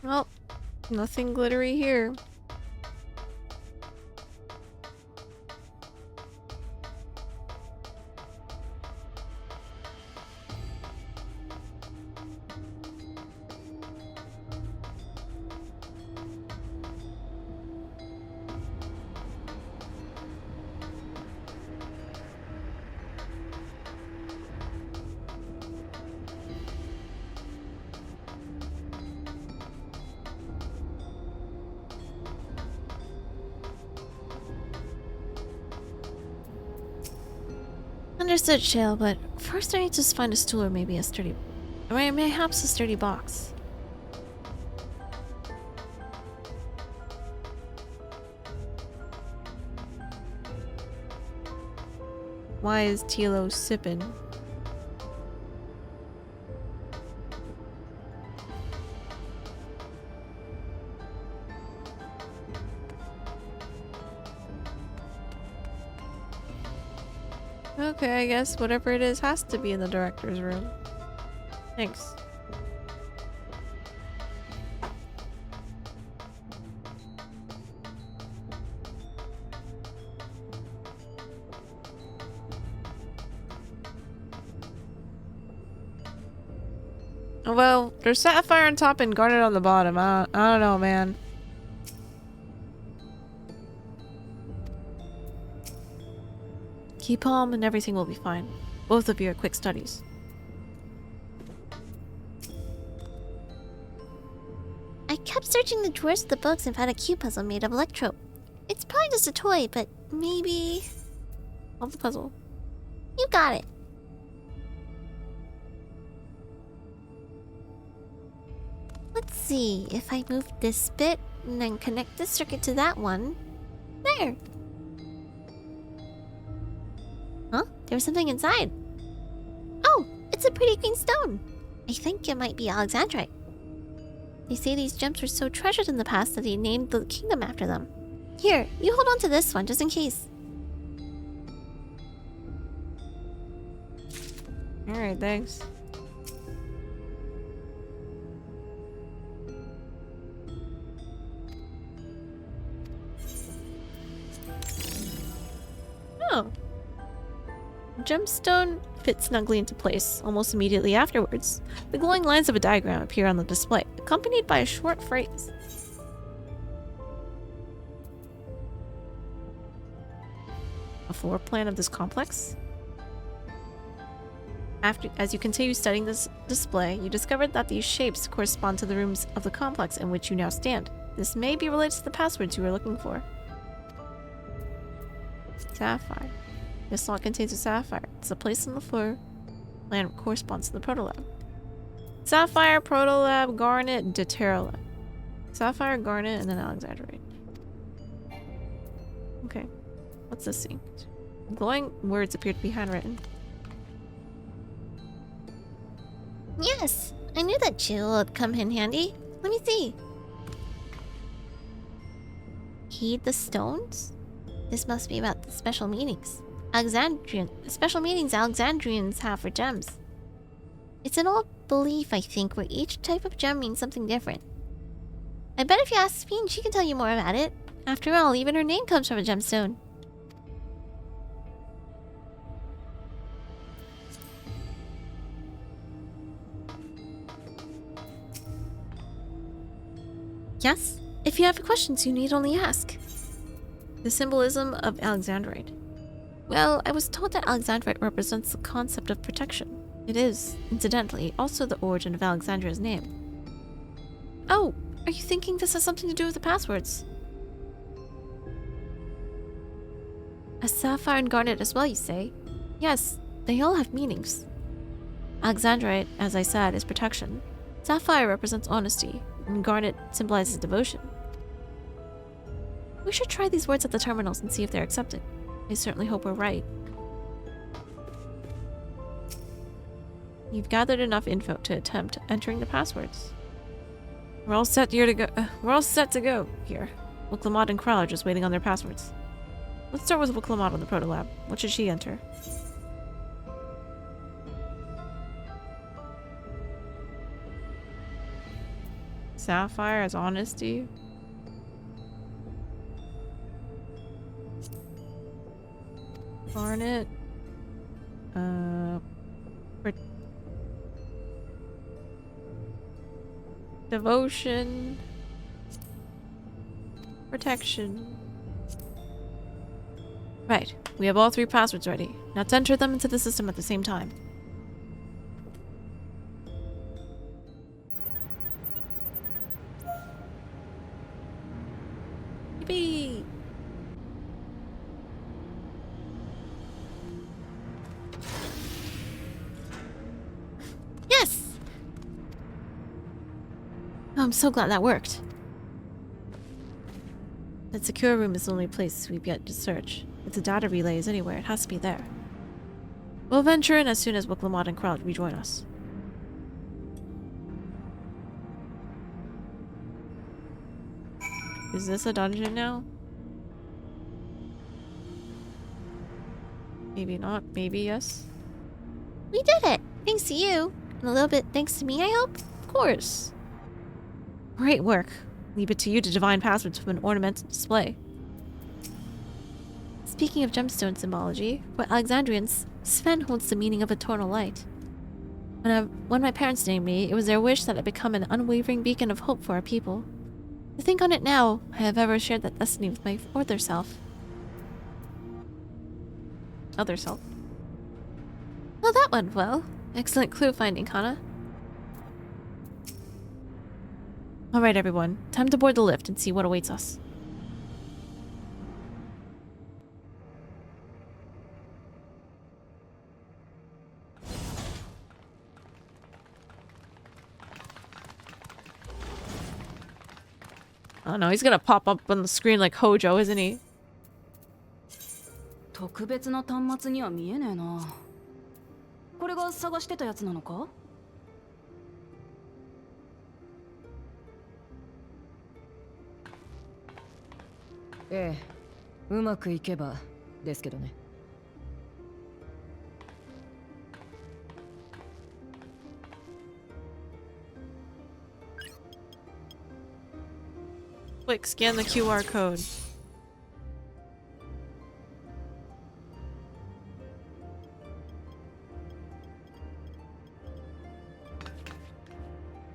Well, nothing glittery here. Understood, Shale, but first I need to find a stool or maybe a sturdy... or perhaps a sturdy box. Why is Tilo sipping? Okay, I guess whatever it is has to be in the director's room. Thanks. Well, there's sapphire on top and garnet on the bottom. I don't know, man. Keep calm and everything will be fine. Both of you are quick studies. I kept searching the drawers of the books and found a cube puzzle made of electro. It's probably just a toy, but maybe... Solve the puzzle. You got it. Let's see, if I move this bit and then connect this circuit to that one. There! Huh? There's something inside. Oh, it's a pretty green stone. I think it might be Alexandrite. They say these gems were so treasured in the past that they named the kingdom after them. Here, you hold on to this one just in case. Alright, thanks. Oh. Gemstone fits snugly into place almost immediately afterwards. The glowing lines of a diagram appear on the display, accompanied by a short phrase. A floor plan of this complex? As you continue studying this display, you discovered that these shapes correspond to the rooms of the complex in which you now stand. This may be related to the passwords you were looking for. Sapphire. This slot contains a sapphire. It's a place on the floor. Plan corresponds to the protolab. Sapphire, protolab, garnet, deuterolab. Sapphire, garnet, and then alexandrite. Okay. What's this thing? Glowing words appear to be handwritten. Yes, I knew that jewel would come in handy. Let me see. Heed the stones? This must be about the special meanings. Special meanings Alexandrians have for gems. It's an old belief, I think, where each type of gem means something different. I bet if you ask Speen, she can tell you more about it. After all, even her name comes from a gemstone. Yes? If you have questions, you need only ask. The symbolism of Alexandrite. Well, I was told that Alexandrite represents the concept of protection. It is, incidentally, also the origin of Alexandria's name. Oh, are you thinking this has something to do with the passwords? A sapphire and garnet as well, you say? Yes, they all have meanings. Alexandrite, as I said, is protection. Sapphire represents honesty, and garnet symbolizes devotion. We should try these words at the terminals and see if they're accepted. I certainly hope we're right. You've gathered enough info to attempt entering the passwords. We're all set here to go. We're all set to go here. Wuklamad and Krell are just waiting on their passwords. Let's start with Wuklamad on the protolab. What should she enter? Sapphire as honesty. Garnet. Devotion. Protection. Right. We have all three passwords ready. Now to enter them into the system at the same time. Yippee! Yes! Oh, I'm so glad that worked. That secure room is the only place we've yet to search. If the data relay is anywhere, it has to be there. We'll venture in as soon as Wiclamot and Crowd rejoin us. Is this a dungeon now? Maybe not. Maybe yes. We did it! Thanks to you. And a little bit thanks to me, I hope? Of course. Great work. Leave it to you to divine passwords from an ornamental display. Speaking of gemstone symbology, for Alexandrians, Sven holds the meaning of eternal light. When my parents named me, it was their wish that I become an unwavering beacon of hope for our people. To think on it now, I have ever shared that destiny with my other self. Other self? Well, that went well. Excellent clue finding, Kana. Alright everyone, time to board the lift and see what awaits us. I don't know, he's gonna pop up on the screen like Hojo, isn't he? 特別な端末には見えねえな。これが探してたやつなのか？ええ、うまくいけばですけどね。Click, scan the QR code.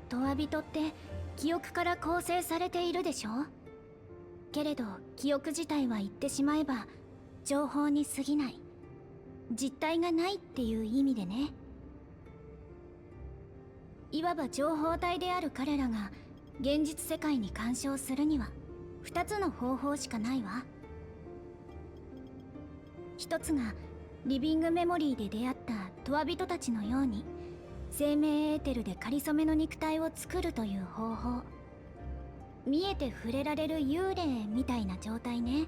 Towabi って記憶から構成されているでしょ？けれど記憶自体は言ってしまえば情報に過ぎない、実体がないっていう意味でね。いわば情報体である彼らが現実世界に干渉するには2つの方法しかないわ。一つがリビングメモリーで出会ったトワビトたちのように生命エーテルで仮初めの肉体を作るという方法。見えて触れられる幽霊みたいな状態ね。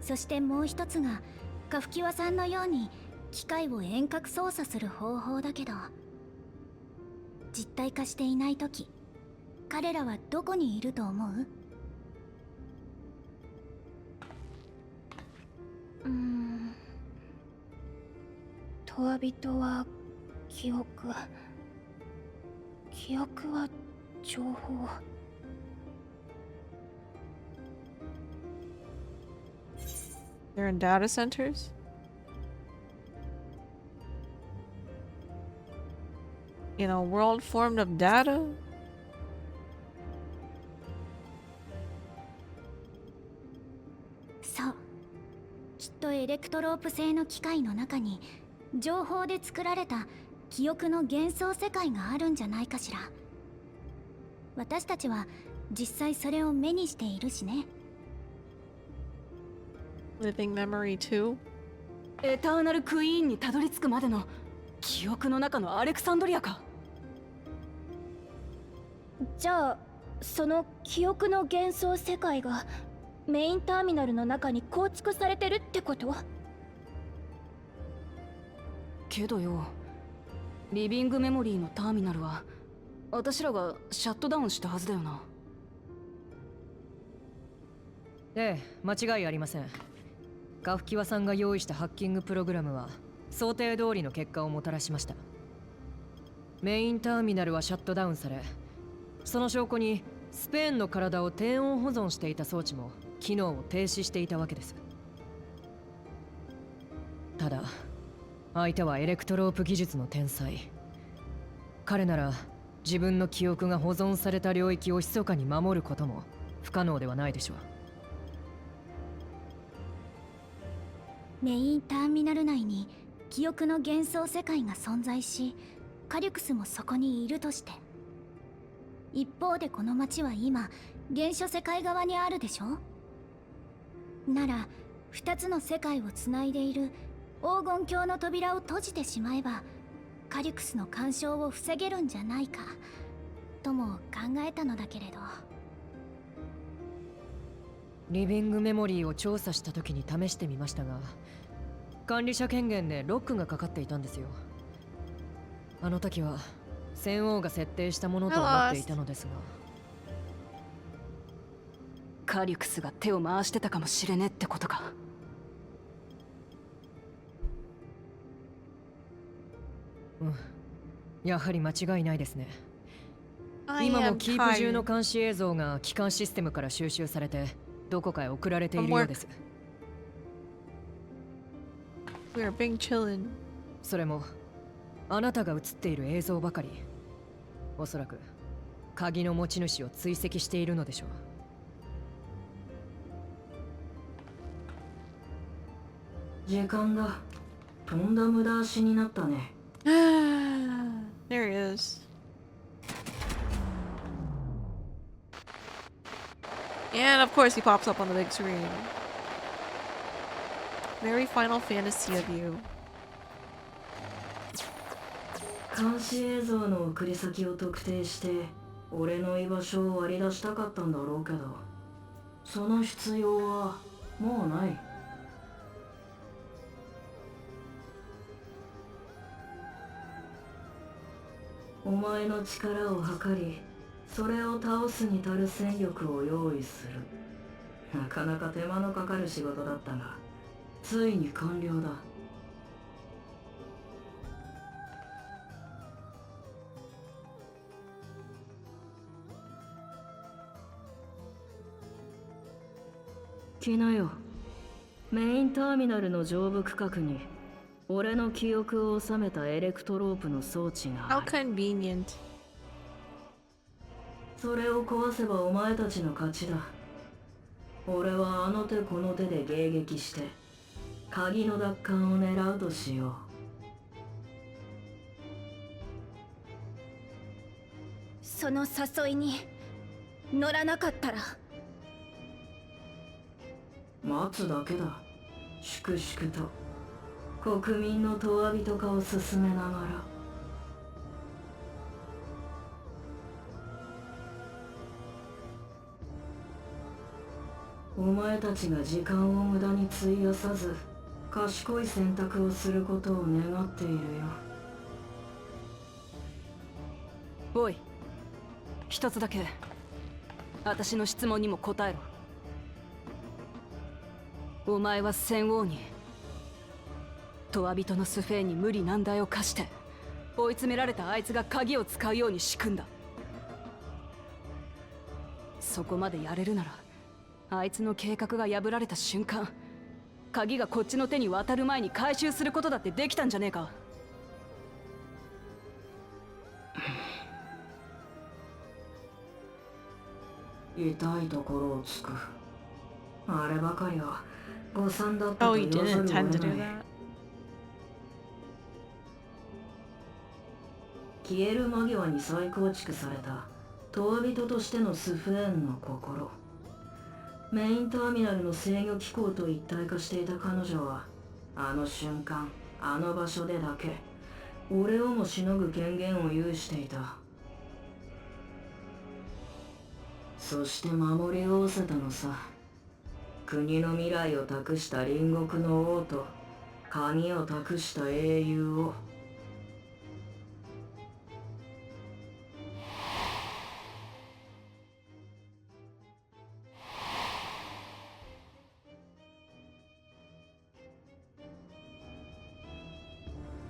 そしてもう一つがカフキワさんのように機械を遠隔操作する方法だけど、実体化していないとき彼らはどこにいると思う？トワビトは記憶、記憶は情報。They're in data centers? In a world formed of data? そう、きっとエレクトロープ製の機械の中に情報で作られた記憶の幻想世界があるんじゃないかしら。私たちは実際それを目にしているしね。Living memory too? エターナルクイーンにたどり着くまでの記憶の中のアレクサンドリアか。じゃあその記憶の幻想世界がメインターミナルの中に構築されてるってこと？けどよ、リビングメモリーのターミナルは私らがシャットダウンしたはずだよな。ええ、間違いありません。カフキワさんが用意したハッキングプログラムは想定通りの結果をもたらしました。メインターミナルはシャットダウンされ、その証拠にスペーンの体を低温保存していた装置も機能を停止していたわけです。ただ相手はエレクトロープ技術の天才。彼なら自分の記憶が保存された領域を密かに守ることも不可能ではないでしょう。メインターミナル内に記憶の幻想世界が存在し、カリュクスもそこにいるとして、一方でこの町は今原初世界側にあるでしょ。なら2つの世界をつないでいる黄金鏡の扉を閉じてしまえばカリュクスの干渉を防げるんじゃないかとも考えたのだけれど。リビングメモリーを調査した時に試してみましたが、管理者権限でロックがかかっていたんですよ。あの時は戦王が設定したものと思っていたのですが。カリュクスが手を回してたかもしれねえってことか。うん、やはり間違いないですね。 I 今も am キープ中の tired. 監視映像が機関システムから収集されてどこかへ送られているようです。 We are being chillin'. それもあなたが映っている映像ばかり。おそらく鍵の持ち主を追跡しているのでしょう。時間だ。とんだ無駄足になったね。There he is. And of course he pops up on the big screen. Very Final Fantasy of you. 監視映像の送り先を特定して俺の居場所を割り出したかったんだろうけど、その必要はもうない。お前の力を測り、それを倒すに足る戦力を用意する。なかなか手間のかかる仕事だったが、ついに完了だ。来なよ。メインターミナルの上部区画に俺の記憶を収めたエレクトロープの装置が How ある。 convenient. それを壊せばお前たちの勝ちだ。俺はあの手この手で迎撃して鍵の奪還を狙うとしよその誘いに乗らなかったら。う。待つだけだ。粛々と国民のとわびとかを進めながら。お前たちが時間を無駄に費やさず賢い選択をすることを願っているよ。おい、一つだけ私の質問にも答えろ。お前は戦王にトワ人のスフェーンに無理難題を課して追い詰められたあいつが鍵を使うように仕組んだ。そこまでやれるならあいつの計画が破られた瞬間、鍵がこっちの手に渡る前に回収することだってできたんじゃねえか。痛いところをつく。あればかりは誤算だった Oh, と he 言わざ didn't るを intend to 得 do ない。 that. 消える間際に再構築されたトワ人としてのスフェーンの心。メインターミナルの制御機構と一体化していた彼女はあの瞬間あの場所でだけ俺をもしのぐ権限を有していた。そして守り仰せたのさ。国の未来を託した隣国の王と鍵を託した英雄を。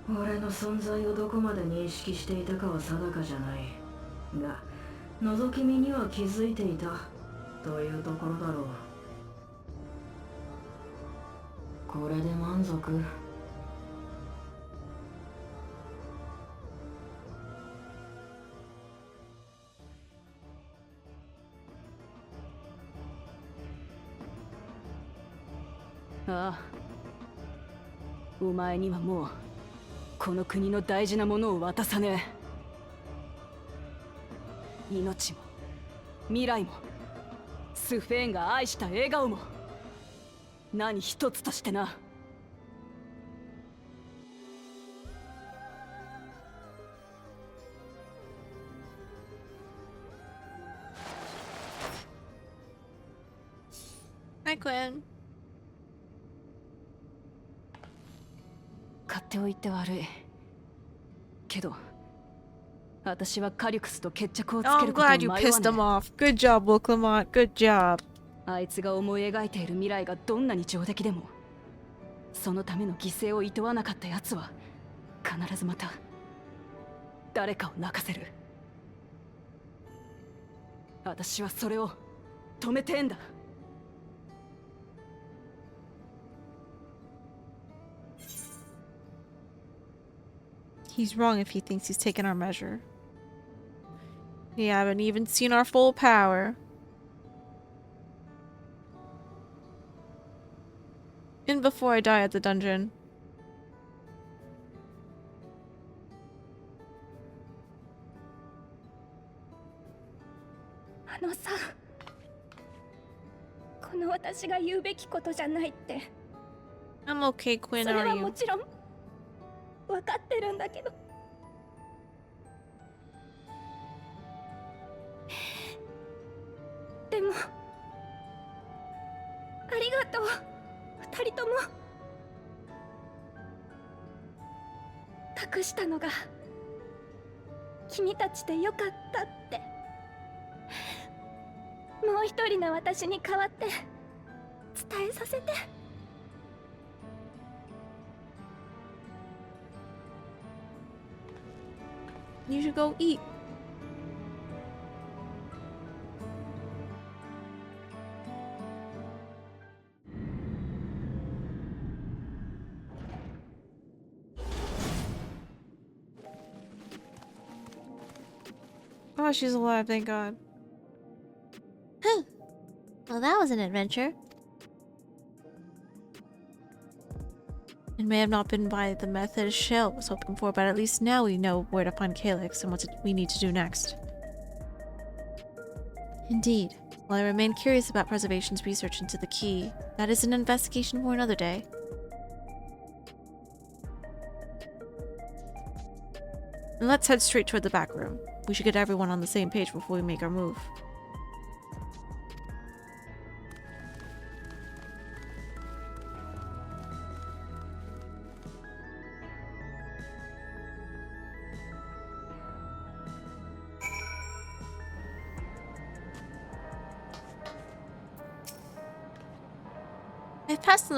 俺の存在をどこまで認識していたかは定かじゃない。が、覗き見には気づいていたというところだろう。これで満足？ああ、お前にはもうこの国の大事なものを渡さねえ。命も未来もスフェーンが愛した笑顔も何一つとしてな。Hi, Quinn. 買っておいて悪い。けど、私はカリュクスと決着をつけ I'm ることを glad 迷 you わ pissed な him い。 off. Good job, Will Clement. Good job. あいつが思い描いている未来がどんなに上出来でも、そのための犠牲を厭わなかった奴は必ずまた誰かを泣かせる。私はそれを止めてえんだ。He's wrong if he thinks he's taken our measure. We haven't even seen our full power. And before I die at the dungeon. あのさ、この私が言うべきことじゃないって I'm okay, Quinn. それ Are は you? もちろん分かってるんだけど、でもありがとう二人とも。隠したのが君たちでよかったって、もう一人の私に代わって伝えさせて。You should go eat. Oh, she's alive, thank God. Well, that was an adventure. It may have not been by the method Shale was hoping for, but at least now we know where to find Calyx and what we need to do next. Indeed. While I remain curious about Preservation's research into the key, that is an investigation for another day. And let's head straight toward the back room. We should get everyone on the same page before we make our move. I've passed on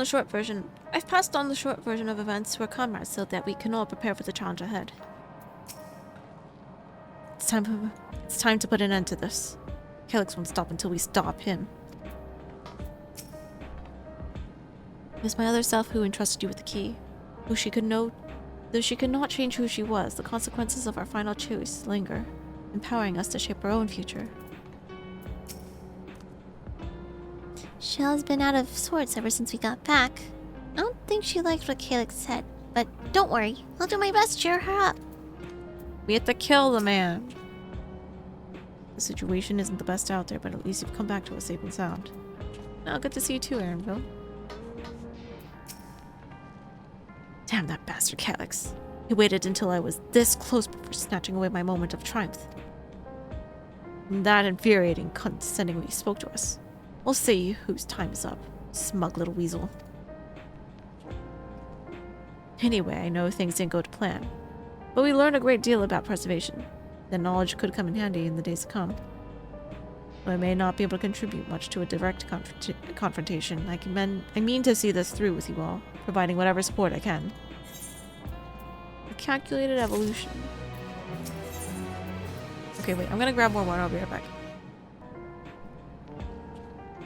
the short version of events to our comrades so that we can all prepare for the challenge ahead. It's time to put an end to this. Calyx won't stop until we stop him. It was my other self who entrusted you with the key. Though she could not change who she was, the consequences of our final choice linger, empowering us to shape our own future. Shell's been out of sorts ever since we got back. I don't think she liked what Calyx said, but don't worry, I'll do my best to cheer her up. We have to kill the man. The situation isn't the best out there, but at least you've come back to us safe and sound. Now, good to see you too, Aaronville. Damn that bastard Calyx. He waited until I was this close before snatching away my moment of triumph. And that infuriating condescendingly spoke to us. We'll see whose time is up. Smug little weasel. Anyway, I know things didn't go to plan. But we learned a great deal about preservation. That knowledge could come in handy in the days to come. Though I may not be able to contribute much to a direct confrontation, I mean to see this through with you all, providing whatever support I can. A calculated evolution. Okay, wait, I'm gonna grab more water, I'll be right back.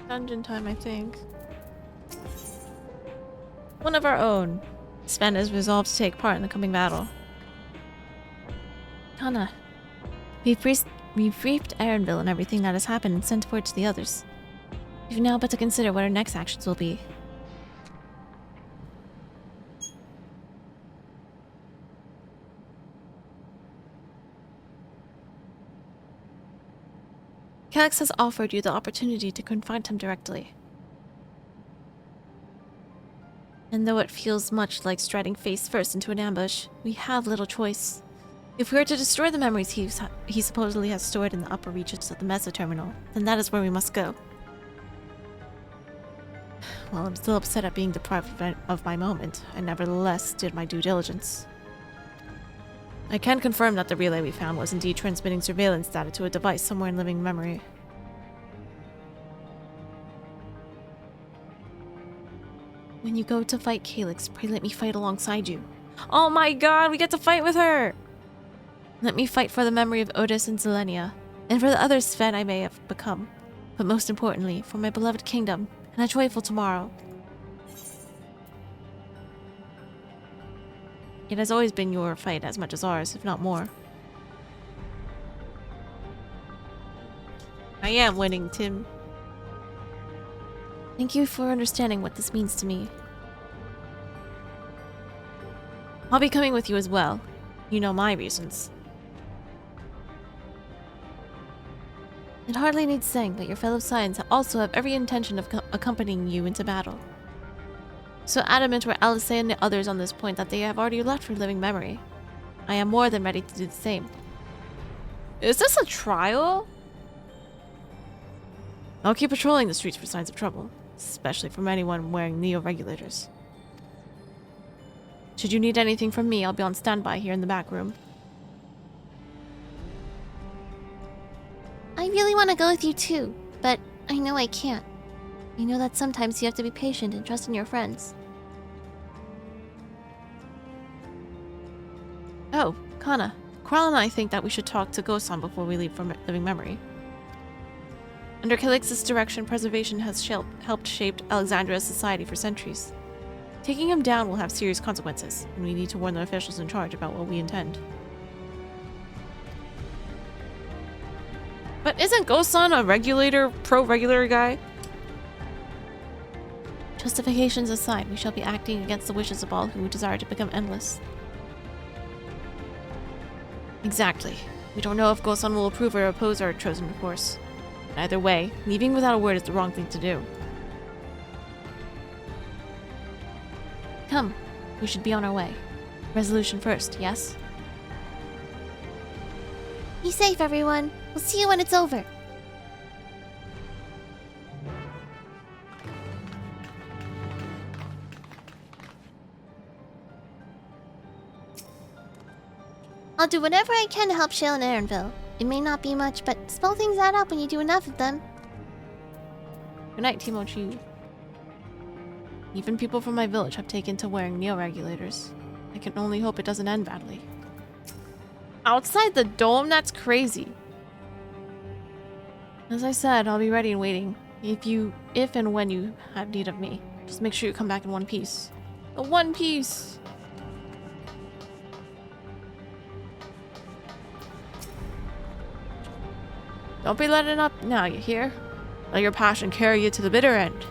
Dungeon time, I think. One of our own. Sven is resolved to take part in the coming battle. Hana, we've briefed Aaronville and everything that has happened and sent word to the others. We've now but to consider what our next actions will be. Calyx has offered you the opportunity to confront him directly. And though it feels much like striding face first into an ambush, we have little choice. If we are to destroy the memories he supposedly has stored in the upper reaches of the Mesa Terminal, then that is where we must go. while I'm still upset at being deprived of my moment, I nevertheless did my due diligence. I can confirm that the relay we found was indeed transmitting surveillance data to a device somewhere in living memory. When you go to fight Calyx, pray let me fight alongside you. Oh my god, we get to fight with her! Let me fight for the memory of Otis and Zelenia, and for the other Sven I may have become, but most importantly, for my beloved kingdom, and a joyful tomorrow. It has always been your fight as much as ours, if not more. I am winning, Tim. Thank you for understanding what this means to me. I'll be coming with you as well. You know my reasons. It hardly needs saying, but your fellow Scions also have every intention of accompanying you into battle. So adamant were Alice and the others on this point that they have already left for living memory. I am more than ready to do the same. Is this a trial? I'll keep patrolling the streets for signs of trouble, especially from anyone wearing neo-regulators. Should you need anything from me, I'll be on standby here in the back room. I really want to go with you too, but I know I can't. I know that sometimes you have to be patient and trust in your friends. Oh, Kana. Kral and I think that we should talk to Gosan before we leave for living memory. Under Calyx's direction, preservation has helped shape Alexandria's society for centuries. Taking him down will have serious consequences, and we need to warn the officials in charge about what we intend. But isn't Gosan a regulator, pro-regulator guy? Justifications aside, we shall be acting against the wishes of all who desire to become endless. Exactly. We don't know if Gosan will approve or oppose our chosen course. Either way, leaving without a word is the wrong thing to do. Come, we should be on our way. Resolution first, yes? Be safe, everyone. We'll see you when it's over. I'll do whatever I can to help Shale and Aaronville. It may not be much, but small things add up when you do enough of them. Good night, Timochi. Even people from my village have taken to wearing neo-regulators. I can only hope it doesn't end badly. Outside the dome? That's crazy. As I said, I'll be ready and waiting. If and when you have need of me. Just make sure you come back in one piece. The One Piece! Don't be letting up now, you hear? Let your passion carry you to the bitter end.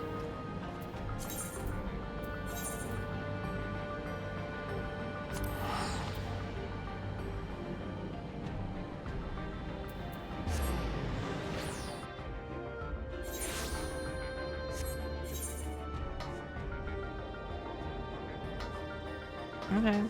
Okay.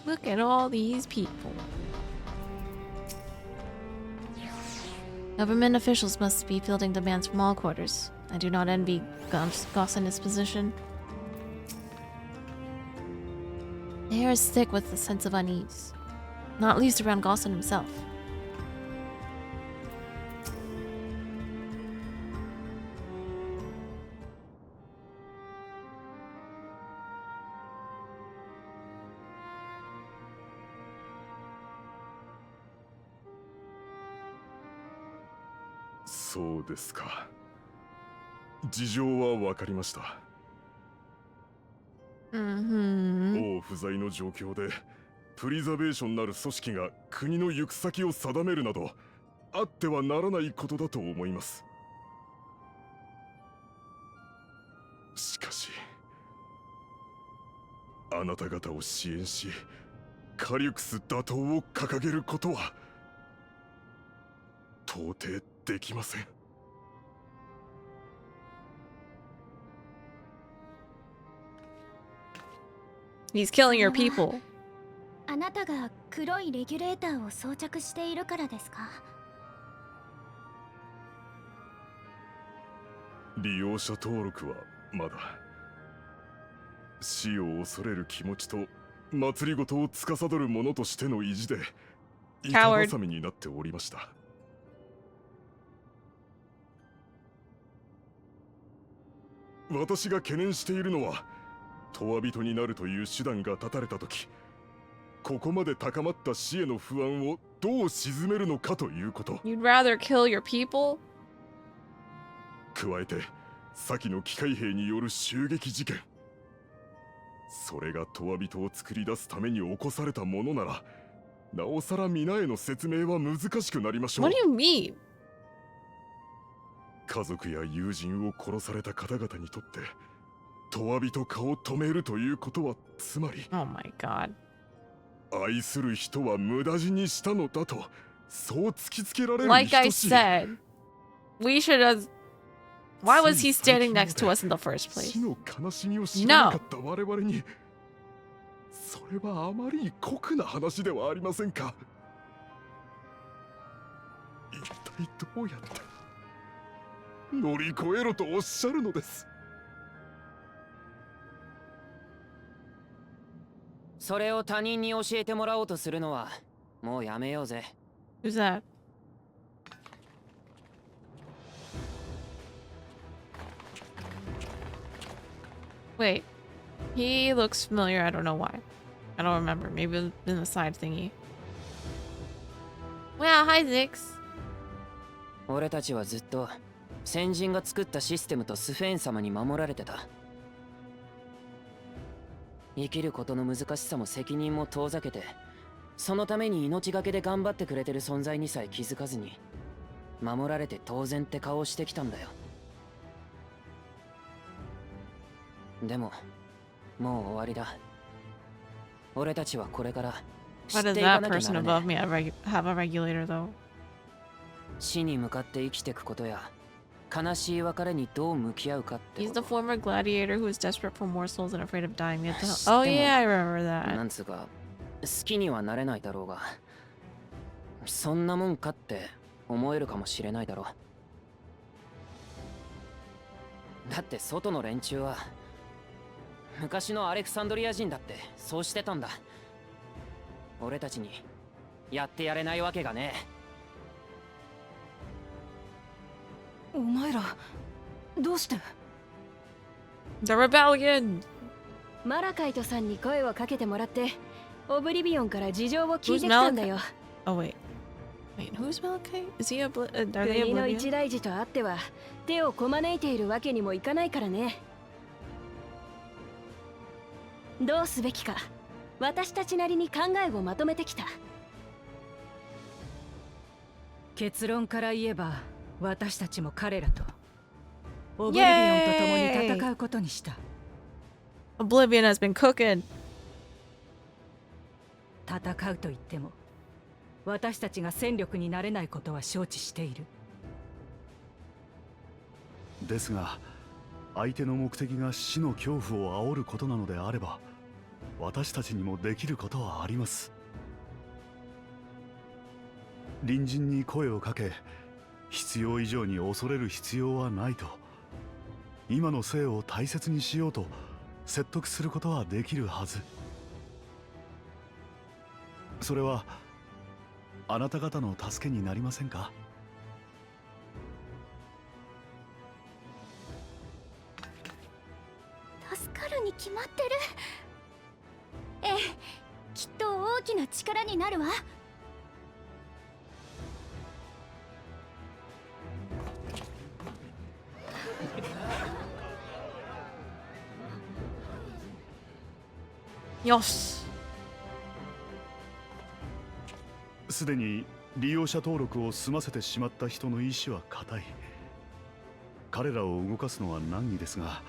Look at all these people. Government officials must be fielding demands from all quarters. I do not envy Goss in his position. The air is thick with a sense of unease, not least around Gossan himself.そうですか。事情は分かりました。王不在の状況でプリザベーションなる組織が国の行く先を定めるなどあってはならないことだと思います。しかしあなた方を支援しカリュクス打倒を掲げることは到底できません。He's killing your people. あなたが黒いレギュレーターを装着しているからですか？利用者登録はまだ。死を恐れる気持ちと祭りごとを司る者としての意地で板挟みになっておりました。私が懸念しているのは、永遠人になるという手段が断たれたとき、ここまで高まった死への不安をどう鎮めるのかということ。You'd rather kill your people? 加えて、先の機械兵による襲撃事件。それが永遠人を作り出すために起こされたものなら、なおさら皆への説明は難しくなりましょう。What do you mean? 家族や友人を殺された方々にとって永遠人化を止めるということは、つまり Oh my god. 愛する人は無駄死にしたのだと、そう突きつけられるに Like I 等しい。 said, we should have. Why was he standing next to us in the first 死 place? の悲しみを知らなかった我々に、それはあまりに酷な話ではありませんか。一体どうやって乗り越えろとおっしゃるのです。それを他人に教えてもらおうとするのはもうやめようぜ。 Who's that? Wait. He looks familiar. I don't know why. I don't remember. Maybe in the side thingy. Well, hi, Zix. 俺たちはずっと先人が作ったシステムとスフェーン様に守られてた。生きることの難しさも責任も遠ざけて、そのために命がけで頑張ってくれてる存在にさえ気づかずに、守られて当然って顔をしてきたんだよ。でももう終わりだ。俺たちはこれから知 Why っ does ていか that なきゃ person なら above ね me have a regulator, though? 死に向かって生きていくことや悲しい別れにどう向き合うかって He's こ the と。 former gladiator who is desperate for morsels and afraid of dying. Oh, 知っても、 yeah, I remember な that. んつうか好きにはなれないだろうが、そんなもんかって思えるかもしれないだろう。だって外の連中は昔のアレクサンドリア人だってそうしてたんだ。俺たちにやってやれないわけがねお前らどうして？ The rebellion! マラカイトさんに声をかけてもらってオブリビオンから事情を聞いてきたんだよ。 Oh, wait. Wait, who's Malachi? Is he are they 国の一 Oblivion? 大事とあっては手をこまねいているわけにもいかないからね。どうすべきか私たちなりに考えをまとめてきた。結論から言えば私たちも彼らとオブリビオンと共に戦うことにした。 Oblivion has been cooking. 戦うと言っても私たちが戦力になれないことは承知している。ですが、相手の目的が死の恐怖を煽ることなのであれば、私たちにもできることはあります。隣人に声をかけ、必要以上に恐れる必要はないと、今の生を大切にしようと説得することはできるはず。それはあなた方の助けになりませんか？助かるに決まってる。ええ、きっと大きな力になるわ。よし。すでに利用者登録を済ませてしまった人の意志は固い。彼らを動かすのは難儀ですが、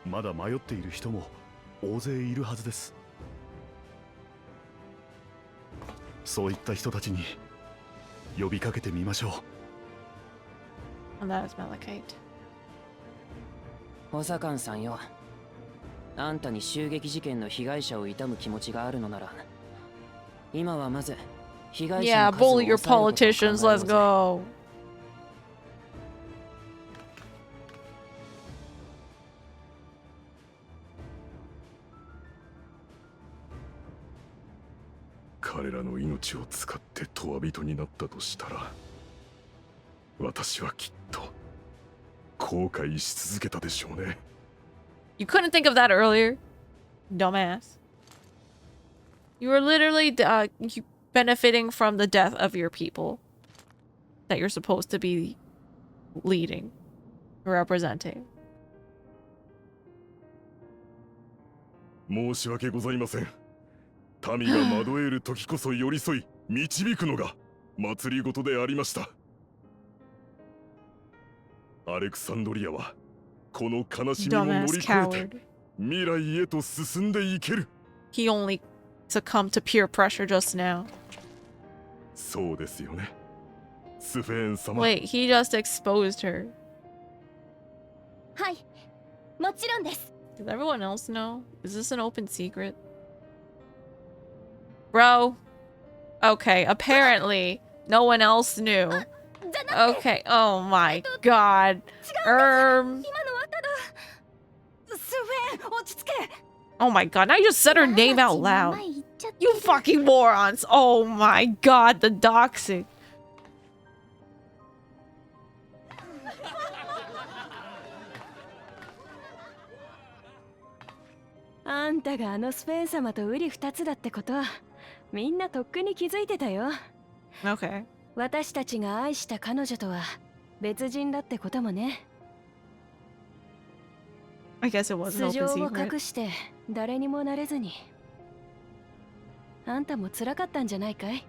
まだ迷っている人も大勢いるはずです。そういった人たちに呼びかけてみましょう。And that is Malachite. 補佐官さんよ、あんたに襲撃事件の被害者を悼む気持ちがあるのなら、今はまず被害者 Yeah, の数を bully your 抑えることを考えよう politicians. ぜ。 Let's go. 彼らの命を使って永人になったとしたら、私はきっと後悔し続けたでしょうね。 You couldn't think of that earlier? Dumbass. You were literally benefiting from the death of your people that you're supposed to be leading, representing. 申し訳ございません。民が惑える時こそ寄り添い導くのが祭りごとでありました。アレクサンドリアはこの悲しみを乗り越えて未来へと進んでいける。 He only succumbed to peer pressure just now. そうですよね、スフェーン様。 Wait, he just exposed her. はい、もちろんです。 Does everyone else know? Is this an open secret? Bro. Okay, apparently no one else knew. Okay, oh my god. 今のはただスフェン、落ち着け。 Oh my god, now you just said her name out loud. You fucking morons. Oh my god, the doxing. あんたがあのスフェン様と瓜二つだってことはみんなとっくに気づいてたよ。 Okay. 私たちが愛した彼女とは別人だってこともね。 I guess it was an 素 open 性を secret. 隠して誰にもなれずに。あんたも辛かったんじゃないかい？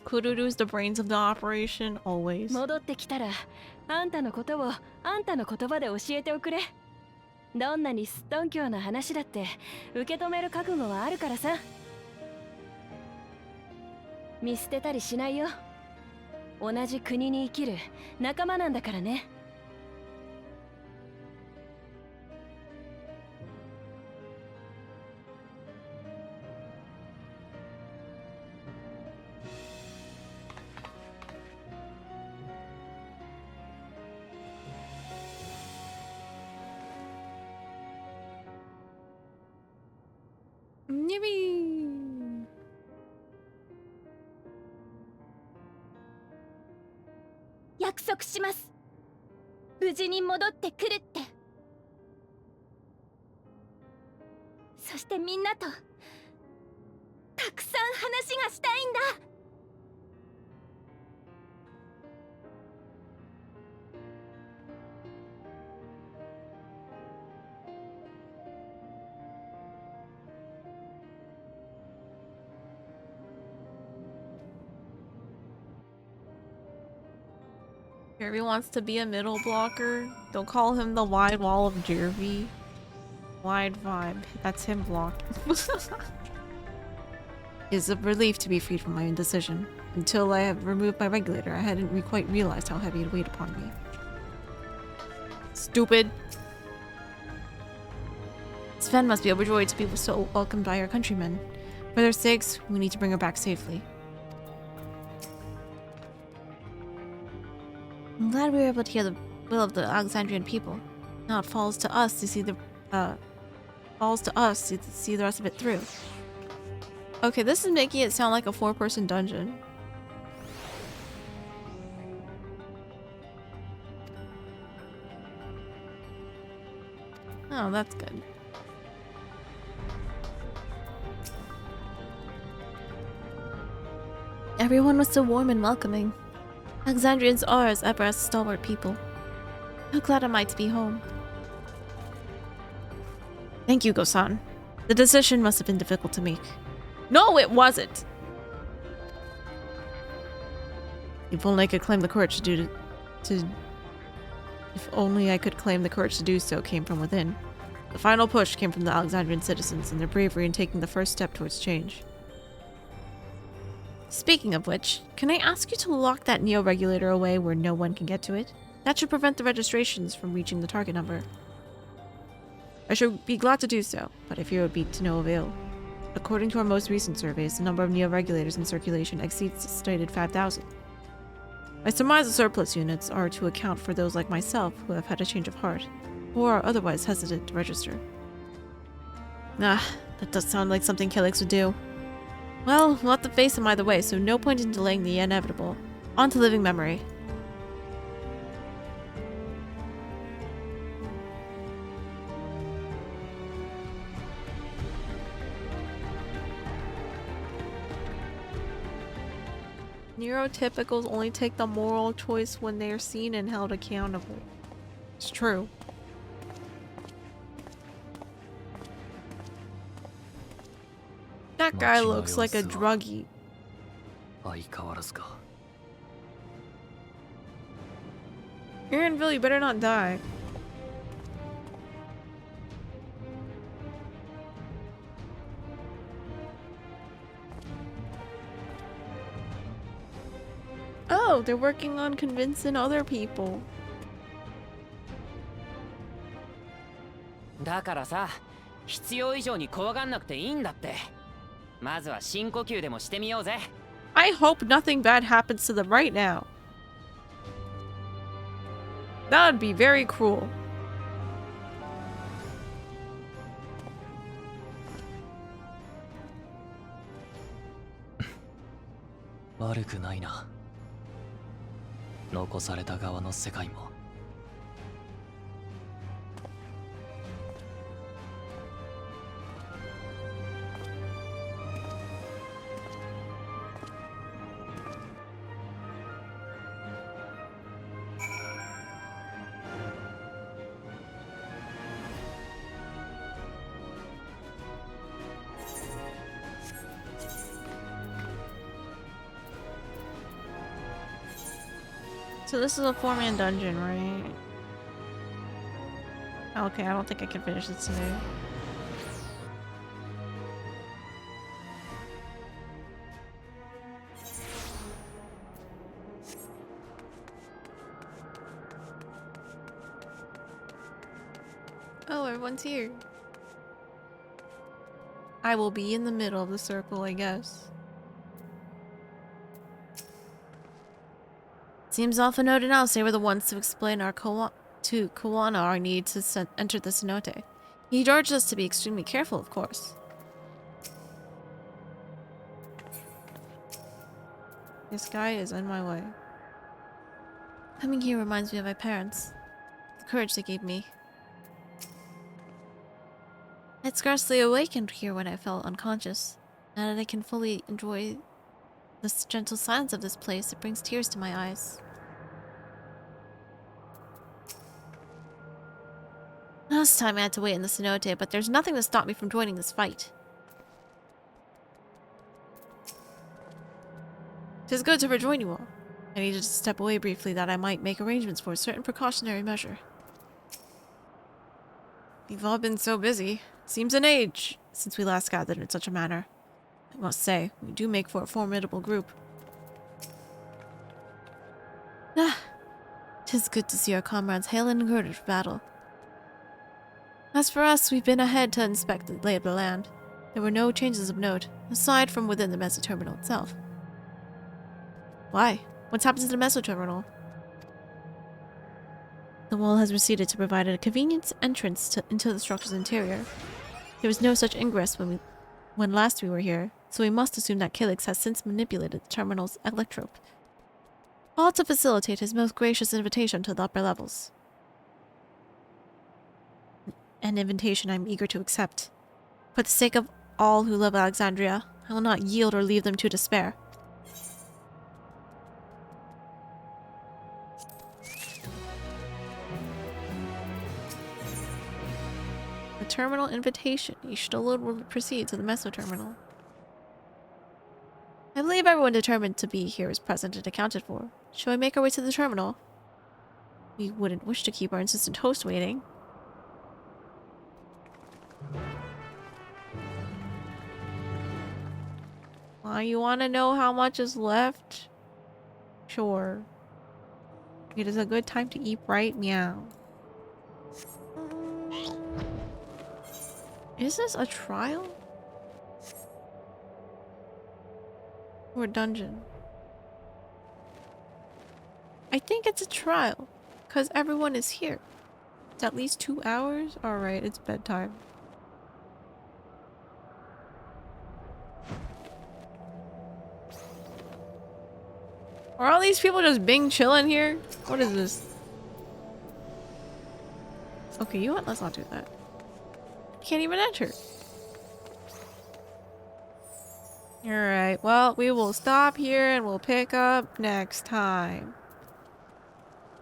Kururu's the brains of the operation, always. 戻ってきたらあんたのことをあんたの言葉で教えておくれ。どんなにすっとんきょうな話だって受け止める覚悟はあるからさ。見捨てたりしないよ。同じ国に生きる仲間なんだからね。Yippee! 約束します。無事に戻ってくるって。そしてみんなとたくさん話がしたいんだ。Jervy wants to be a middle blocker. Don't call him the wide wall of Jervy. Wide vibe. That's him blocked. It's a relief to be freed from my indecision. Until I have removed my regulator, I hadn't quite realized how heavy it weighed upon me. Stupid. Sven must be overjoyed to be so welcomed by our countrymen. For their sakes, we need to bring her back safely. I'm glad we were able to hear the will of the Alexandrian people. Now it falls to us to see the rest of it through. Okay, this is making it sound like a 4-person dungeon. Oh, that's good. Everyone was so warm and welcoming. Alexandrians are, as ever, a stalwart people. How glad am I to be home. Thank you, Gosan. The decision must have been difficult to make. No, it wasn't! If only I could claim the courage If only I could claim the courage to do so came from within. The final push came from the Alexandrian citizens and their bravery in taking the first step towards change. Speaking of which, can I ask you to lock that Neo-regulator away where no one can get to it? That should prevent the registrations from reaching the target number. I should be glad to do so, but I fear it would be to no avail. According to our most recent surveys, the number of neo-regulators in circulation exceeds the stated 5,000. I surmise the surplus units are to account for those like myself who have had a change of heart, or are otherwise hesitant to register. Ah, that does sound like something Kylix would do. Well, we'll have to face him either way, so no point in delaying the inevitable. On to living memory. Neurotypicals only take the moral choice when they are seen and held accountable. It's true. That guy looks like a druggie. Aaronville, you better not die. Oh, they're working on convincing other people. だからさ、必要以上に怖がんなくていいんだって。まずは深呼吸でもしてみようぜ。I hope nothing bad happens to them right now. That would be very cruel.「悪くないな。残された側の世界も。」So this is a 4-man dungeon, right? Okay, I don't think I can finish this today. Oh, everyone's here. I will be in the middle of the circle, I guess. Seems Alphinote and Alcé were the ones to explain to Kawana our need to enter the cenote. He urged us to be extremely careful, of course. This guy is in my way. Coming here reminds me of my parents. The courage they gave me. I'd scarcely awakened here when I fell unconscious. Now that I can fully enjoy the gentle silence of this place, it brings tears to my eyes. Last time I had to wait in the cenote, but there's nothing to stop me from joining this fight. Tis good to rejoin you all. I needed to step away briefly that I might make arrangements for a certain precautionary measure. We've all been so busy. Seems an age since we last gathered in such a manner. I must say, we do make for a formidable group. Ah, 'tis good to see our comrades hail and girded for battle. As for us, we've been ahead to inspect the lay of the land. There were no changes of note, aside from within the mesoterminal itself. Why? What's happened to the mesoterminal? The wall has receded to provide a convenient entrance into the structure's interior. There was no such ingress when last we were here, so we must assume that Kylix has since manipulated the terminal's electrope, all to facilitate his most gracious invitation to the upper levels. An invitation I'm eager to accept. For the sake of all who love Alexandria, I will not yield or leave them to despair. The terminal invitation. You should alone will proceed to the mesoterminal. I believe everyone determined to be here is present and accounted for. Shall we make our way to the terminal? We wouldn't wish to keep our insistent host waiting. Why, you want to know how much is left? Sure. It is a good time to eat right meow. Is this a trial? Or a dungeon? I think it's a trial. Because everyone is here. It's at least 2 hours? Alright, it's bedtime. Are all these people just being chilling here? What is this? Okay, you know what? Let's not do that. Can't even enter. Alright, well, we will stop here and we'll pick up next time.